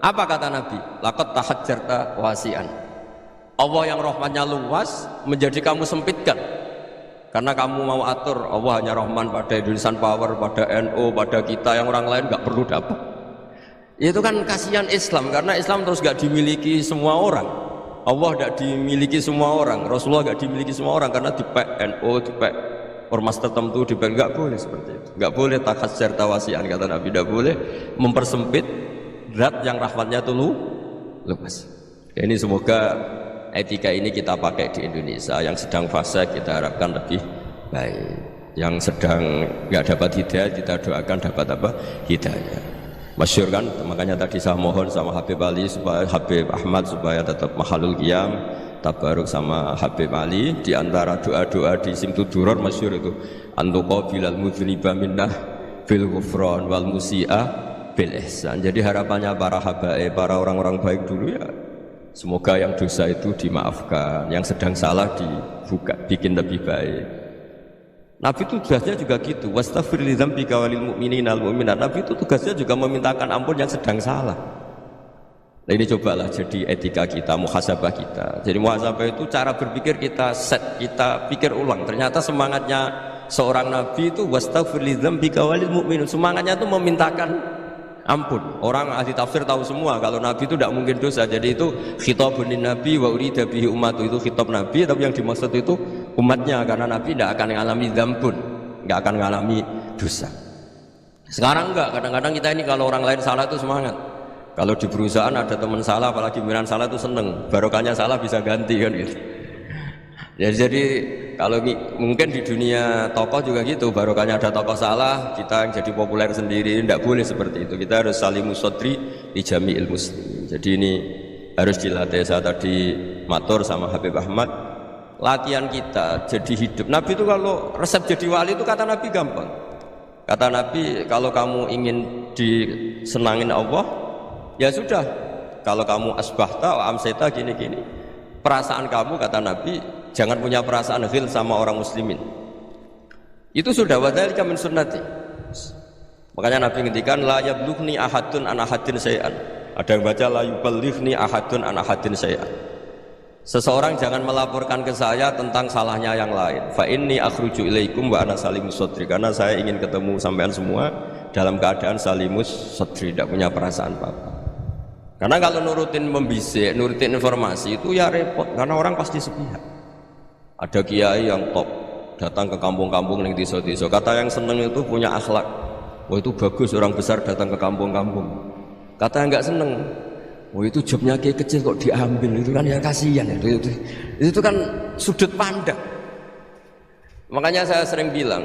Apa kata Nabi? Laqad tahajjarta wasi'an. Allah yang rahmatnya luas menjadi kamu sempitkan karena kamu mau atur Allah hanya rahman pada Indonesian Power, pada NU, pada kita yang orang lain nggak perlu dapat. Itu kan kasihan Islam karena Islam terus nggak dimiliki semua orang. Allah nggak dimiliki semua orang, Rasulullah nggak dimiliki semua orang karena dipek NU, dipek ormas tertentu, dipek nggak boleh seperti itu. Nggak boleh takhasyar tawasian kata Nabi, nggak boleh mempersempit zat yang rahmatnya itu luas. Ini semoga etika ini kita pakai di Indonesia. Yang sedang fase kita harapkan lebih baik, yang sedang nggak dapat hidayah kita doakan dapat apa? Hidayah. Masyhur kan, makanya tadi saya mohon sama Habib Ali supaya Habib Ahmad supaya tetap mahalul qiyam tabaruk sama Habib Ali. Di antara doa-doa di Simtud Duror masyhur itu antuqabilal mudhniba minnah bil ghufran wal musi'ah bil ihsan. Jadi harapannya para habaib, para orang-orang baik dulu ya semoga yang dosa itu dimaafkan, yang sedang salah dibuka, bikin lebih baik. Nabi itu tugasnya juga gitu. Wastaghfir li dzambika walil mu'minina wal mu'minat. Nabi itu tugasnya juga memintakan ampun yang sedang salah. Nah ini cobalah jadi etika kita, muhasabah kita. Jadi muhasabah itu cara berpikir kita set, kita pikir ulang. Ternyata semangatnya seorang nabi itu wastaghfir li dzambika walil mu'minun. Semangatnya itu memintakan ampun. Orang ahli tafsir tahu semua kalau Nabi itu tidak mungkin dosa. Jadi itu khitabun Nabi wa urida bihi ummatu, itu khitab Nabi tapi yang dimaksud itu umatnya karena Nabi tidak akan mengalami dzambun, tidak akan mengalami dosa. Sekarang enggak, kadang-kadang kita ini kalau orang lain salah itu semangat. Kalau di perusahaan ada teman salah, apalagi pimpinan salah itu seneng, barokahnya salah bisa ganti kan gitu. Ya, jadi kalau mungkin di dunia tokoh juga gitu, barokahnya ada tokoh salah, kita yang jadi populer sendiri, tidak boleh seperti itu. Kita harus salimus sodri di jami'il muslim. Jadi ini harus dilatih. Saya tadi matur sama Habib Ahmad, latihan kita jadi hidup. Nabi itu kalau resep jadi wali itu kata Nabi gampang. Kata Nabi, kalau kamu ingin disenangin Allah, ya sudah. Kalau kamu asbahta wa amseta gini-gini, perasaan kamu kata Nabi jangan punya perasaan ghil sama orang muslimin. Itu sudah wadzalika min sunnati. Makanya Nabi ngendikan la yablughni ahadun an ahadin syai'an. Ada yang baca la yuballighni ahadun an ahadin syai'an. Seseorang jangan melaporkan ke saya tentang salahnya yang lain. Fa inni akhruju ilaikum wa ana salimus sadri. Karena saya ingin ketemu sampean semua dalam keadaan salimus sadri, tidak punya perasaan apa-apa. Karena kalau nurutin membisik, nurutin informasi itu ya repot karena orang pasti sepihak. Ada kiai yang top datang ke kampung-kampung yang desa-desa. Kata yang seneng itu punya akhlak. Wah itu bagus orang besar datang ke kampung-kampung. Kata yang nggak seneng, wah itu jobnya kiai kecil kok diambil, itu kan ya kasihan. Itu kan sudut pandang. Makanya saya sering bilang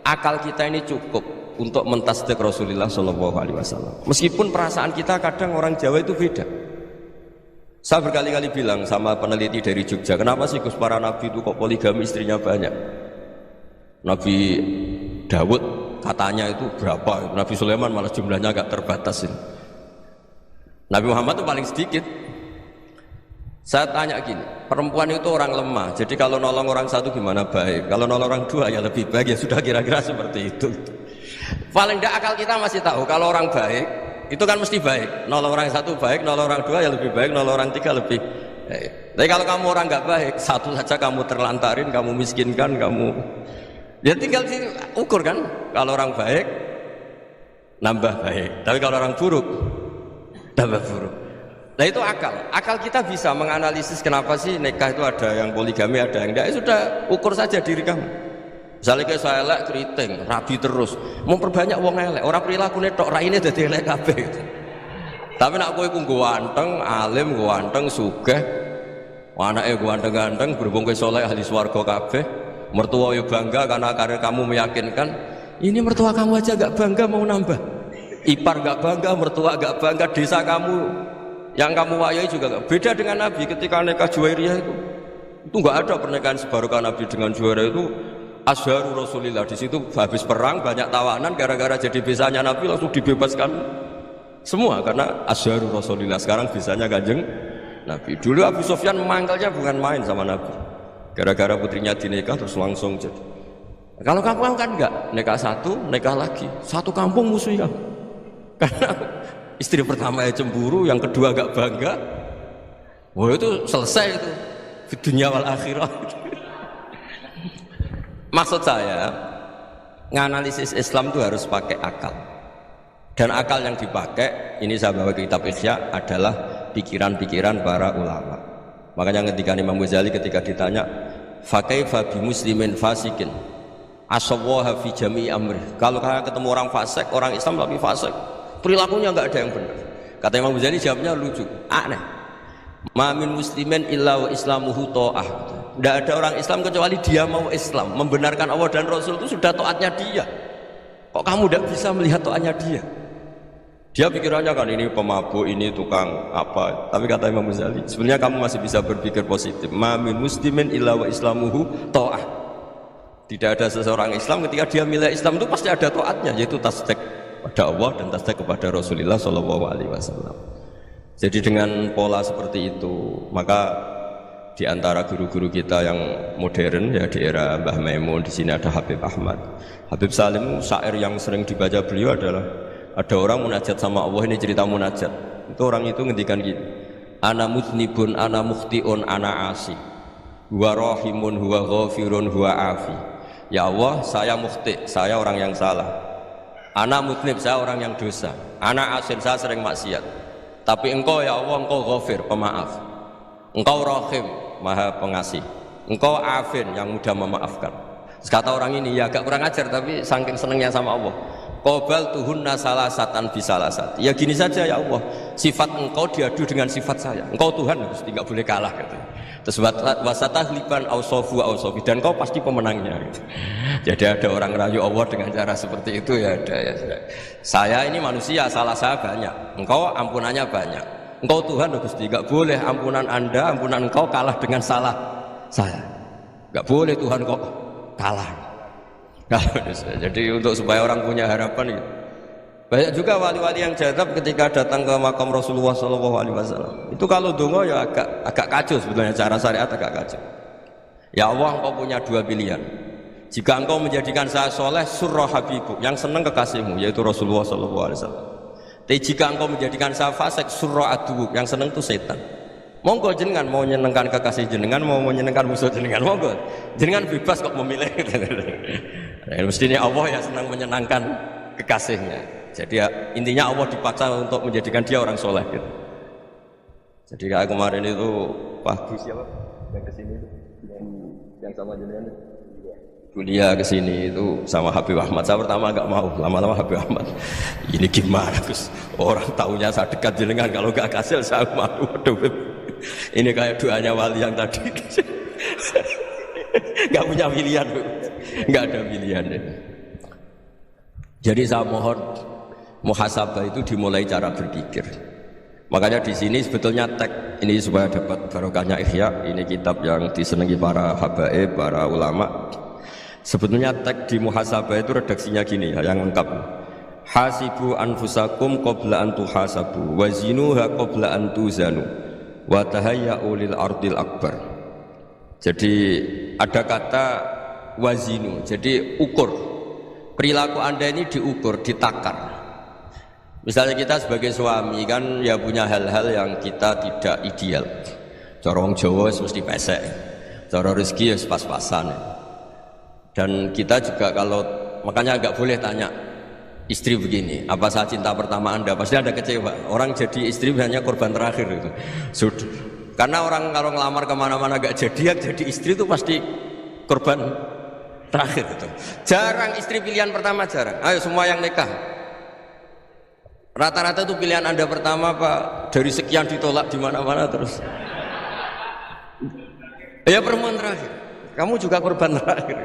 akal kita ini cukup untuk mentasdik Rasulullah SAW. Meskipun perasaan kita kadang orang Jawa itu beda. Saya berkali-kali bilang sama peneliti dari Jogja, kenapa sih Gus para nabi itu kok poligami istrinya banyak? Nabi Dawud katanya itu berapa? Nabi Sulaiman malah jumlahnya agak terbatas ini. Nabi Muhammad itu paling sedikit. Saya tanya gini, perempuan itu orang lemah, jadi kalau nolong orang satu gimana baik? Kalau nolong orang dua ya lebih baik, ya sudah kira-kira seperti itu. Paling tidak akal kita masih tahu kalau orang baik itu kan mesti baik, nolong orang satu baik, nolong orang dua ya lebih baik, nolong orang tiga lebih baik. Tapi kalau kamu orang nggak baik, satu saja kamu terlantarin, kamu miskinkan, kamu ya tinggal ukur kan. Kalau orang baik nambah baik, tapi kalau orang buruk tambah buruk. Nah itu akal. Akal kita bisa menganalisis kenapa sih nikah itu ada yang poligami, ada yang tidak. Sudah ukur saja diri kamu. Misalnya kayak saya elek keriting, rabi terus, memperbanyak wong elek. Orang perilaku tok raine dadi elek kabeh. Tapi nak kowe ku ganteng, alim, ganteng, sugih, anake ganteng-ganteng, berhubung kowe saleh ahli swarga kabeh, mertua yo bangga karena karir kamu meyakinkan. Ini mertua kamu aja gak bangga mau nambah. Ipar gak bangga, mertua gak bangga, desa kamu yang kamu wayai juga gak. Beda dengan Nabi ketika nikah Juwairiyah itu gak ada pernikahan sebarokah Nabi dengan Juwairiyah itu. Azharu Rasulillah, di situ habis perang banyak tawanan, gara-gara jadi bisanya Nabi langsung dibebaskan semua karena Azharu Rasulillah. Sekarang bisanya Kanjeng Nabi. Dulu Abu Sufyan memanggilnya bukan main sama Nabi, gara-gara putrinya dinikah terus langsung jadi. Kalau kamu kan enggak, nikah satu, nikah lagi, satu kampung musuhnya. Karena istri pertama ya cemburu, yang kedua agak bangga. Wah itu selesai itu di dunia wal akhirah. Maksud saya, nganalisis Islam itu harus pakai akal. Dan akal yang dipakai, ini saya bawa ke kitab Ihya, adalah pikiran-pikiran para ulama. Makanya ketika Imam Ghazali ketika ditanya, fakaifa bi muslimin fasikin asawwaha fi jami'i amri. Kalau kalian ketemu orang fasik, orang Islam tapi fasik, perilakunya enggak ada yang benar. Kata Imam Ghazali jawabnya lucu, aneh. Ma min muslimin illa wa islamuhu ta'ah. Tidak ada orang Islam kecuali dia mau Islam, membenarkan Allah dan Rasul itu sudah taatnya dia. Kok kamu tidak bisa melihat taatnya dia? Dia pikirannya kan ini pemabuk, ini tukang apa. Tapi kata Imam Ghazali, sebenarnya kamu masih bisa berpikir positif. Ma min muslimin illa wa islamuhu ta'ah. Tidak ada seseorang Islam ketika dia milih Islam itu pasti ada taatnya, yaitu tasdik pada Allah dan tasdik kepada Rasulullah SAW. Jadi dengan pola seperti itu, maka di antara guru-guru kita yang modern ya di era Mbah Maimun, di sini ada Habib Ahmad, Habib Salim. Syair yang sering dibaca beliau adalah ada orang munajat sama Allah. Ini cerita munajat. Itu orang itu ngendikan gini, ana mutnibun, ana mukhtiun, ana asi, huwa rahimun, huwa ghafirun, huwa afi. Ya Allah, saya mukhti, saya orang yang salah. Ana mutnib, saya orang yang dosa. Ana asin, saya sering maksiat. Tapi engkau ya Allah, engkau ghafir, pemaaf. Engkau rahim, maha pengasih. Engkau afin, yang mudah memaafkan. Kata orang ini ya agak kurang ajar, tapi saking senengnya sama Allah. Qobal tuhunna salasatan bisalasat. Ya gini saja ya Allah, sifat engkau diadu dengan sifat saya. Engkau Tuhan, Gusti, enggak boleh kalah gitu. Terus wasatahliban ausofu ausofi, dan kau pasti pemenangnya gitu. Jadi ada orang rayu Allah dengan cara seperti itu ya ada ya. Saya ini manusia, salah saya banyak. Engkau ampunannya banyak. Engkau Tuhan, Gusti, enggak boleh ampunan Anda, ampunan engkau kalah dengan salah saya. Enggak boleh Tuhan kok kalah. Jadi untuk supaya orang punya harapan gitu. Banyak juga wali-wali yang jadab ketika datang ke makam Rasulullah SAW. Itu kalau dongo ya agak kacau sebenarnya, cara syariat agak kacau. Ya Allah, engkau punya dua pilihan. Jika engkau menjadikan saya soleh, surah habibuk, yang senang kekasihmu, yaitu Rasulullah SAW. Tapi jika engkau menjadikan saya fasik, surah adubuk, yang senang itu setan. Monggo jenengan mau menyenangkan kekasih jenengan, mau menyenangkan musuh jenengan, monggo. Jenengan bebas kok memilih. Nah, mestinya Allah yang senang menyenangkan kekasihnya. Jadi ya, intinya Allah dipaksa untuk menjadikan dia orang soleh gitu. Jadi kayak kemarin itu Pak Gus siapa yang kesini itu, yang sama jenengan kuliah kesini itu sama Habib Ahmad. Saya pertama nggak mau, lama-lama Habib Ahmad ini gimana Gus, orang tahunya saya dekat jenengan, kalau nggak kasih saya malu. Waduh, ini kayak doanya wali yang tadi. Nggak punya pilihan, nggak ada pilihan. Jadi saya mohon muhasabah itu dimulai cara berpikir. Makanya di sini sebetulnya tag ini supaya dapat barokahnya Ihya. Ini kitab yang disenangi para habaib, para ulama. Sebetulnya tag di muhasabah itu redaksinya gini ya, yang lengkap. Hasibu anfusakum qabla an tuhasabu wa zinuha qabla an tuzanu wa tahayya'u lil ardil akbar. Jadi ada kata wazinu, jadi ukur. Perilaku Anda ini diukur, ditakar. Misalnya kita sebagai suami kan ya punya hal-hal yang kita tidak ideal. Cara wong Jawa mesti pesek, cara rezeki ya pas-pasan. Dan kita juga kalau makanya agak boleh tanya, istri begini, apa saat cinta pertama Anda? Pasti Anda kecewa. Orang jadi istri hanya korban terakhir itu. Sudah. Karena orang kalau ngelamar kemana-mana gak jadi, yang jadi istri itu pasti korban terakhir itu. Jarang istri pilihan pertama, jarang. Ayo semua yang nikah. Rata-rata itu pilihan Anda pertama Pak, dari sekian ditolak di mana-mana terus. Ya perempuan terakhir. Kamu juga korban terakhir.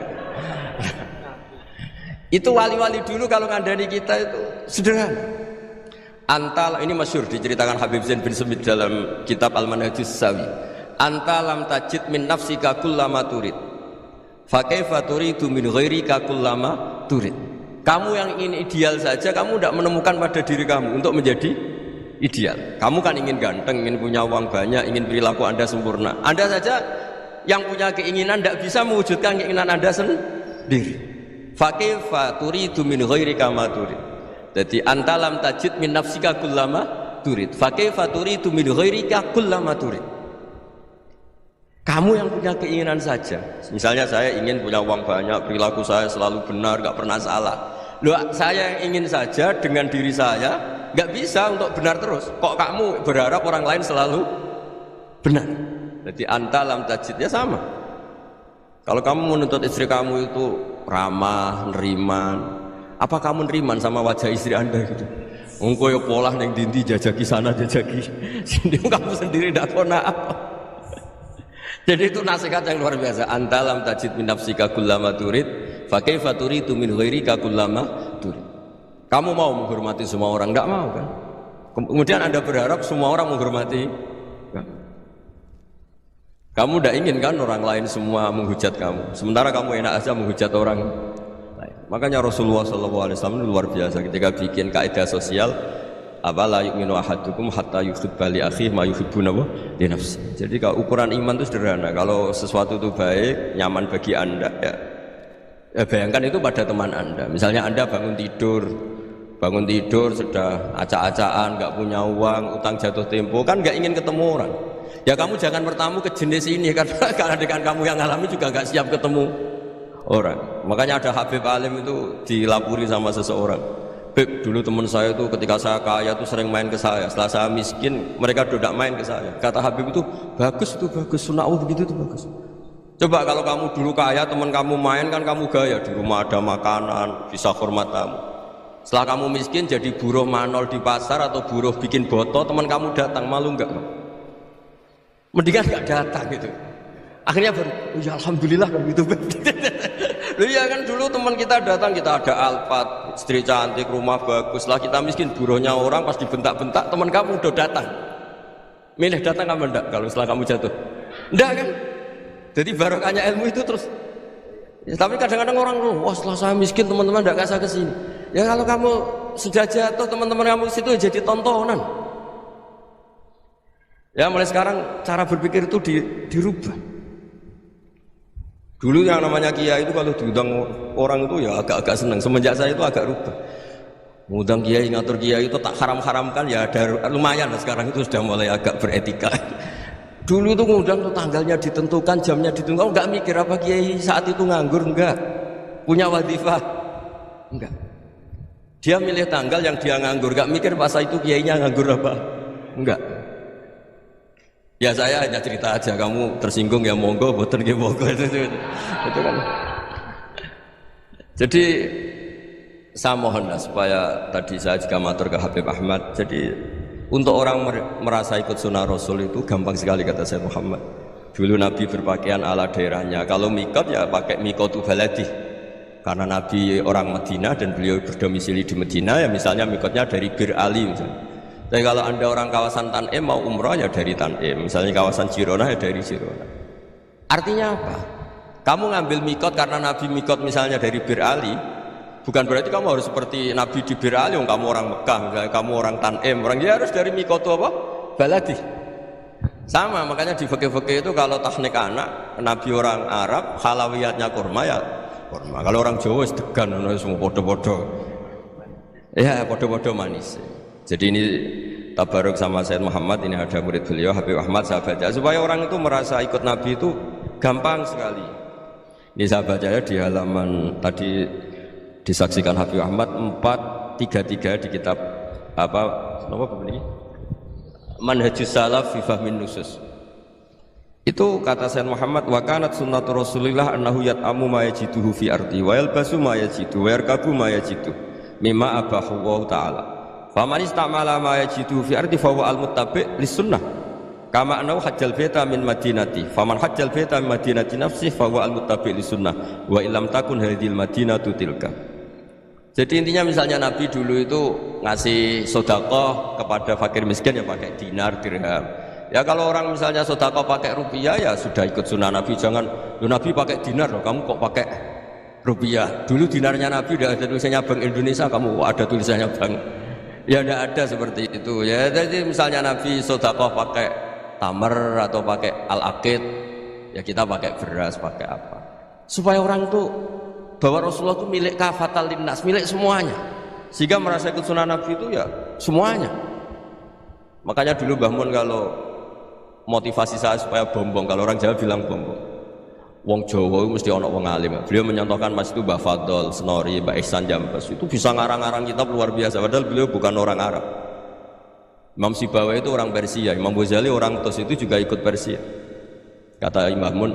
Itu wali-wali dulu kalau ngandani kita itu sederhana. Antal ini masyhur diceritakan Habib Zain bin Semit dalam kitab Al-Manhajus Sawi. Anta lam tajid min nafsika kullama turid. Fa kaifa turidu min ghairika kullama turid. Kamu yang ingin ideal saja kamu tidak menemukan pada diri kamu untuk menjadi ideal. Kamu kan ingin ganteng, ingin punya uang banyak, ingin perilaku Anda sempurna. Anda saja yang punya keinginan tidak bisa mewujudkan keinginan Anda sendiri. Fa kaifa turidu min ghairika ma turid. Jadi anta lam tajid min nafsika kullama turid. Fa kaifa turidu min ghairika kullama turid. Kamu yang punya keinginan saja. Misalnya saya ingin punya uang banyak, perilaku saya selalu benar, gak pernah salah. Loh, saya yang ingin saja dengan diri saya gak bisa untuk benar terus. Kok kamu berharap orang lain selalu benar? Jadi anta lam tajid ya sama. Kalau kamu menuntut istri kamu itu ramah, neriman, apa kamu neriman sama wajah istri Anda gitu? Engkau ya pola neng dindi jajaki sana jajaki sini, kamu sendiri tidak tahu apa. Jadi itu nasihat yang luar biasa. Anta lam tajid min nafsika kullama turid, fa kaifa turidu min ghairika kullama turid. Kamu mau menghormati semua orang? Enggak mau kan? Kemudian Anda berharap semua orang menghormati? Enggak. Kamu tidak ingin kan orang lain semua menghujat kamu, sementara kamu enak aja menghujat orang lain. Makanya Rasulullah SAW luar biasa ketika bikin kaidah sosial, apa la yu'minu ahadukum hatta yuhibba li akhihi ma yuhibbu li nafsihi. Jadi kalau ukuran iman itu sederhana. Kalau sesuatu itu baik, nyaman bagi Anda, ya bayangkan itu pada teman Anda. Misalnya Anda bangun tidur sudah acak-acakan, nggak punya uang, utang jatuh tempo, kan nggak ingin ketemu orang. Ya kamu jangan bertamu ke jenis ini karena dengan kamu yang alami juga nggak siap ketemu orang. Makanya ada Habib Alim itu dilapuri sama seseorang. Beb, dulu teman saya itu ketika saya kaya itu sering main ke saya. Setelah saya miskin, mereka tidak main ke saya. Kata Habib itu bagus, sunnah begitu itu bagus. Coba kalau kamu dulu kaya, teman kamu main kan kamu gaya, di rumah ada makanan, bisa hormat kamu. Setelah kamu miskin jadi buruh manol di pasar atau buruh bikin botol, teman kamu datang, malu enggak? Mendingan nggak datang gitu. Akhirnya baru, oh ya alhamdulillah kan gitu. Loh iya kan dulu teman kita datang, kita ada Alphard, istri cantik, rumah bagus. Lah kita miskin, buruhnya orang pas dibentak-bentak, teman kamu udah datang. Milih datang kamu enggak kalau setelah kamu jatuh? Enggak kan? Jadi barokahnya ilmu itu terus. Ya, tapi kadang-kadang orang, wah setelah saya miskin teman-teman enggak kasih kesini. Ya kalau kamu sudah jatuh, teman-teman kamu situ jadi tontonan. Ya mulai sekarang cara berpikir itu dirubah. Dulu yang namanya kiai itu kalau diundang orang itu ya agak-agak senang. Semenjak saya itu agak rubah. Mengundang kiai, ngatur kiai itu tak haram-haramkan ya ada lumayan lah sekarang itu sudah mulai agak beretika. Dulu itu ngundang tuh tanggalnya ditentukan, jamnya ditentukan. Enggak mikir apa kiai saat itu nganggur, enggak. Punya wadifah, enggak. Dia milih tanggal yang dia nganggur, enggak mikir masa itu kiainya nganggur apa, enggak. Ya saya hanya cerita aja, kamu tersinggung ya monggo, boten nggih monggo itu kan. Jadi saya mohonlah supaya tadi saya juga matur ke Habib Ahmad. Jadi untuk orang merasa ikut sunnah Rasul itu gampang sekali kata Sayyid Muhammad. Dulu Nabi berpakaian ala daerahnya. Kalau mikot ya pakai mikotu baladi. Karena Nabi orang Madinah dan beliau berdomisili di Madinah ya misalnya mikotnya dari Bir Ali misalnya. Tapi kalau Anda orang kawasan Tanim mau umrah ya dari Tanim, misalnya kawasan Jirona ya dari Jirona. Artinya apa? Kamu ngambil mikot karena Nabi mikot misalnya dari Bir Ali, bukan berarti kamu harus seperti Nabi di Bir Ali, kamu orang Mekah, misalnya kamu orang Tanim, orang dia harus dari mikot itu apa? Baladi. Sama, makanya di fikih-fikih itu kalau tahnik anak, Nabi orang Arab, halawiyatnya kurma ya kurma. Kalau orang Jawa sedegan, semua podo-podo. Ya podo-podo manis. Jadi ini tabaruk sama Sayyid Muhammad, ini ada murid beliau Habib Ahmad, saya baca supaya orang itu merasa ikut Nabi itu gampang sekali. Ini saya baca ya di halaman tadi disaksikan Habib Ahmad 33 di kitab apa begini? Manhajus Salaf fi Fahmin Nusus. Itu kata Sayyid Muhammad, wa kanat sunnatu Rasulillah annahu yat'amu ma yajiduhu fi ardi wa yalbasu ma yajidu wa yarkabu ma yajidu mimma abahu wa ta'ala. Faman istamala ma yajiduhu fi ardi fa huwa al-muttabi' lis sunnah. Kama annahu hajjal baita min madinati. Faman hajjal baita min madinati nafsi fa huwa al-muttabi' lis sunnah wa illam takun hadhil madinatu tilka. Jadi intinya misalnya Nabi dulu itu ngasih sedekah kepada fakir miskin ya pakai dinar, dirham. Ya kalau orang misalnya sedekah pakai rupiah ya sudah ikut sunnah Nabi. Jangan, Nabi pakai dinar loh, kamu kok pakai rupiah. Dulu dinarnya Nabi udah ada tulisannya Bank Indonesia, kamu ada tulisannya Bank. Ya tidak ada seperti itu. Ya jadi misalnya Nabi sedekah pakai tamar atau pakai al-aqid, ya kita pakai beras, pakai apa. Supaya orang tuh bahwa Rasulullah itu milik kafatal linnas, milik semuanya, sehingga merasa ikut sunnah Nabi itu ya semuanya. Makanya dulu Mbah Mun kalau motivasi saya supaya bombong, kalau orang Jawa bilang bombong, wong Jawa mesti ono wong alim. Beliau menyontohkan mas itu Mbah Fadol, Senori, Mbah Ihsan Jambes, itu bisa ngarang-ngarang kitab luar biasa, padahal beliau bukan orang Arab. Imam Sibawai itu orang Persia, Imam Ghazali orang Tos itu juga ikut Persia. Kata Imam Mun,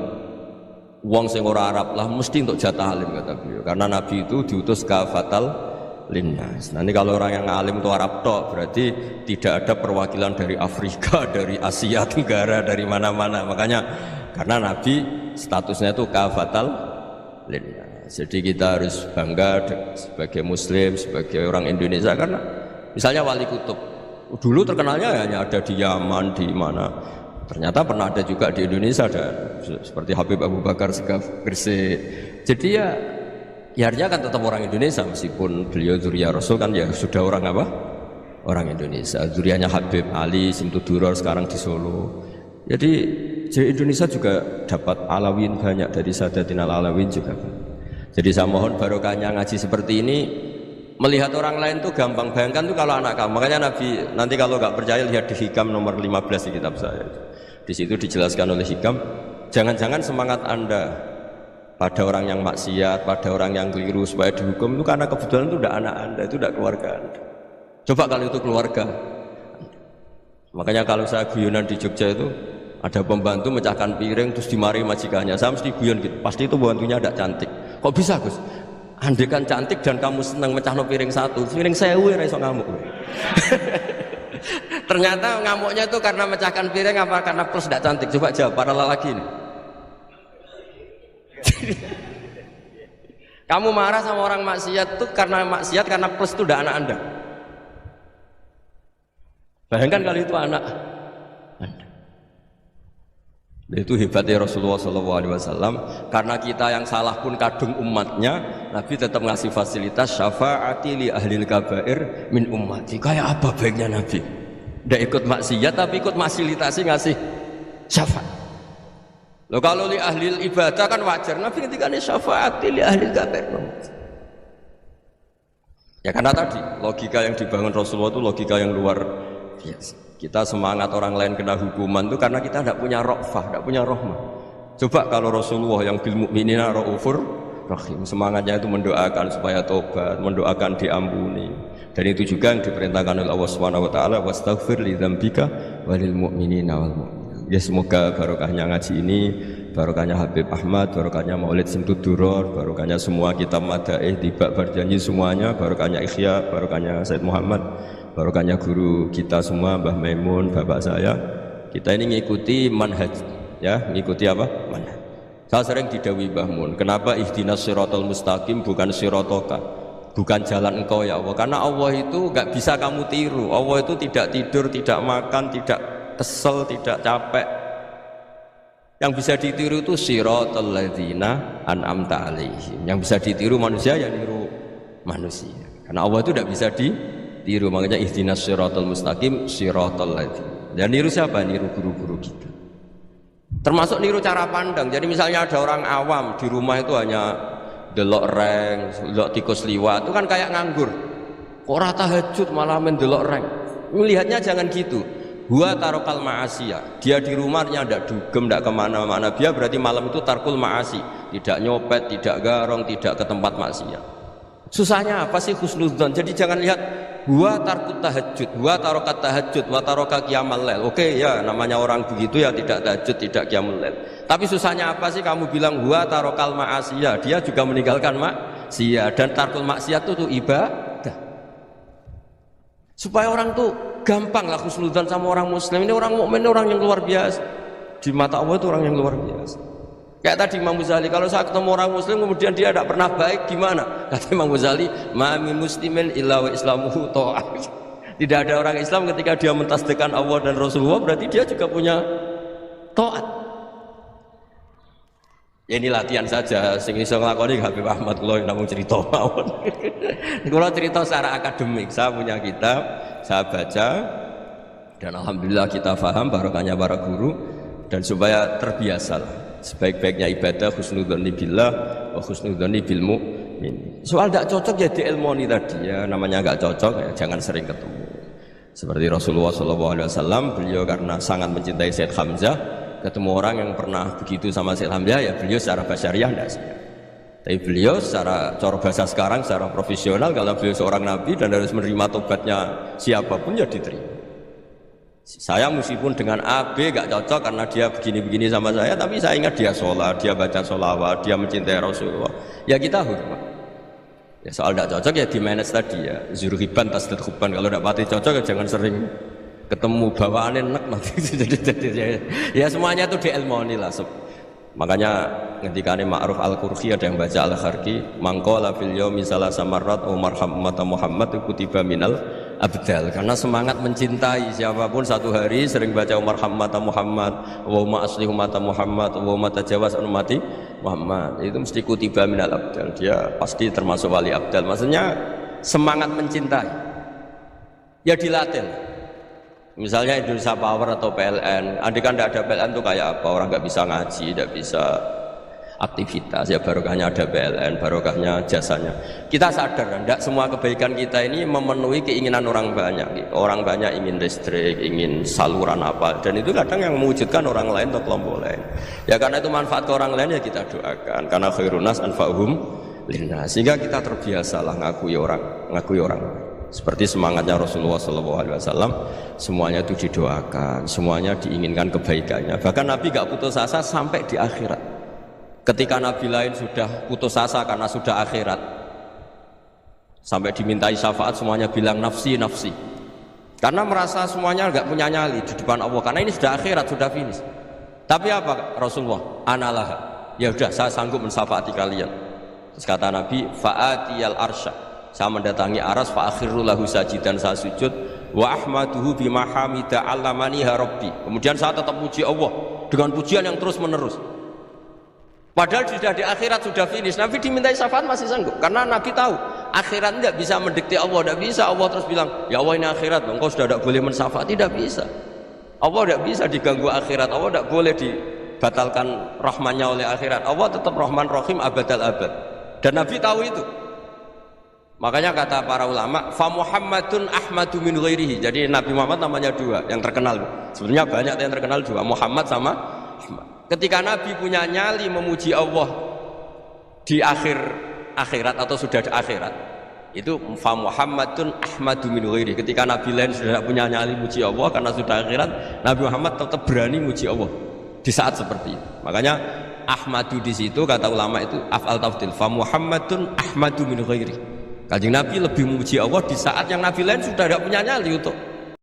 wong sing ora Arab lah mesti untuk jatah alim, kata beliau, karena Nabi itu diutus kafatal linnas. Nanti kalau orang yang alim itu Arab tok, berarti tidak ada perwakilan dari Afrika, dari Asia Tenggara, dari mana-mana. Makanya karena Nabi statusnya itu kafatal linnas. Jadi kita harus bangga sebagai Muslim, sebagai orang Indonesia, karena misalnya Wali Kutub dulu terkenalnya hanya ada di Yaman, di mana. Ternyata pernah ada juga di Indonesia, dan seperti Habib Abu Bakar Segaf Gresik. Jadi ya artinya kan tetap orang Indonesia, meskipun beliau zuriyah Rasul kan ya sudah orang apa? Orang Indonesia. Zuriyahnya Habib Ali Simtuduror sekarang di Solo. Jadi Indonesia juga dapat alawin banyak dari Sadatin al-Alawin juga. Jadi saya mohon barokahnya ngaji seperti ini, melihat orang lain tuh gampang. Bayangkan tuh kalau anak kamu, makanya Nabi nanti kalau nggak percaya lihat di Hikam nomor 15 di kitab saya. Di situ dijelaskan oleh Hikam, jangan-jangan semangat Anda pada orang yang maksiat, pada orang yang keliru supaya dihukum itu karena kebetulan itu udah anak Anda, itu udah keluarga Anda. Coba kalau itu keluarga. Makanya kalau saya guyonan di Jogja itu ada pembantu mecahkan piring terus dimarahi majikannya, saya mesti guyon gitu, pasti itu pembantunya tidak cantik. Kok bisa Gus? Andai kan cantik dan kamu senang mecahno piring satu, piring 1000 ora iso ngamuk. Ternyata ngamuknya itu karena mecahkan piring apa karena plus tidak cantik? Coba jawab para lelaki ini. Kamu marah sama orang maksiat itu karena maksiat, karena plus itu udah anak Anda. Bayangkan kalau itu anak Anda. Itu hebatnya Rasulullah SAW, karena kita yang salah pun kadung umatnya, Nabi tetap ngasih fasilitas syafaati li ahlil kabair min ummati. Kayak apa baiknya Nabi? Tidak ikut maksiat tapi ikut fasilitasi ngasih syafaat. Loh kalau li ahlil ibadah kan wajar, Nabi ketika ini syafaati li ahlil kabair. Ya karena tadi logika yang dibangun Rasulullah itu logika yang luar biasa. Kita semangat orang lain kena hukuman itu karena kita tidak punya ra'fah, tidak punya rahmah. Coba kalau Rasulullah yang bil mu'minina ra'ufur rahim, semangatnya itu mendoakan supaya tobat, mendoakan diampuni. Dan itu juga yang diperintahkan oleh Allah Subhanahu wa taala, wastaghfir li dzambika walil mu'minina wal mu'minat. Ya semoga barokahnya ngaji ini, barokahnya Habib Ahmad, barokahnya Maulid Simtuduror, barokahnya semua kitab madaih, tiba berjanji semuanya, barokahnya Ikhya, barokahnya Said Muhammad, barokahnya guru kita semua, Mbah Maimun, bapak saya. Kita ini ngikuti manhaj, ya, ngikuti apa? Manhaj. Saya sering didhawuhi Mbah Mun, kenapa ihdinas siratal mustaqim bukan siratoka, bukan jalan engkau ya Allah? Karena Allah itu nggak bisa kamu tiru. Allah itu tidak tidur, tidak makan, tidak kesel, tidak capek. Yang bisa ditiru itu siratal ladzina an'amta alaihim. Yang bisa ditiru manusia ya niru manusia. Karena Allah itu tidak bisa ditiru, makanya ihdinas siratal mustaqim siratal ladzina. Dan niru siapa? Niru guru-guru kita. Termasuk niru cara pandang. Jadi misalnya ada orang awam di rumah itu hanya delok reng, delok tikus liwat, itu kan kayak nganggur. Kok ora tahajud malah mendelok reng. Melihatnya jangan gitu. Huwa tarokal ma'asiyah. Dia di rumahnya tidak dugem, tidak kemana-mana. Dia berarti malam itu tarkul ma'asi, tidak nyopet, tidak garong, tidak ke tempat maksiat. Susahnya apa sih husnudzon? Jadi jangan lihat huwa tarkut tahajud, huwa tarokat tahajud, wa taroka qiyamul lail. Oke ya, namanya orang begitu ya tidak tahajud, tidak qiyamul lail. Tapi susahnya apa sih kamu bilang huwa tarokal ma'asiyah, dia juga meninggalkan maksiat, dan tarkul maksiat itu ibadah. Supaya orang tuh gampang lah husnudzon sama orang muslim. Ini orang mukmin, orang yang luar biasa. Di mata Allah itu orang yang luar biasa. Kayak tadi Imam Ghazali, kalau saya ketemu orang muslim kemudian dia tidak pernah baik, gimana? Kata Imam Ghazali, ma min muslimin illa wa islamuhu ta'ah. Tidak ada orang Islam ketika dia mentasdihkan Allah dan Rasulullah, berarti dia juga punya taat. Ya ini latihan saja, sing iso nglakoni Habib Ahmad kula namung cerita mawon. Kula cerita secara akademik, saya punya kitab, saya baca dan alhamdulillah kita paham barokahnya para guru, dan supaya terbiasalah. Sebaik-baiknya ibadah husnudzoni billah wa husnudzoni bil mu'min. Soal tidak cocok ya diilmoni tadi ya, namanya nggak cocok ya jangan sering ketemu. Seperti Rasulullah SAW, beliau karena sangat mencintai Sayyid Hamzah, ketemu orang yang pernah begitu sama Sayyid Hamzah ya beliau secara basyariah tidak siap. Tapi beliau secara cara bahasa sekarang, secara profesional, kalau beliau seorang nabi dan harus menerima tobatnya siapapun ya diterima. Saya meskipun dengan A, B gak cocok karena dia begini-begini sama saya, tapi saya ingat dia sholat, dia baca sholawat, dia mencintai Rasulullah, ya kita hormat. Ya soal gak cocok ya di manage tadi ya, zurhiban tasdid huban. Kalau gak pati cocok ya jangan sering ketemu, bawaannya enak nanti. Ya semuanya itu diilmoni lah. Makanya ketika ini Ma'ruf Al-Qurhi ada yang baca Al-Kharki, mangqala fil yaumi salasa marrat umarham umat Muhammad kutiba minal abdal. Karena semangat mencintai siapapun satu hari sering baca umarham umat Muhammad, wa asli umat Muhammad, wa tajawaz an ummati Muhammad, itu mesti kutiba minal abdal, dia pasti termasuk wali abdal. Maksudnya semangat mencintai ya dilatih. Misalnya Indonesia Power atau PLN, andai kan tidak ada PLN itu kayak apa? Orang nggak bisa ngaji, tidak bisa aktivitas, ya barokahnya ada PLN, barokahnya jasanya. Kita sadar, tidak semua kebaikan kita ini memenuhi keinginan orang banyak. Orang banyak ingin listrik, ingin saluran apa, dan itu kadang yang mewujudkan orang lain atau kelompok lain. Ya karena itu manfaat ke orang lain ya kita doakan, karena khairun nas anfa'uhum linnas. Sehingga kita terbiasalah ngakui orang. Seperti semangatnya Rasulullah SAW, semuanya itu didoakan, semuanya diinginkan kebaikannya. Bahkan Nabi gak putus asa sampai di akhirat. Ketika Nabi lain sudah putus asa karena sudah akhirat, sampai dimintai syafaat semuanya bilang nafsi, nafsi. Karena merasa semuanya gak punya nyali di depan Allah, karena ini sudah akhirat, sudah finish. Tapi apa Rasulullah? Analah, ya udah saya sanggup mensyafaati kalian. Terus kata Nabi, fa'atiyal arsya, saya mendatangi aras, fa akhiru lahu sajidan, saya sujud, wa ahmaduhu bima hamida allamani rabbi. Kemudian saya tetap puji Allah dengan pujian yang terus menerus. Padahal sudah di akhirat, sudah finish. Nabi dimintai syafaat masih sanggup, karena Nabi tahu akhirat tidak bisa mendikte Allah, tidak bisa. Allah terus bilang, ya Allah ini akhirat, engkau sudah tidak boleh mensyafaat, tidak bisa. Allah tidak bisa diganggu akhirat, Allah tidak boleh dibatalkan rahmannya oleh akhirat. Allah tetap Rahman Rahim abadal abad, dan Nabi tahu itu. Makanya kata para ulama, fa Muhammadun ahmadu min ghairihi. Jadi Nabi Muhammad namanya dua yang terkenal. Sebenarnya banyak yang terkenal dua, Muhammad sama Ahmad. Ketika Nabi punya nyali memuji Allah di akhirat atau sudah di akhirat, itu fa Muhammadun ahmadu min ghairihi. Ketika Nabi lain sudah punya nyali muji Allah karena sudah akhirat, Nabi Muhammad tetap berani muji Allah di saat seperti itu. Makanya Ahmadu di situ kata ulama itu af'al tafdil, fa Muhammadun ahmadu min ghairihi. Kanjeng Nabi lebih memuji Allah di saat yang Nabi lain sudah tidak punya nyali untuk